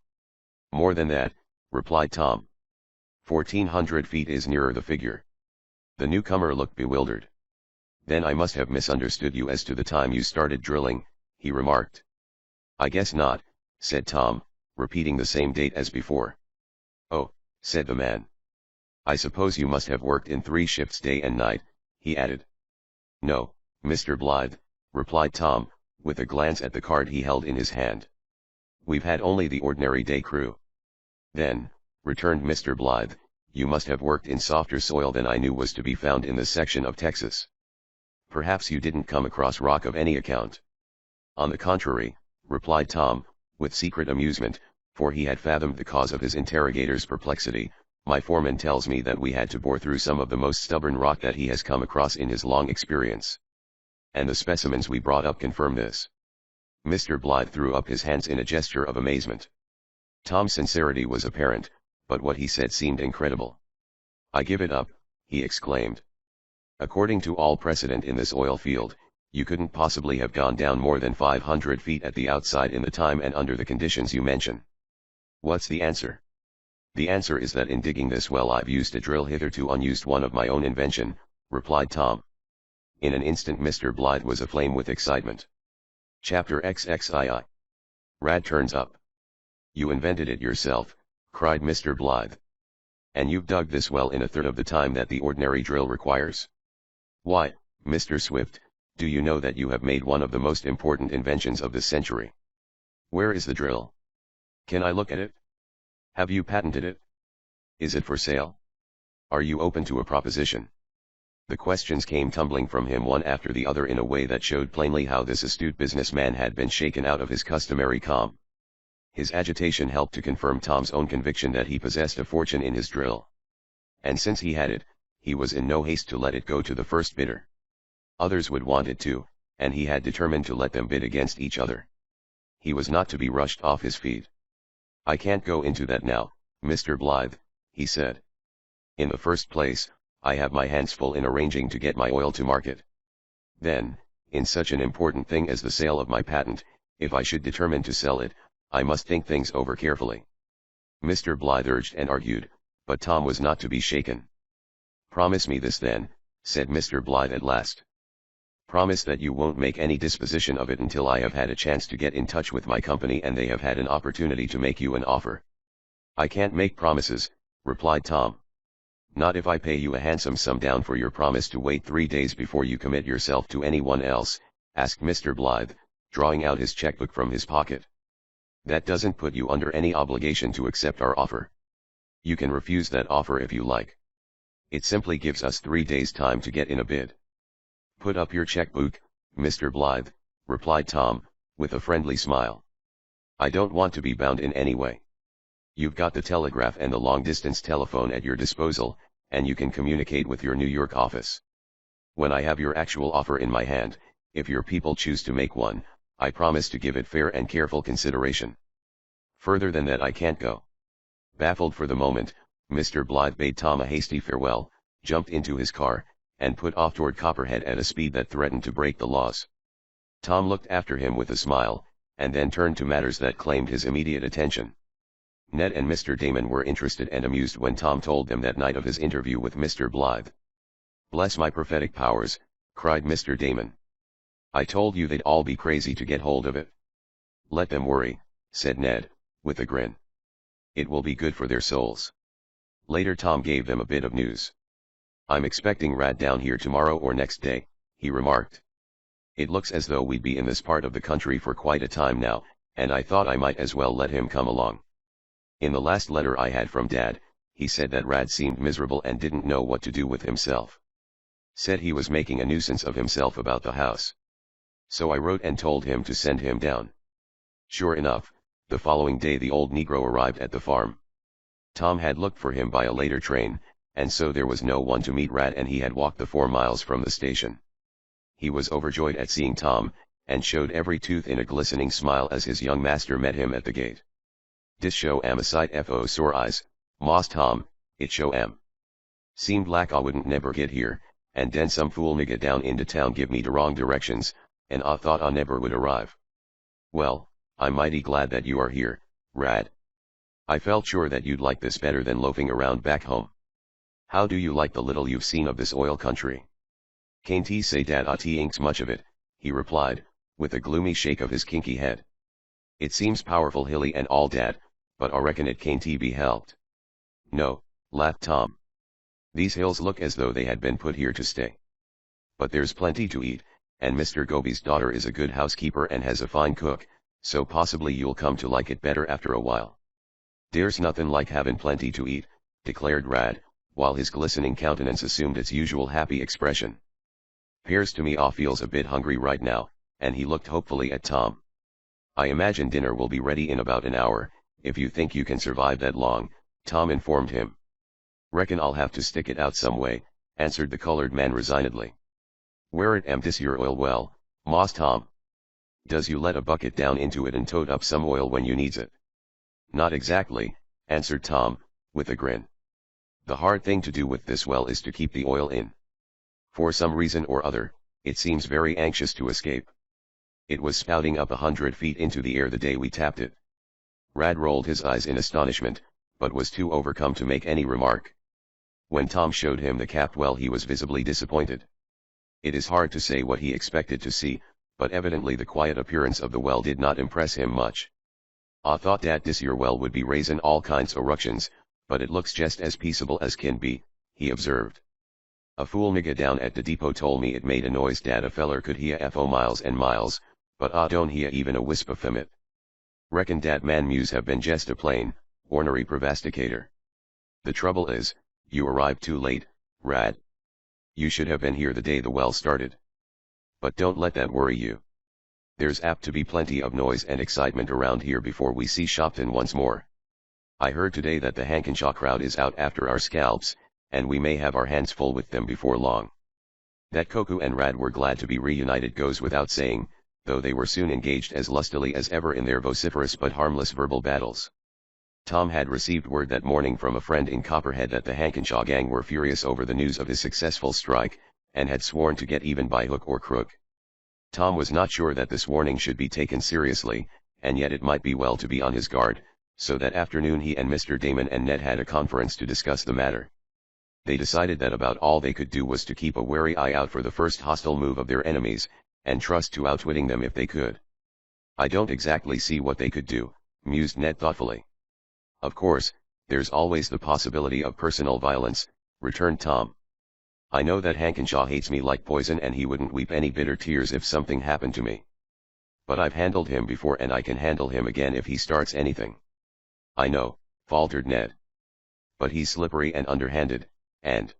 "More than that," replied Tom. 1,400 feet is nearer the figure." The newcomer looked bewildered. "Then I must have misunderstood you as to the time you started drilling," he remarked. "I guess not," said Tom, repeating the same date as before. "Oh," said the man. "I suppose you must have worked in 3 shifts, day and night," he added. "No, Mr. Blythe," replied Tom, with a glance at the card he held in his hand. "We've had only the ordinary day crew." "Then," returned Mr. Blythe, "you must have worked in softer soil than I knew was to be found in this section of Texas. Perhaps you didn't come across rock of any account." "On the contrary," replied Tom, with secret amusement, for he had fathomed the cause of his interrogator's perplexity. "My foreman tells me that we had to bore through some of the most stubborn rock that he has come across in his long experience. And the specimens we brought up confirm this." Mr. Blythe threw up his hands in a gesture of amazement. Tom's sincerity was apparent, but what he said seemed incredible. "I give it up," he exclaimed. "According to all precedent in this oil field, you couldn't possibly have gone down more than 500 feet at the outside in the time and under the conditions you mention. What's the answer?" "The answer is that in digging this well I've used a drill hitherto unused, one of my own invention," replied Tom. In an instant Mr. Blythe was aflame with excitement. Chapter XXII. Rad turns up. "You invented it yourself," cried Mr. Blythe. "And you've dug this well in a third of the time that the ordinary drill requires. Why, Mr. Swift, do you know that you have made one of the most important inventions of this century? Where is the drill? Can I look at it? Have you patented it? Is it for sale? Are you open to a proposition?" The questions came tumbling from him one after the other in a way that showed plainly how this astute businessman had been shaken out of his customary calm. His agitation helped to confirm Tom's own conviction that he possessed a fortune in his drill. And since he had it, he was in no haste to let it go to the first bidder. Others would want it too, and he had determined to let them bid against each other. He was not to be rushed off his feet. "I can't go into that now, Mr. Blythe," he said. "In the first place, I have my hands full in arranging to get my oil to market. Then, in such an important thing as the sale of my patent, if I should determine to sell it, I must think things over carefully." Mr. Blythe urged and argued, but Tom was not to be shaken. "Promise me this then," said Mr. Blythe at last. "Promise that you won't make any disposition of it until I have had a chance to get in touch with my company and they have had an opportunity to make you an offer." "I can't make promises," replied Tom. "Not if I pay you a handsome sum down for your promise to wait 3 days before you commit yourself to anyone else," asked Mr. Blythe, drawing out his checkbook from his pocket. "That doesn't put you under any obligation to accept our offer. You can refuse that offer if you like. It simply gives us 3 days' time to get in a bid." "Put up your checkbook, Mr. Blythe," replied Tom, with a friendly smile. "I don't want to be bound in any way. You've got the telegraph and the long-distance telephone at your disposal, and you can communicate with your New York office. When I have your actual offer in my hand, if your people choose to make one, I promise to give it fair and careful consideration. Further than that I can't go." Baffled for the moment, Mr. Blythe bade Tom a hasty farewell, jumped into his car, and put off toward Copperhead at a speed that threatened to break the laws. Tom looked after him with a smile, and then turned to matters that claimed his immediate attention. Ned and Mr. Damon were interested and amused when Tom told them that night of his interview with Mr. Blythe. "Bless my prophetic powers," cried Mr. Damon. "I told you they'd all be crazy to get hold of it." "Let them worry," said Ned, with a grin. "It will be good for their souls." Later Tom gave them a bit of news. "I'm expecting Rad down here tomorrow or next day," he remarked. "It looks as though we'd be in this part of the country for quite a time now, and I thought I might as well let him come along. In the last letter I had from Dad, he said that Rad seemed miserable and didn't know what to do with himself. Said he was making a nuisance of himself about the house. So I wrote and told him to send him down." Sure enough, the following day the old Negro arrived at the farm. Tom had looked for him by a later train, and so there was no one to meet Rad, and he had walked the 4 miles from the station. He was overjoyed at seeing Tom, and showed every tooth in a glistening smile as his young master met him at the gate. "Dis show am a sight fo sore eyes, Moss Tom, it show am. Seemed like I wouldn't never get here, and den some fool nigga down into town give me the wrong directions, and I thought I never would arrive. Well, I'm mighty glad that you are here, Rad. I felt sure that you'd like this better than loafing around back home. How do you like the little you've seen of this oil country?" "Can't say dat I inks much of it," he replied, with a gloomy shake of his kinky head. "It seems powerful hilly and all dat, but I reckon it can't be helped." "No," laughed Tom. "These hills look as though they had been put here to stay. But there's plenty to eat, and Mr. Goby's daughter is a good housekeeper and has a fine cook, so possibly you'll come to like it better after a while." "There's nothing like having plenty to eat," declared Rad, while his glistening countenance assumed its usual happy expression. "'Pears to me I feels a bit hungry right now," and he looked hopefully at Tom. "I imagine dinner will be ready in about an hour, if you think you can survive that long," Tom informed him. "Reckon I'll have to stick it out some way," answered the colored man resignedly. "Where it am dis your oil well, Moss Tom? Does you let a bucket down into it and tote up some oil when you needs it?" "Not exactly," answered Tom, with a grin. "The hard thing to do with this well is to keep the oil in. For some reason or other, it seems very anxious to escape. It was spouting up 100 feet into the air the day we tapped it." Rad rolled his eyes in astonishment, but was too overcome to make any remark. When Tom showed him the capped well, he was visibly disappointed. It is hard to say what he expected to see, but evidently the quiet appearance of the well did not impress him much. "I thought dat dis your well would be raisin' all kinds o' ructions, but it looks just as peaceable as can be," he observed. "A fool nigga down at the depot told me it made a noise dat a feller could hear fo miles and miles, but I don't hear even a wisp of it. Reckon dat man muse have been jest a plain, ornery prevaricator. The trouble is, you arrived too late, Rad. You should have been here the day the well started. But don't let that worry you. There's apt to be plenty of noise and excitement around here before we see Shopton once more. I heard today that the Hankenshaw crowd is out after our scalps, and we may have our hands full with them before long." That Koku and Rad were glad to be reunited goes without saying, though they were soon engaged as lustily as ever in their vociferous but harmless verbal battles. Tom had received word that morning from a friend in Copperhead that the Hankenshaw gang were furious over the news of his successful strike, and had sworn to get even by hook or crook. Tom was not sure that this warning should be taken seriously, and yet it might be well to be on his guard, so that afternoon he and Mr. Damon and Ned had a conference to discuss the matter. They decided that about all they could do was to keep a wary eye out for the first hostile move of their enemies, and trust to outwitting them if they could. "I don't exactly see what they could do," mused Ned thoughtfully. "Of course, there's always the possibility of personal violence," returned Tom. "I know that Hankenshaw hates me like poison and he wouldn't weep any bitter tears if something happened to me. But I've handled him before and I can handle him again if he starts anything." "I know," faltered Ned. "But he's slippery and underhanded, and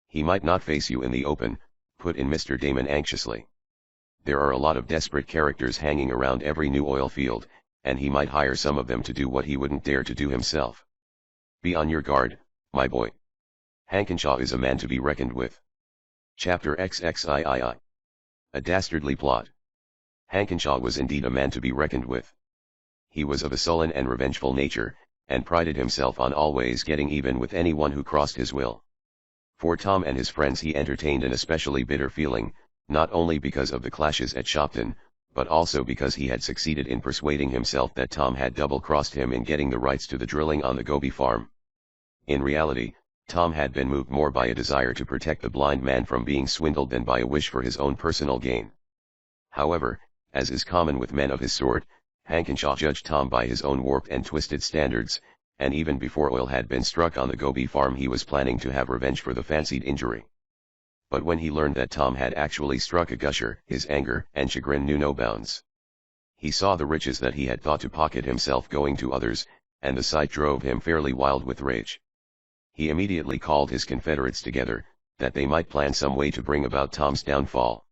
he might not face you in the open," put in Mr. Damon anxiously. "There are a lot of desperate characters hanging around every new oil field, and he might hire some of them to do what he wouldn't dare to do himself. Be on your guard, my boy. Hankenshaw is a man to be reckoned with." Chapter XXIII. A dastardly plot. Hankenshaw was indeed a man to be reckoned with. He was of a sullen and revengeful nature, and prided himself on always getting even with anyone who crossed his will. For Tom and his friends he entertained an especially bitter feeling, not only because of the clashes at Shopton, but also because he had succeeded in persuading himself that Tom had double-crossed him in getting the rights to the drilling on the Gobi farm. In reality, Tom had been moved more by a desire to protect the blind man from being swindled than by a wish for his own personal gain. However, as is common with men of his sort, Hankenshaw judged Tom by his own warped and twisted standards, and even before oil had been struck on the Gobi farm he was planning to have revenge for the fancied injury. But when he learned that Tom had actually struck a gusher, his anger and chagrin knew no bounds. He saw the riches that he had thought to pocket himself going to others, and the sight drove him fairly wild with rage. He immediately called his confederates together, that they might plan some way to bring about Tom's downfall.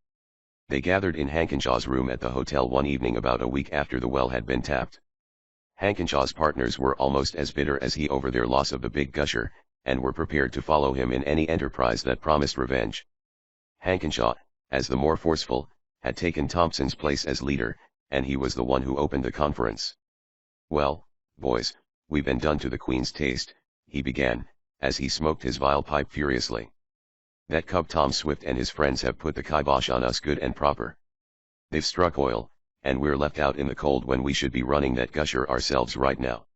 They gathered in Hankenshaw's room at the hotel one evening about a week after the well had been tapped. Hankenshaw's partners were almost as bitter as he over their loss of the big gusher, and were prepared to follow him in any enterprise that promised revenge. Hankenshaw, as the more forceful, had taken Thompson's place as leader, and he was the one who opened the conference. "Well, boys, we've been done to the Queen's taste," he began, as he smoked his vile pipe furiously. "That cub Tom Swift and his friends have put the kibosh on us good and proper. They've struck oil, and we're left out in the cold when we should be running that gusher ourselves right now.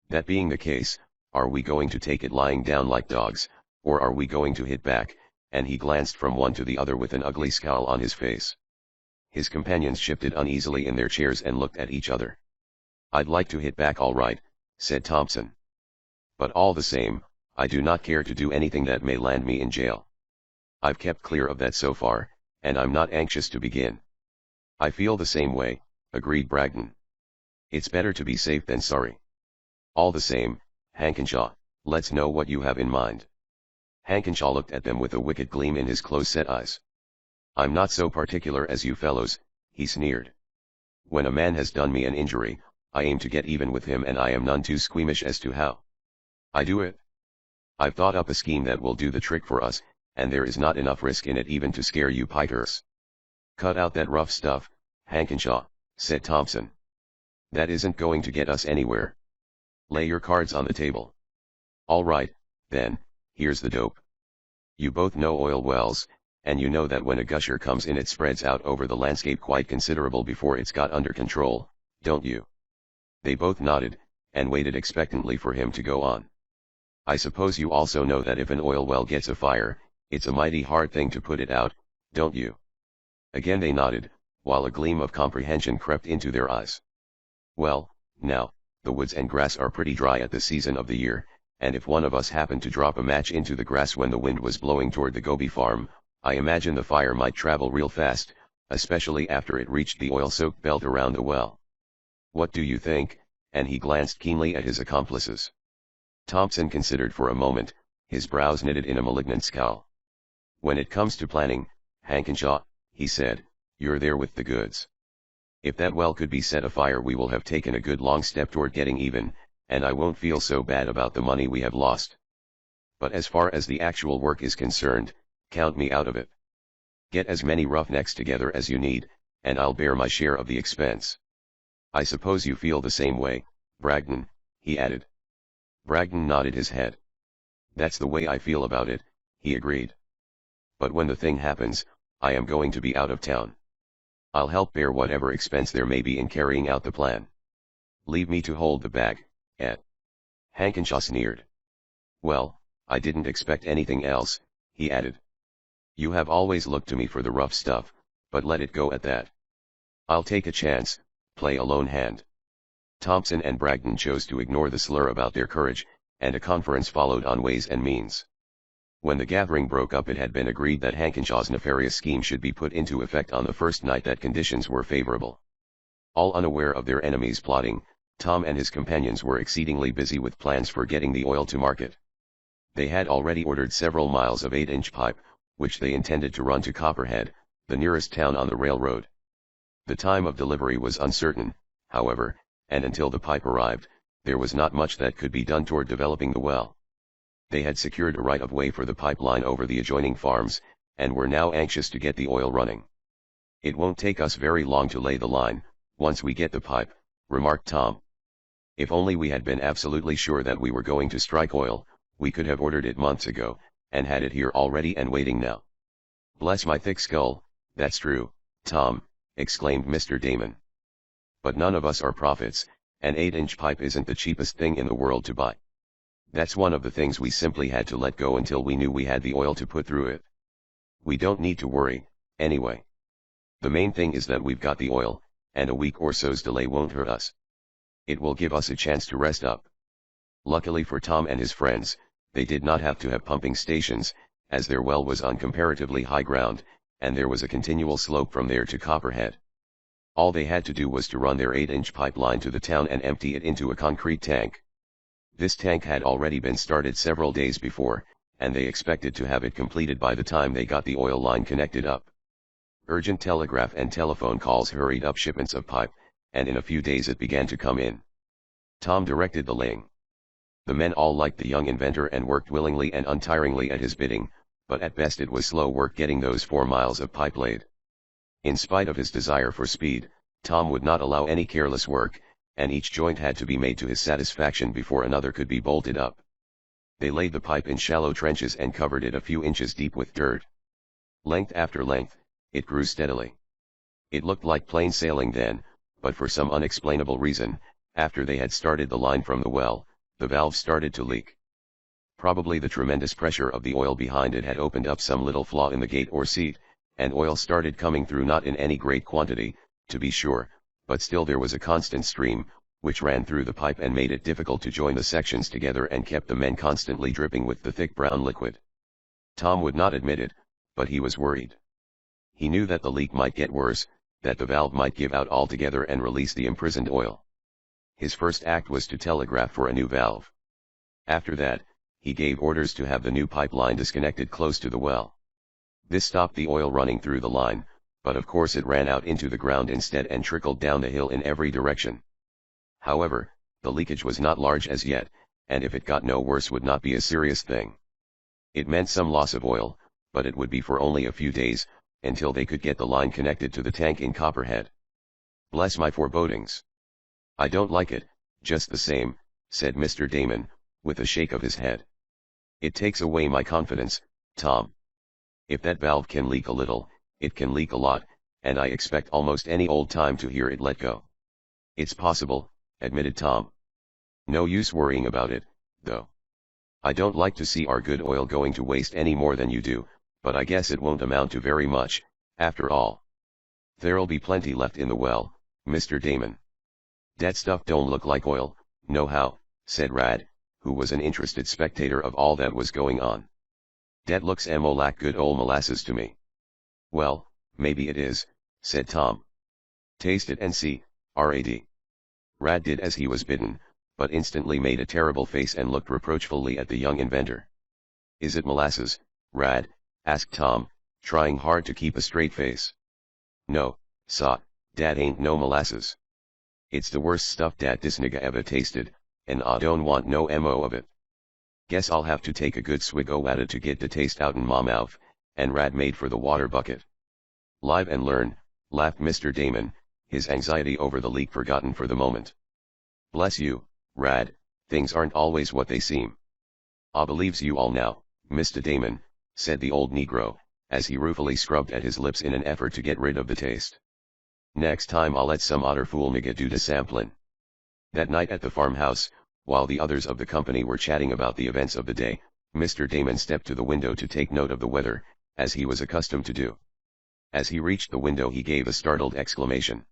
That being the case, are we going to take it lying down like dogs, or are we going to hit back?" And he glanced from one to the other with an ugly scowl on his face. His companions shifted uneasily in their chairs and looked at each other. "I'd like to hit back all right," said Thompson. "But all the same, I do not care to do anything that may land me in jail. I've kept clear of that so far, and I'm not anxious to begin." "I feel the same way," agreed Bragdon. "It's better to be safe than sorry. All the same, Hankenshaw, let's know what you have in mind." Hankenshaw looked at them with a wicked gleam in his close-set eyes. "I'm not so particular as you fellows," he sneered. "When a man has done me an injury, I aim to get even with him, and I am none too squeamish as to how I do it. I've thought up a scheme that will do the trick for us, and there is not enough risk in it even to scare you pikers." "Cut out that rough stuff, Hankenshaw," said Thompson. "That isn't going to get us anywhere. Lay your cards on the table." "All right, then, here's the dope. You both know oil wells, and you know that when a gusher comes in it spreads out over the landscape quite considerable before it's got under control, don't you?" They both nodded, and waited expectantly for him to go on. "I suppose you also know that if an oil well gets a fire, it's a mighty hard thing to put it out, don't you?" Again they nodded, while a gleam of comprehension crept into their eyes. "Well, now, the woods and grass are pretty dry at this season of the year, and if one of us happened to drop a match into the grass when the wind was blowing toward the Gobi farm, I imagine the fire might travel real fast, especially after it reached the oil-soaked belt around the well. What do you think?" And he glanced keenly at his accomplices. Thompson considered for a moment, his brows knitted in a malignant scowl. "When it comes to planning, Hankenshaw," he said, "you're there with the goods. If that well could be set afire we will have taken a good long step toward getting even, and I won't feel so bad about the money we have lost. But as far as the actual work is concerned, count me out of it. Get as many roughnecks together as you need, and I'll bear my share of the expense. I suppose you feel the same way, Bragdon," he added. Bragdon nodded his head. "That's the way I feel about it," he agreed. "But when the thing happens, I am going to be out of town. I'll help bear whatever expense there may be in carrying out the plan. Leave me to hold the bag, Ed." Hankenshaw sneered. "Well, I didn't expect anything else," he added. "You have always looked to me for the rough stuff, but let it go at that. I'll take a chance, play a lone hand." Thompson and Bragdon chose to ignore the slur about their courage, and a conference followed on ways and means. When the gathering broke up it had been agreed that Hankenshaw's nefarious scheme should be put into effect on the first night that conditions were favorable. All unaware of their enemies' plotting, Tom and his companions were exceedingly busy with plans for getting the oil to market. They had already ordered several miles of 8-inch pipe, which they intended to run to Copperhead, the nearest town on the railroad. The time of delivery was uncertain, however, and until the pipe arrived, there was not much that could be done toward developing the well. They had secured a right-of-way for the pipeline over the adjoining farms, and were now anxious to get the oil running. "It won't take us very long to lay the line, once we get the pipe," remarked Tom. "If only we had been absolutely sure that we were going to strike oil, we could have ordered it months ago, and had it here already and waiting now." "Bless my thick skull, that's true, Tom," exclaimed Mr. Damon. But none of us are prophets, an 8-inch pipe isn't the cheapest thing in the world to buy. That's one of the things we simply had to let go until we knew we had the oil to put through it. We don't need to worry, anyway. The main thing is that we've got the oil, and a week or so's delay won't hurt us. It will give us a chance to rest up. Luckily for Tom and his friends, they did not have to have pumping stations, as their well was on comparatively high ground, and there was a continual slope from there to Copperhead. All they had to do was to run their 8-inch pipeline to the town and empty it into a concrete tank. This tank had already been started several days before, and they expected to have it completed by the time they got the oil line connected up. Urgent telegraph and telephone calls hurried up shipments of pipe, and in a few days it began to come in. Tom directed the laying. The men all liked the young inventor and worked willingly and untiringly at his bidding, but at best it was slow work getting those 4 miles of pipe laid. In spite of his desire for speed, Tom would not allow any careless work, and each joint had to be made to his satisfaction before another could be bolted up. They laid the pipe in shallow trenches and covered it a few inches deep with dirt. Length after length, it grew steadily. It looked like plain sailing then, but for some unexplainable reason, after they had started the line from the well, the valve started to leak. Probably the tremendous pressure of the oil behind it had opened up some little flaw in the gate or seat, and oil started coming through, not in any great quantity, to be sure, but still there was a constant stream, which ran through the pipe and made it difficult to join the sections together and kept the men constantly dripping with the thick brown liquid. Tom would not admit it, but he was worried. He knew that the leak might get worse, that the valve might give out altogether and release the imprisoned oil. His first act was to telegraph for a new valve. After that, he gave orders to have the new pipeline disconnected close to the well. This stopped the oil running through the line, but of course it ran out into the ground instead and trickled down the hill in every direction. However, the leakage was not large as yet, and if it got no worse would not be a serious thing. It meant some loss of oil, but it would be for only a few days, until they could get the line connected to the tank in Copperhead. Bless my forebodings. I don't like it, just the same, said Mr. Damon, with a shake of his head. It takes away my confidence, Tom. If that valve can leak a little, it can leak a lot, and I expect almost any old time to hear it let go. It's possible, admitted Tom. No use worrying about it, though. I don't like to see our good oil going to waste any more than you do, but I guess it won't amount to very much, after all. There'll be plenty left in the well, Mr. Damon. Dat stuff don't look like oil, nohow, said Rad, who was an interested spectator of all that was going on. Dat looks like good old molasses to me. Well, maybe it is, said Tom. Taste it and see, Rad. Rad did as he was bidden, but instantly made a terrible face and looked reproachfully at the young inventor. Is it molasses, Rad? Asked Tom, trying hard to keep a straight face. No, sah, dat ain't no molasses. It's the worst stuff dat dis nigga ever tasted, and I don't want no mo of it. Guess I'll have to take a good swig o' at it to get the taste out'n my mouth, and Rad made for the water bucket. Live and learn, laughed Mr. Damon, his anxiety over the leak forgotten for the moment. Bless you, Rad, things aren't always what they seem. I believes you all now, Mr. Damon, said the old Negro, as he ruefully scrubbed at his lips in an effort to get rid of the taste. Next time I'll let some odder fool nigga do the samplin'. That night at the farmhouse, while the others of the company were chatting about the events of the day, Mr. Damon stepped to the window to take note of the weather, as he was accustomed to do. As he reached the window he gave a startled exclamation.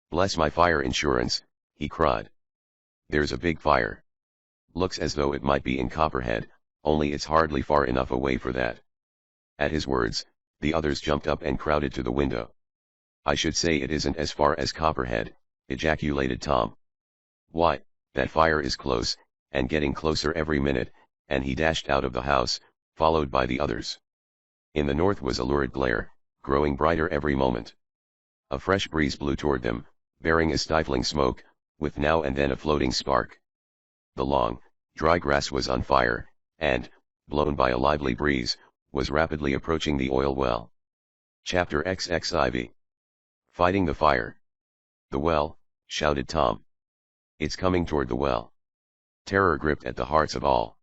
Bless my fire insurance, he cried. There's a big fire. Looks as though it might be in Copperhead, only it's hardly far enough away for that. At his words, the others jumped up and crowded to the window. I should say it isn't as far as Copperhead, ejaculated Tom. Why, that fire is close, and getting closer every minute, and he dashed out of the house, followed by the others. In the north was a lurid glare, growing brighter every moment. A fresh breeze blew toward them, bearing a stifling smoke, with now and then a floating spark. The long, dry grass was on fire, and, blown by a lively breeze, was rapidly approaching the oil well. Chapter XXIV. Fighting the fire. The well, shouted Tom. It's coming toward the well. Terror gripped at the hearts of all.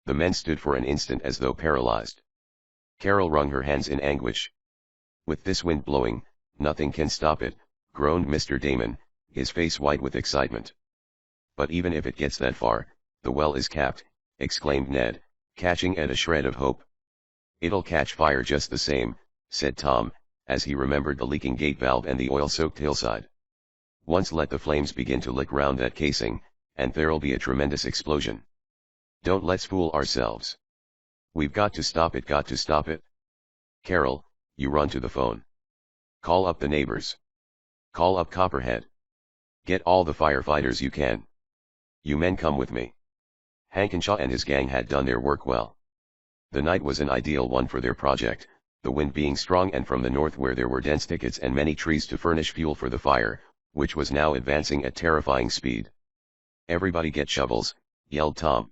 The men stood for an instant as though paralyzed. Carol wrung her hands in anguish. With this wind blowing, Nothing can stop it, groaned Mr. Damon, his face white with excitement. But even if it gets that far, the well is capped, exclaimed Ned, catching at a shred of hope. It'll catch fire just the same, said Tom, as he remembered the leaking gate valve and the oil-soaked hillside. Once let the flames begin to lick round that casing, and there'll be a tremendous explosion. Don't let's fool ourselves. We've got to stop it, got to stop it. Carol, you run to the phone. Call up the neighbors. Call up Copperhead. Get all the firefighters you can. You men come with me. Hankenshaw and his gang had done their work well. The night was an ideal one for their project, the wind being strong and from the north where there were dense thickets and many trees to furnish fuel for the fire, which was now advancing at terrifying speed. Everybody get shovels, yelled Tom.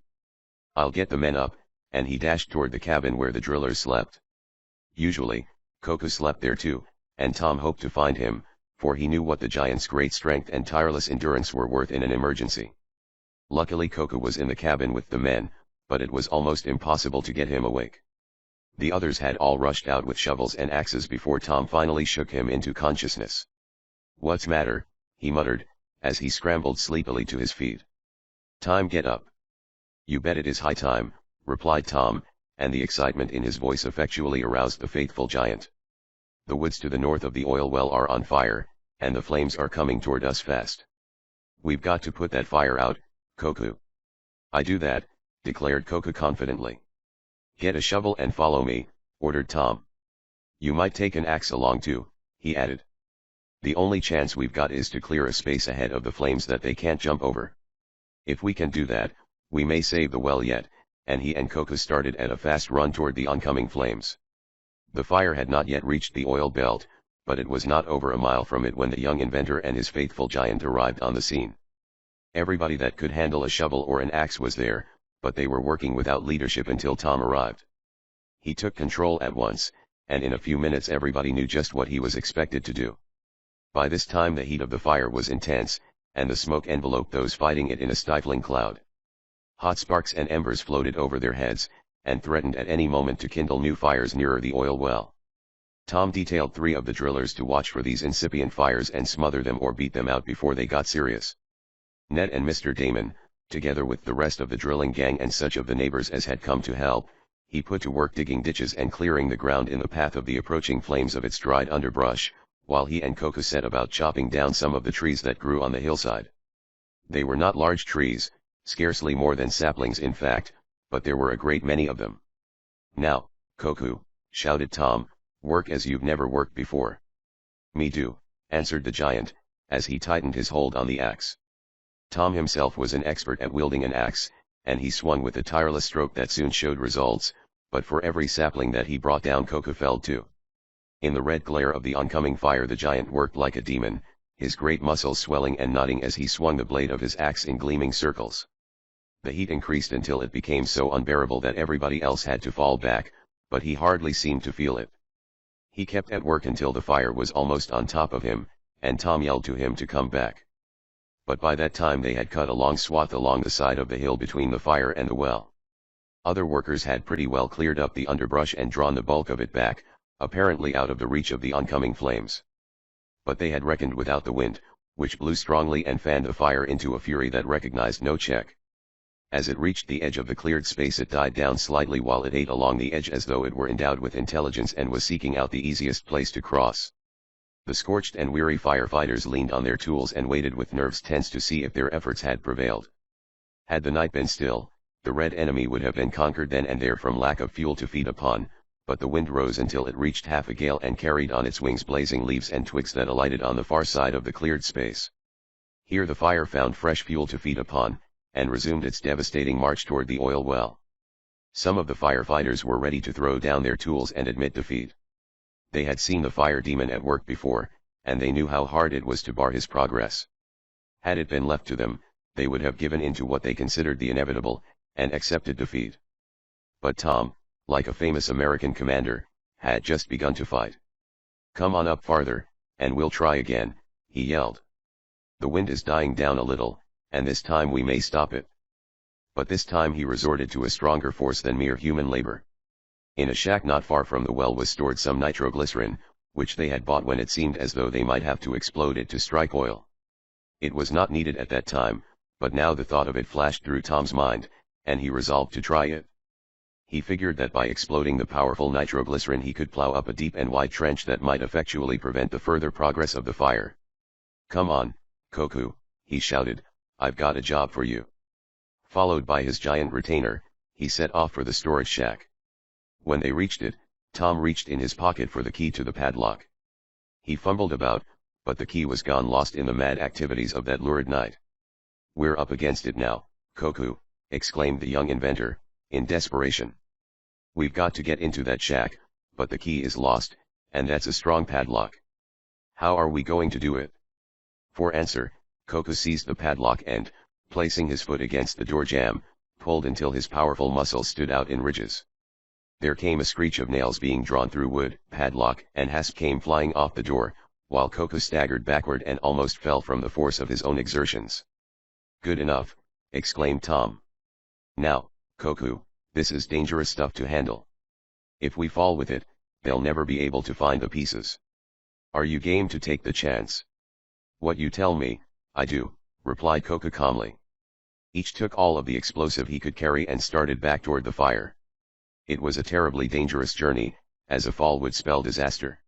I'll get the men up, and he dashed toward the cabin where the drillers slept. Usually, Coco slept there too, and Tom hoped to find him, for he knew what the giant's great strength and tireless endurance were worth in an emergency. Luckily Coco was in the cabin with the men, but it was almost impossible to get him awake. The others had all rushed out with shovels and axes before Tom finally shook him into consciousness. What's matter? He muttered, as he scrambled sleepily to his feet. Time, get up. You bet it is high time, replied Tom, and the excitement in his voice effectually aroused the faithful giant. The woods to the north of the oil well are on fire, and the flames are coming toward us fast. We've got to put that fire out, Coco. I do that, declared Coco confidently. Get a shovel and follow me, ordered Tom. You might take an axe along too, he added. The only chance we've got is to clear a space ahead of the flames that they can't jump over. If we can do that, we may save the well yet, and he and Coco started at a fast run toward the oncoming flames. The fire had not yet reached the oil belt, but it was not over a mile from it when the young inventor and his faithful giant arrived on the scene. Everybody that could handle a shovel or an axe was there, but they were working without leadership until Tom arrived. He took control at once, and in a few minutes everybody knew just what he was expected to do. By this time the heat of the fire was intense, and the smoke enveloped those fighting it in a stifling cloud. Hot sparks and embers floated over their heads, and threatened at any moment to kindle new fires nearer the oil well. Tom detailed 3 of the drillers to watch for these incipient fires and smother them or beat them out before they got serious. Ned and Mr. Damon, together with the rest of the drilling gang and such of the neighbors as had come to help, he put to work digging ditches and clearing the ground in the path of the approaching flames of its dried underbrush, while he and Coco set about chopping down some of the trees that grew on the hillside. They were not large trees, scarcely more than saplings in fact, but there were a great many of them. Now, Coco, shouted Tom, work as you've never worked before. Me too, answered the giant, as he tightened his hold on the axe. Tom himself was an expert at wielding an axe, and he swung with a tireless stroke that soon showed results, but for every sapling that he brought down Coco felled too. In the red glare of the oncoming fire the giant worked like a demon, his great muscles swelling and nodding as he swung the blade of his axe in gleaming circles. The heat increased until it became so unbearable that everybody else had to fall back, but he hardly seemed to feel it. He kept at work until the fire was almost on top of him, and Tom yelled to him to come back. But by that time they had cut a long swath along the side of the hill between the fire and the well. Other workers had pretty well cleared up the underbrush and drawn the bulk of it back, apparently out of the reach of the oncoming flames. But they had reckoned without the wind, which blew strongly and fanned the fire into a fury that recognized no check. As it reached the edge of the cleared space it died down slightly while it ate along the edge as though it were endowed with intelligence and was seeking out the easiest place to cross. The scorched and weary firefighters leaned on their tools and waited with nerves tense to see if their efforts had prevailed. Had the night been still, the red enemy would have been conquered then and there from lack of fuel to feed upon, but the wind rose until it reached half a gale and carried on its wings blazing leaves and twigs that alighted on the far side of the cleared space. Here the fire found fresh fuel to feed upon, and resumed its devastating march toward the oil well. Some of the firefighters were ready to throw down their tools and admit defeat. They had seen the fire demon at work before, and they knew how hard it was to bar his progress. Had it been left to them, they would have given in to what they considered the inevitable, and accepted defeat. But Tom, like a famous American commander, had just begun to fight. "Come on up farther, and we'll try again," he yelled. "The wind is dying down a little, and this time we may stop it." But this time he resorted to a stronger force than mere human labor. In a shack not far from the well was stored some nitroglycerin, which they had bought when it seemed as though they might have to explode it to strike oil. It was not needed at that time, but now the thought of it flashed through Tom's mind, and he resolved to try it. He figured that by exploding the powerful nitroglycerin he could plow up a deep and wide trench that might effectually prevent the further progress of the fire. "Come on, Koku," he shouted, "I've got a job for you." Followed by his giant retainer, he set off for the storage shack. When they reached it, Tom reached in his pocket for the key to the padlock. He fumbled about, but the key was gone, lost in the mad activities of that lurid night. "We're up against it now, Koku," exclaimed the young inventor, in desperation. "We've got to get into that shack, but the key is lost, and that's a strong padlock. How are we going to do it?" For answer, Koku seized the padlock and, placing his foot against the door jamb, pulled until his powerful muscles stood out in ridges. There came a screech of nails being drawn through wood, padlock and hasp came flying off the door, while Koku staggered backward and almost fell from the force of his own exertions. "Good enough," exclaimed Tom. "Now, Koku, this is dangerous stuff to handle. If we fall with it, they'll never be able to find the pieces. Are you game to take the chance?" "What you tell me, I do," replied Koku calmly. Each took all of the explosive he could carry and started back toward the fire. It was a terribly dangerous journey, as a fall would spell disaster.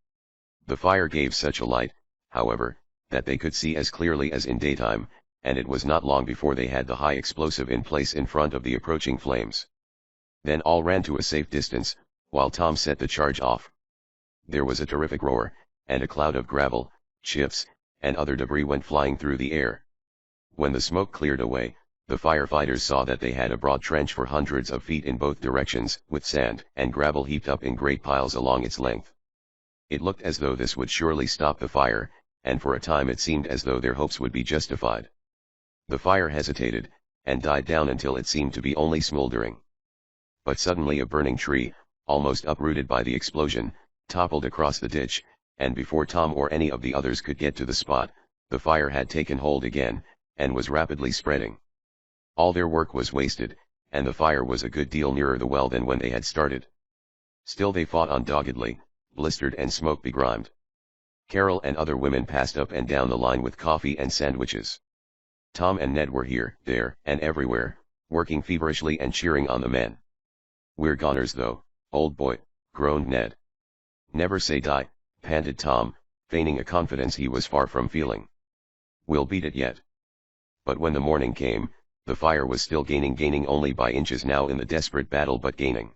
The fire gave such a light, however, that they could see as clearly as in daytime, and it was not long before they had the high explosive in place in front of the approaching flames. Then all ran to a safe distance, while Tom set the charge off. There was a terrific roar, and a cloud of gravel, chips, and other debris went flying through the air. When the smoke cleared away, the firefighters saw that they had a broad trench for hundreds of feet in both directions, with sand and gravel heaped up in great piles along its length. It looked as though this would surely stop the fire, and for a time it seemed as though their hopes would be justified. The fire hesitated, and died down until it seemed to be only smoldering. But suddenly a burning tree, almost uprooted by the explosion, toppled across the ditch, and before Tom or any of the others could get to the spot, the fire had taken hold again, and was rapidly spreading. All their work was wasted, and the fire was a good deal nearer the well than when they had started. Still they fought on doggedly, blistered and smoke-begrimed. Carol and other women passed up and down the line with coffee and sandwiches. Tom and Ned were here, there, and everywhere, working feverishly and cheering on the men. "We're goners though, old boy," groaned Ned. "Never say die," panted Tom, feigning a confidence he was far from feeling. "We'll beat it yet." But when the morning came, the fire was still gaining only by inches now in the desperate battle, but gaining.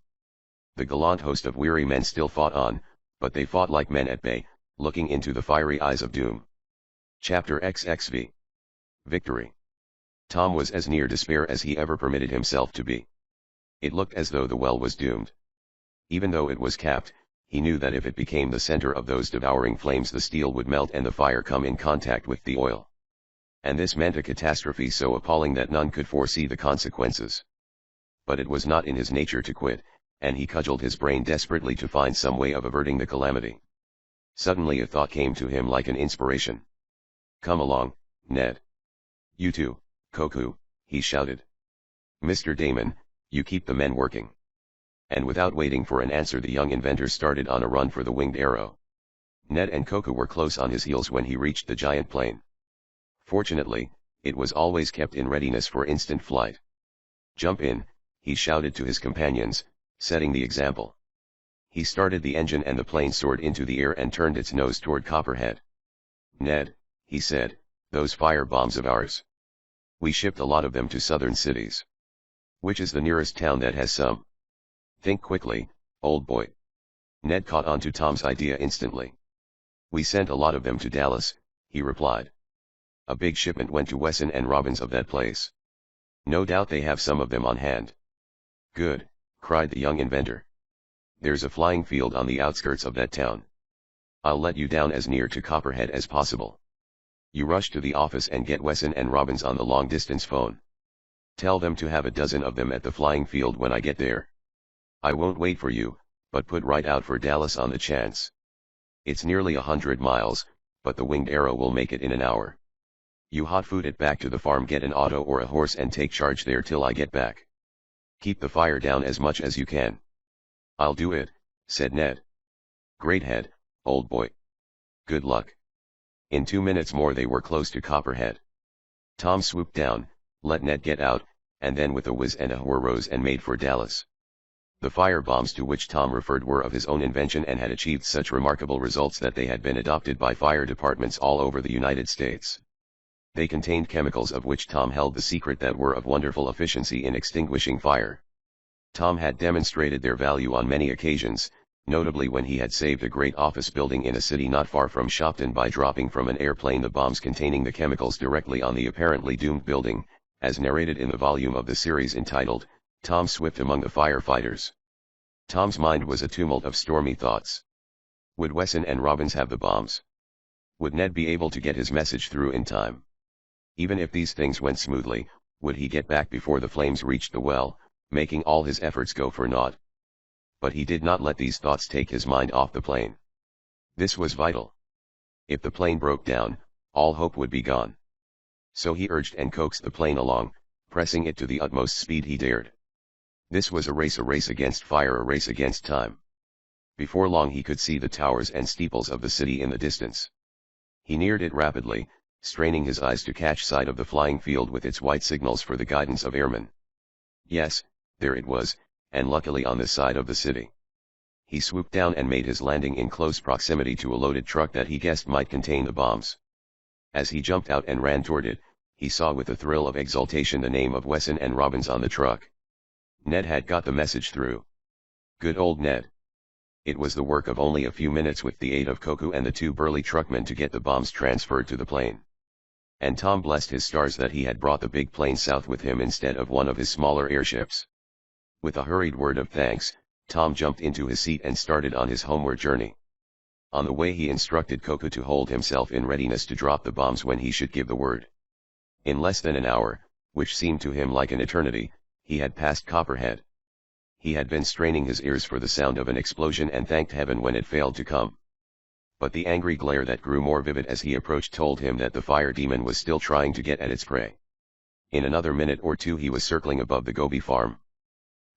The gallant host of weary men still fought on, but they fought like men at bay, looking into the fiery eyes of doom. Chapter XXV. Victory. Tom was as near despair as he ever permitted himself to be. It looked as though the well was doomed. Even though it was capped, he knew that if it became the center of those devouring flames, the steel would melt and the fire come in contact with the oil. And this meant a catastrophe so appalling that none could foresee the consequences. But it was not in his nature to quit, and he cudgeled his brain desperately to find some way of averting the calamity. Suddenly a thought came to him like an inspiration. "Come along, Ned." "You too, Koku," he shouted. "Mr. Damon, you keep the men working." And without waiting for an answer, the young inventor started on a run for the winged arrow. Ned and Koku were close on his heels when he reached the giant plane. Fortunately, it was always kept in readiness for instant flight. "Jump in," he shouted to his companions, setting the example. He started the engine and the plane soared into the air and turned its nose toward Copperhead. "Ned," he said, "those fire bombs of ours. We shipped a lot of them to southern cities. Which is the nearest town that has some? Think quickly, old boy." Ned caught on to Tom's idea instantly. "We sent a lot of them to Dallas," he replied. "A big shipment went to Wesson and Robbins of that place. No doubt they have some of them on hand." "Good," cried the young inventor. "There's a flying field on the outskirts of that town. I'll let you down as near to Copperhead as possible. You rush to the office and get Wesson and Robbins on the long-distance phone. Tell them to have a dozen of them at the flying field when I get there. I won't wait for you, but put right out for Dallas on the chance. It's nearly 100 miles, but the winged arrow will make it in an hour. You hot-foot it back to the farm, get an auto or a horse and take charge there till I get back. Keep the fire down as much as you can." "I'll do it," said Ned. "Great head, old boy." Good luck. In 2 minutes more they were close to Copperhead. Tom swooped down, let Ned get out, and then with a whiz and a whir rose and made for Dallas. The fire bombs to which Tom referred were of his own invention and had achieved such remarkable results that they had been adopted by fire departments all over the United States. They contained chemicals of which Tom held the secret that were of wonderful efficiency in extinguishing fire. Tom had demonstrated their value on many occasions, notably when he had saved a great office building in a city not far from Shopton by dropping from an airplane the bombs containing the chemicals directly on the apparently doomed building, as narrated in the volume of the series entitled, Tom Swift Among the Firefighters. Tom's mind was a tumult of stormy thoughts. Would Wesson and Robbins have the bombs? Would Ned be able to get his message through in time? Even if these things went smoothly, would he get back before the flames reached the well, making all his efforts go for naught? But he did not let these thoughts take his mind off the plane. This was vital. If the plane broke down, all hope would be gone. So he urged and coaxed the plane along, pressing it to the utmost speed he dared. This was a race against fire, a race against time. Before long he could see the towers and steeples of the city in the distance. He neared it rapidly, straining his eyes to catch sight of the flying field with its white signals for the guidance of airmen. Yes, there it was, and luckily on this side of the city. He swooped down and made his landing in close proximity to a loaded truck that he guessed might contain the bombs. As he jumped out and ran toward it, he saw with a thrill of exultation the name of Wesson and Robbins on the truck. Ned had got the message through. Good old Ned. It was the work of only a few minutes with the aid of Koku and the two burly truckmen to get the bombs transferred to the plane. And Tom blessed his stars that he had brought the big plane south with him instead of one of his smaller airships. With a hurried word of thanks, Tom jumped into his seat and started on his homeward journey. On the way he instructed Koku to hold himself in readiness to drop the bombs when he should give the word. In less than an hour, which seemed to him like an eternity, he had passed Copperhead. He had been straining his ears for the sound of an explosion and thanked heaven when it failed to come. But the angry glare that grew more vivid as he approached told him that the fire demon was still trying to get at its prey. In another minute or two he was circling above the Gobi farm.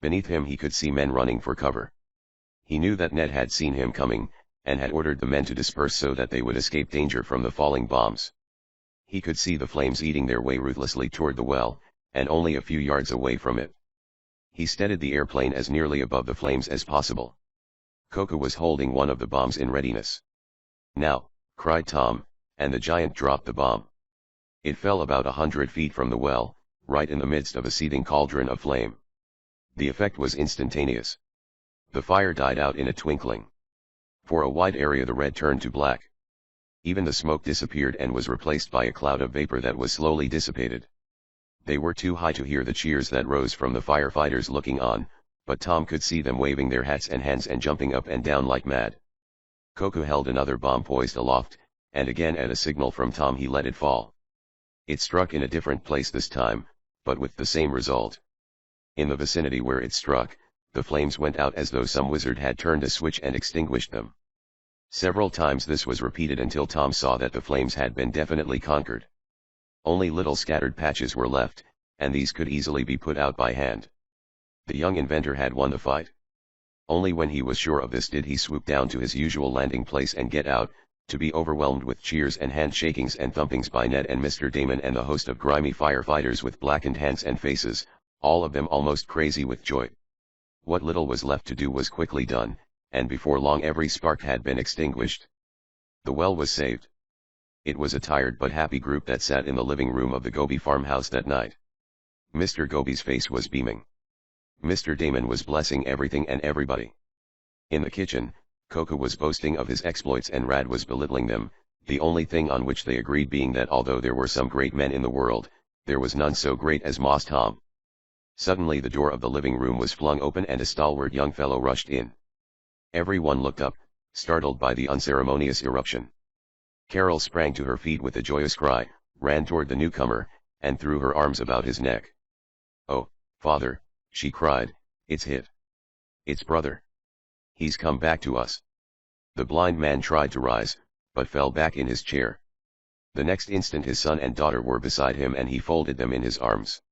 Beneath him he could see men running for cover. He knew that Ned had seen him coming, and had ordered the men to disperse so that they would escape danger from the falling bombs. He could see the flames eating their way ruthlessly toward the well, and only a few yards away from it. He steadied the airplane as nearly above the flames as possible. Koku was holding one of the bombs in readiness. Now, cried Tom, and the giant dropped the bomb. It fell about 100 feet from the well, right in the midst of a seething cauldron of flame. The effect was instantaneous. The fire died out in a twinkling. For a wide area the red turned to black. Even the smoke disappeared and was replaced by a cloud of vapor that was slowly dissipated. They were too high to hear the cheers that rose from the firefighters looking on, but Tom could see them waving their hats and hands and jumping up and down like mad. Koku held another bomb poised aloft, and again at a signal from Tom he let it fall. It struck in a different place this time, but with the same result. In the vicinity where it struck, the flames went out as though some wizard had turned a switch and extinguished them. Several times this was repeated until Tom saw that the flames had been definitely conquered. Only little scattered patches were left, and these could easily be put out by hand. The young inventor had won the fight. Only when he was sure of this did he swoop down to his usual landing place and get out, to be overwhelmed with cheers and handshakings and thumpings by Ned and Mr. Damon and the host of grimy firefighters with blackened hands and faces, all of them almost crazy with joy. What little was left to do was quickly done, and before long every spark had been extinguished. The well was saved. It was a tired but happy group that sat in the living room of the Gobi farmhouse that night. Mr. Gobi's face was beaming. Mr. Damon was blessing everything and everybody. In the kitchen, Koku was boasting of his exploits and Rad was belittling them, the only thing on which they agreed being that although there were some great men in the world, there was none so great as Moss Tom. Suddenly the door of the living room was flung open and a stalwart young fellow rushed in. Everyone looked up, startled by the unceremonious irruption. Carol sprang to her feet with a joyous cry, ran toward the newcomer, and threw her arms about his neck. "Oh, father," she cried, "it's Hit. It's brother. He's come back to us." The blind man tried to rise, but fell back in his chair. The next instant his son and daughter were beside him and he folded them in his arms.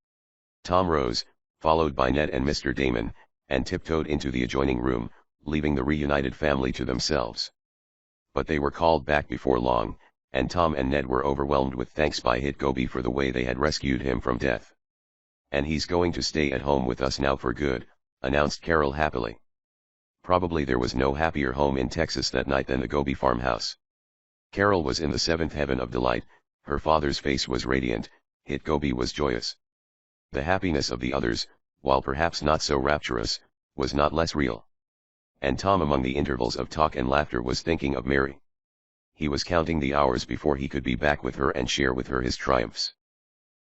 Tom rose, followed by Ned and Mr. Damon, and tiptoed into the adjoining room, leaving the reunited family to themselves. But they were called back before long, and Tom and Ned were overwhelmed with thanks by Hit Goby for the way they had rescued him from death. "And he's going to stay at home with us now for good," announced Carol happily. Probably there was no happier home in Texas that night than the Goby farmhouse. Carol was in the seventh heaven of delight, her father's face was radiant, Hit Goby was joyous. The happiness of the others, while perhaps not so rapturous, was not less real. And Tom, among the intervals of talk and laughter, was thinking of Mary. He was counting the hours before he could be back with her and share with her his triumphs.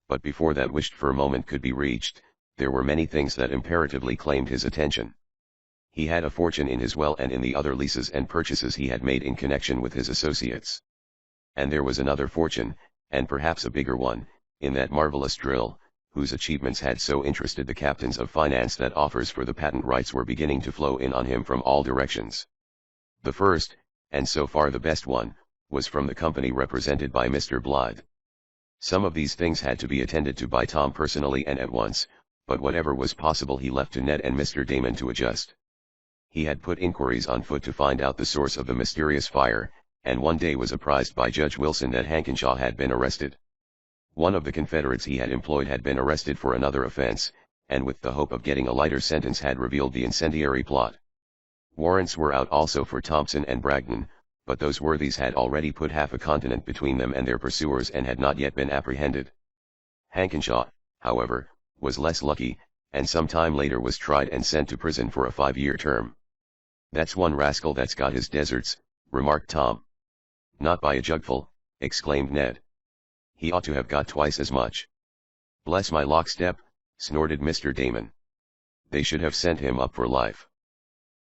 But before that wished-for moment could be reached, there were many things that imperatively claimed his attention. He had a fortune in his will and in the other leases and purchases he had made in connection with his associates. And there was another fortune, and perhaps a bigger one, in that marvelous drill, whose achievements had so interested the captains of finance that offers for the patent rights were beginning to flow in on him from all directions. The first, and so far the best one, was from the company represented by Mr. Blythe. Some of these things had to be attended to by Tom personally and at once, but whatever was possible he left to Ned and Mr. Damon to adjust. He had put inquiries on foot to find out the source of the mysterious fire, and one day was apprised by Judge Wilson that Hankenshaw had been arrested. One of the Confederates he had employed had been arrested for another offense, and with the hope of getting a lighter sentence had revealed the incendiary plot. Warrants were out also for Thompson and Bragdon, but those worthies had already put half a continent between them and their pursuers and had not yet been apprehended. Hankenshaw, however, was less lucky, and some time later was tried and sent to prison for a 5-year term. "That's one rascal that's got his deserts," remarked Tom. "Not by a jugful," exclaimed Ned. "He ought to have got twice as much." "Bless my lockstep," snorted Mr. Damon. "They should have sent him up for life."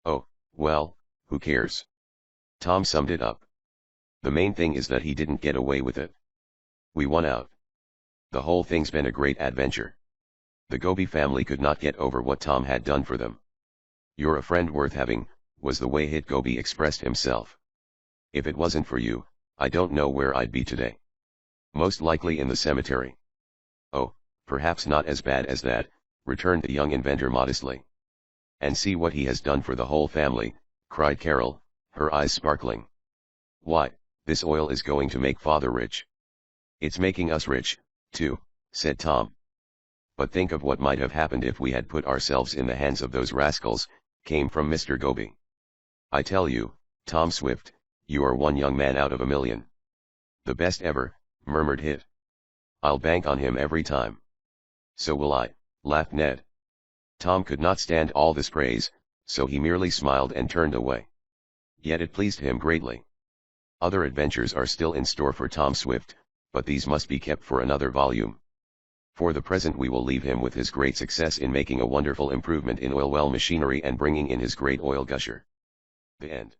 "Oh, well, who cares?" Tom summed it up. "The main thing is that he didn't get away with it. We won out. The whole thing's been a great adventure. The Goby family could not get over what Tom had done for them. 'You're a friend worth having,' was the way Hit Goby expressed himself. 'If it wasn't for you, I don't know where I'd be today. Most likely in the cemetery.'" "Oh, perhaps not as bad as that," returned the young inventor modestly. "And see what he has done for the whole family," cried Carol, her eyes sparkling. "Why, this oil is going to make father rich." "It's making us rich, too," said Tom. "But think of what might have happened if we had put ourselves in the hands of those rascals," came from Mr. Goby. "I tell you, Tom Swift, you are one young man out of a million." "The best ever," murmured Hit. "I'll bank on him every time." "So will I," laughed Ned. Tom could not stand all this praise, so he merely smiled and turned away. Yet it pleased him greatly. Other adventures are still in store for Tom Swift, but these must be kept for another volume. For the present we will leave him with his great success in making a wonderful improvement in oil well machinery and bringing in his great oil gusher. The end.